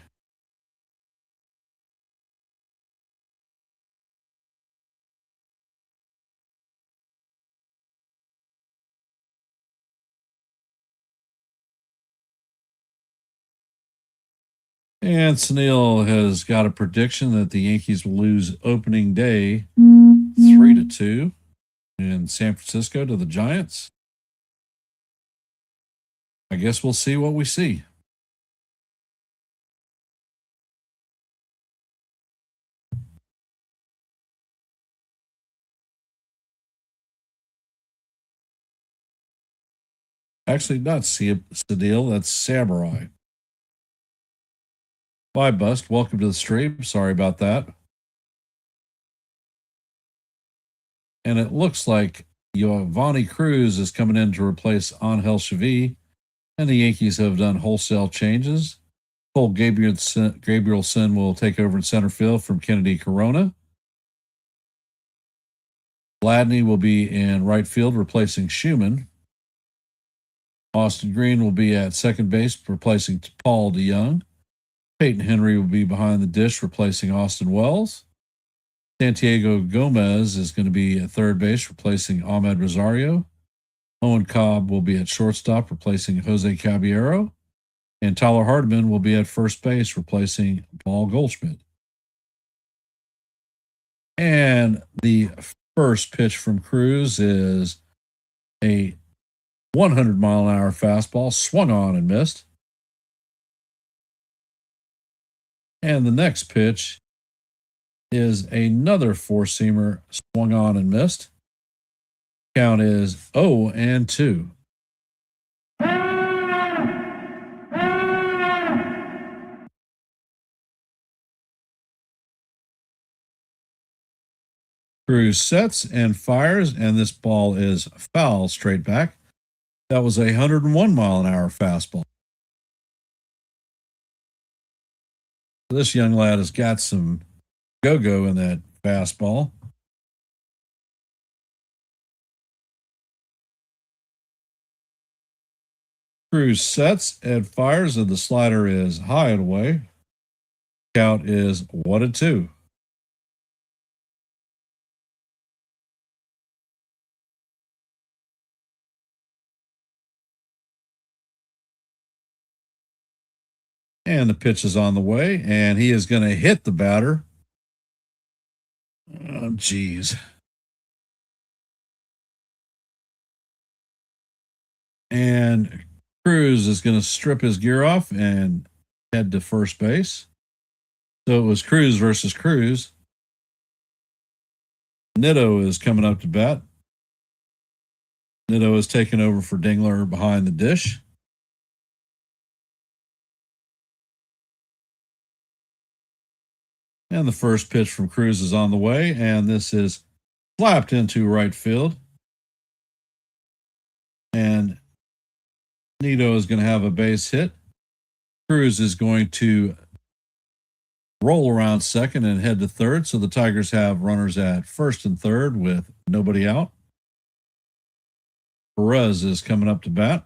Speaker 2: And Sunil has got a prediction that the Yankees will lose opening day 3-2 in San Francisco to the Giants. I guess we'll see what we see. Actually, not Sunil, that's Samurai. Bye, Bust. Welcome to the stream. Sorry about that. And it looks like Giovanni Cruz is coming in to replace Angel Chavi, and the Yankees have done wholesale changes. Cole Gabrielson will take over in center field from Kennedy Corona. Gladney will be in right field replacing Schumann. Austin Green will be at second base replacing Paul DeYoung. Peyton Henry will be behind the dish replacing Austin Wells. Santiago Gomez is going to be at third base, replacing Ahmed Rosario. Owen Cobb will be at shortstop, replacing Jose Caballero. And Tyler Hardiman will be at first base, replacing Paul Goldschmidt. And the first pitch from Cruz is a 100-mile-an-hour fastball, swung on and missed. And the next pitch is another four-seamer, swung on and missed. Count is 0-2. Cruz sets and fires, and this ball is foul straight back. That was a 101-mile-an-hour fastball. This young lad has got some go-go in that fastball. Cruz sets and fires, and the slider is high and away. Count is 1-2. And the pitch is on the way, and he is going to hit the batter. Oh, geez. And Cruz is going to strip his gear off and head to first base. So it was Cruz versus Cruz. Nitto is coming up to bat. Nitto is taking over for Dingler behind the dish. And the first pitch from Cruz is on the way, and this is slapped into right field. And Nitto is going to have a base hit. Cruz is going to roll around second and head to third. So the Tigers have runners at first and third with nobody out. Perez is coming up to bat.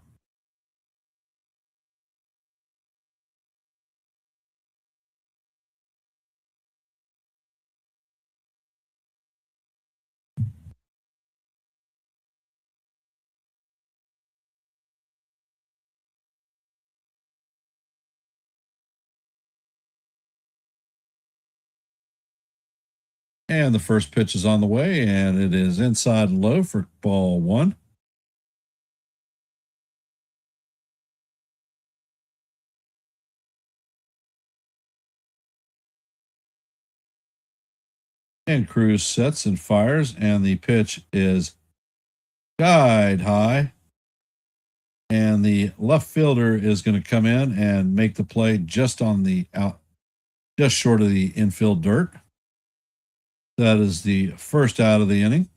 Speaker 2: And the first pitch is on the way, and it is inside and low for ball one. And Cruz sets and fires, and the pitch is guide high. And the left fielder is going to come in and make the play just on the out, just short of the infield dirt. That is the first out of the inning.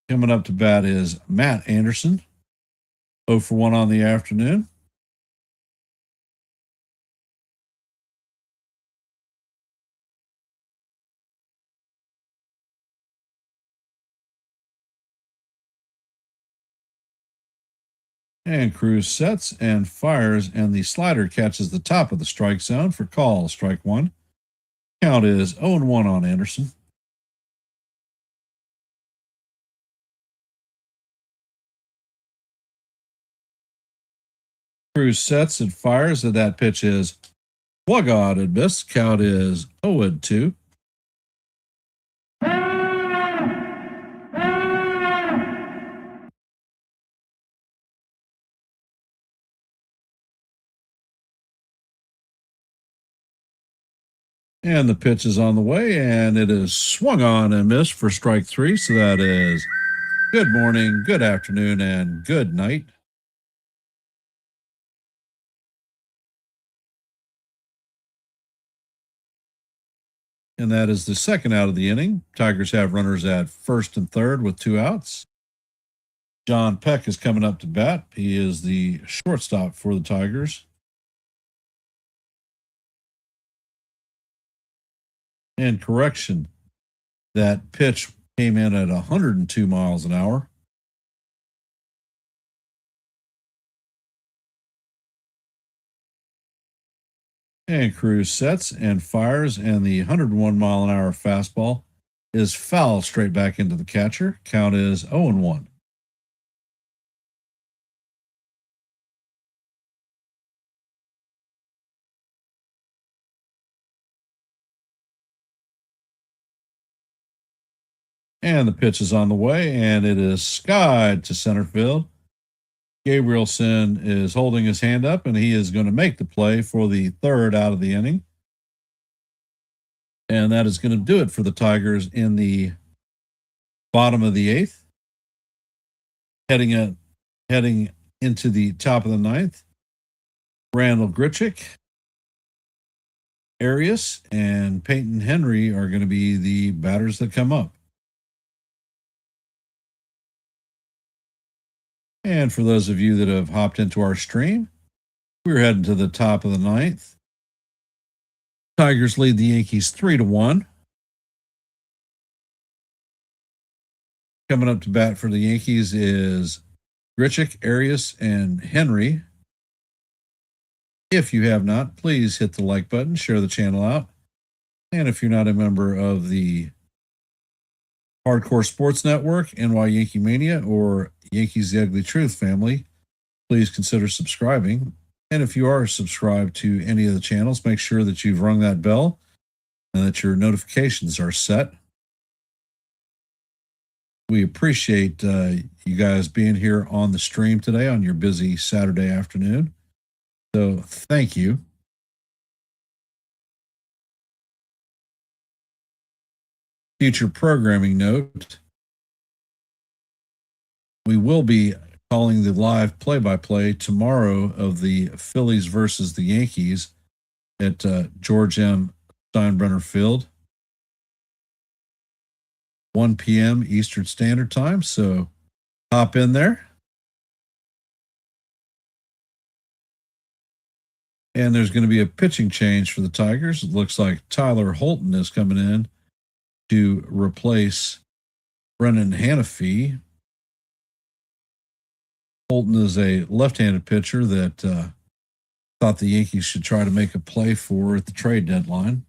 Speaker 2: Coming up to bat is Matt Anderson, 0 for 1 on the afternoon. And Cruz sets and fires, and the slider catches the top of the strike zone for call, strike one. Count is 0-1 on Anderson. Cruz sets and fires, and that pitch is plug on and miss. Count is 0-2. And the pitch is on the way, and it is swung on and missed for strike three. So that is good morning, good afternoon, and good night. And that is the second out of the inning. Tigers have runners at first and third with 2 outs. John Peck is coming up to bat. He is the shortstop for the Tigers. And correction, that pitch came in at 102 miles an hour. And Cruz sets and fires, and the 101-mile-an-hour fastball is foul straight back into the catcher. Count is 0-1. And the pitch is on the way, and it is skied to center field. Gabrielson is holding his hand up, and he is going to make the play for the third out of the inning. And that is going to do it for the Tigers in the bottom of the eighth. Heading into the top of the ninth, Randall Grichuk, Arias, and Peyton Henry are going to be the batters that come up. And for those of you that have hopped into our stream, we're heading to the top of the ninth. Tigers lead the Yankees 3-1. Coming up to bat for the Yankees is Grichuk, Arias, and Henry. If you have not, please hit the like button, share the channel out. And if you're not a member of the Hardcore Sports Network, NY Yankee Mania, or Yankees The Ugly Truth family, please consider subscribing. And if you are subscribed to any of the channels, make sure that you've rung that bell and that your notifications are set. We appreciate you guys being here on the stream today on your busy Saturday afternoon. So thank you. Future programming note: we will be calling the live play-by-play tomorrow of the Phillies versus the Yankees at George M. Steinbrenner Field, 1 p.m. Eastern Standard Time. So hop in there. And there's going to be a pitching change for the Tigers. It looks like Tyler Holton is coming in to replace Brennan Hanafy. Holton is a left-handed pitcher that thought the Yankees should try to make a play for at the trade deadline.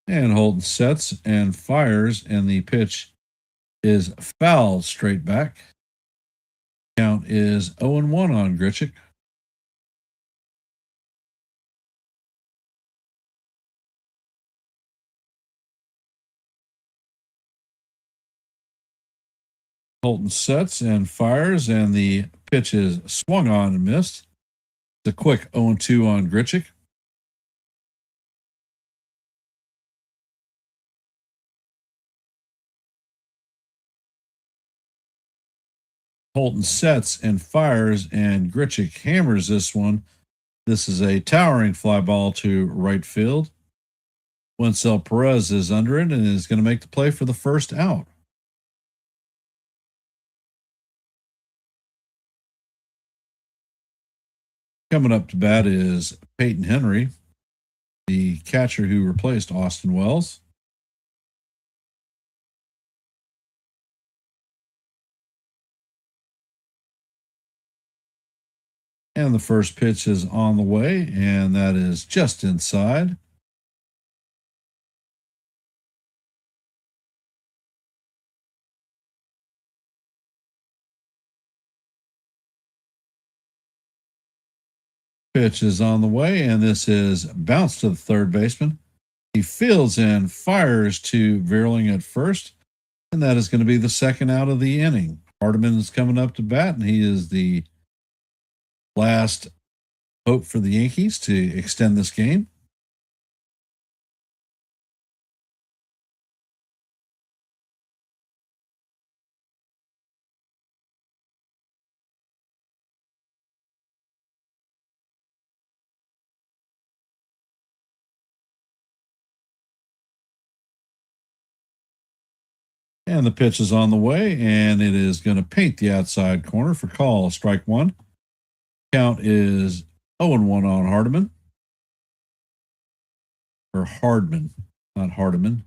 Speaker 2: And Holton sets and fires, and the pitch is fouled straight back. Count is 0-1 on Grichuk. Holton sets and fires, and the pitch is swung on and missed. It's a quick 0-2 on Grichuk. Holton sets and fires, and Grichuk hammers this one. This is a towering fly ball to right field. Wencel Perez is under it and is going to make the play for the first out. Coming up to bat is Peyton Henry, the catcher who replaced Austin Wells. And the first pitch is on the way, and that is just inside. Pitch is on the way, and this is bounced to the third baseman. He fields and fires to Verling at first, and that is going to be the second out of the inning. Hardiman is coming up to bat, and he is the last hope for the Yankees to extend this game. And the pitch is on the way, and it is going to paint the outside corner for call. Strike one. Count is 0-1 on Hardiman. or Hardman, not Hardiman.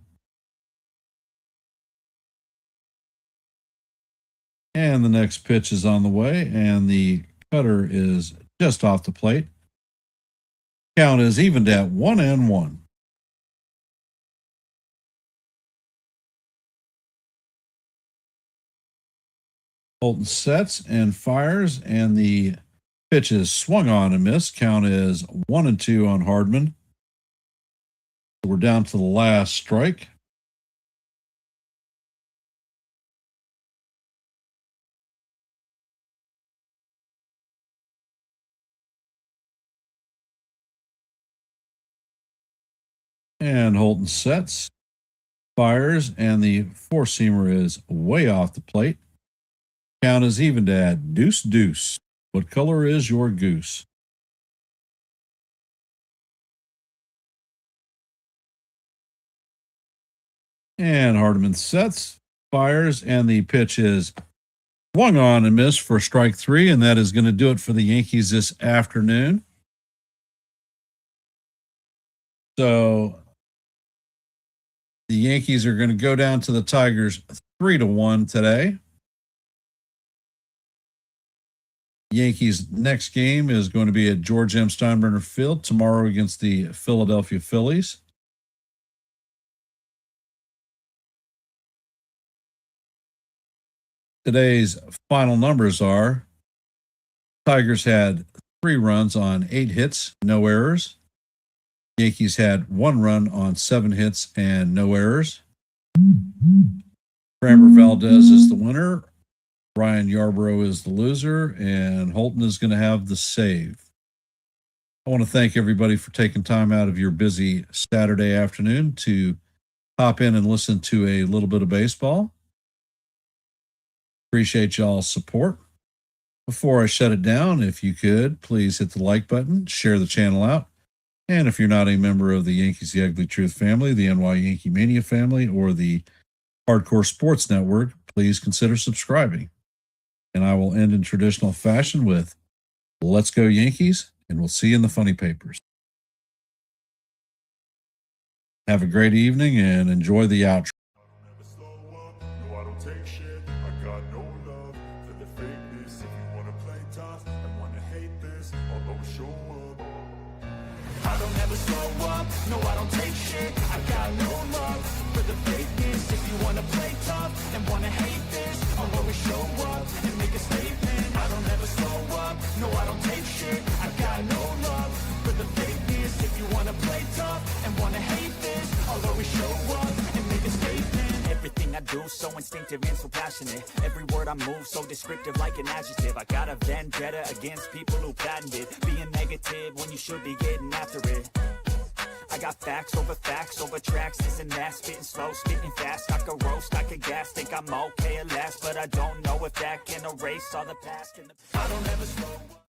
Speaker 2: And the next pitch is on the way, and the cutter is just off the plate. Count is evened at 1-1. Holton sets and fires, and the pitch is swung on and missed. Count is 1-2 on Hardman. So we're down to the last strike. And Holton sets, fires, and the four-seamer is way off the plate. Count is evened at deuce. What color is your goose? And Hardiman sets, fires, and the pitch is swung on and missed for strike 3, and that is going to do it for the Yankees this afternoon. So the Yankees are going to go down to the Tigers 3-1 today. Yankees' next game is going to be at George M. Steinbrenner Field tomorrow against the Philadelphia Phillies. Today's final numbers are: Tigers had 3 runs on 8 hits, no errors. Yankees had 1 run on 7 hits and no errors. Framber Valdez is the winner. Ryan Yarbrough is the loser, and Holton is going to have the save. I want to thank everybody for taking time out of your busy Saturday afternoon to hop in and listen to a little bit of baseball. Appreciate y'all's support. Before I shut it down, if you could, please hit the like button, share the channel out. And if you're not a member of the Yankees The Ugly Truth family, the NY Yankee Mania family, or the Hardcore Sports Network, please consider subscribing. And I will end in traditional fashion with "Let's go Yankees," and we'll see you in the funny papers. Have a great evening and enjoy the outro.
Speaker 1: I don't ever slow up, no I don't take shit. I got no love for the fakeness. If you wanna play tough and wanna hate this, I'll always show up. I don't ever slow up, no I don't take shit. I got no love for the fakeness. If you wanna play tough and wanna hate this, I'll always show up and make a statement. I don't ever slow up, no I don't take shit. I got no love for the fakeness. If you wanna play tough and wanna hate this, I'll always show up and make a statement. Everything I do so instinctive and so passionate. Every word I move so descriptive like an adjective. I got a vendetta against people who patented being negative when you should be getting after it. I got facts over tracks, this and that. Spitting slow, spitting fast. I could roast, I could gas. Think I'm okay at last, but I don't know if that can erase all the past. I don't ever slow up.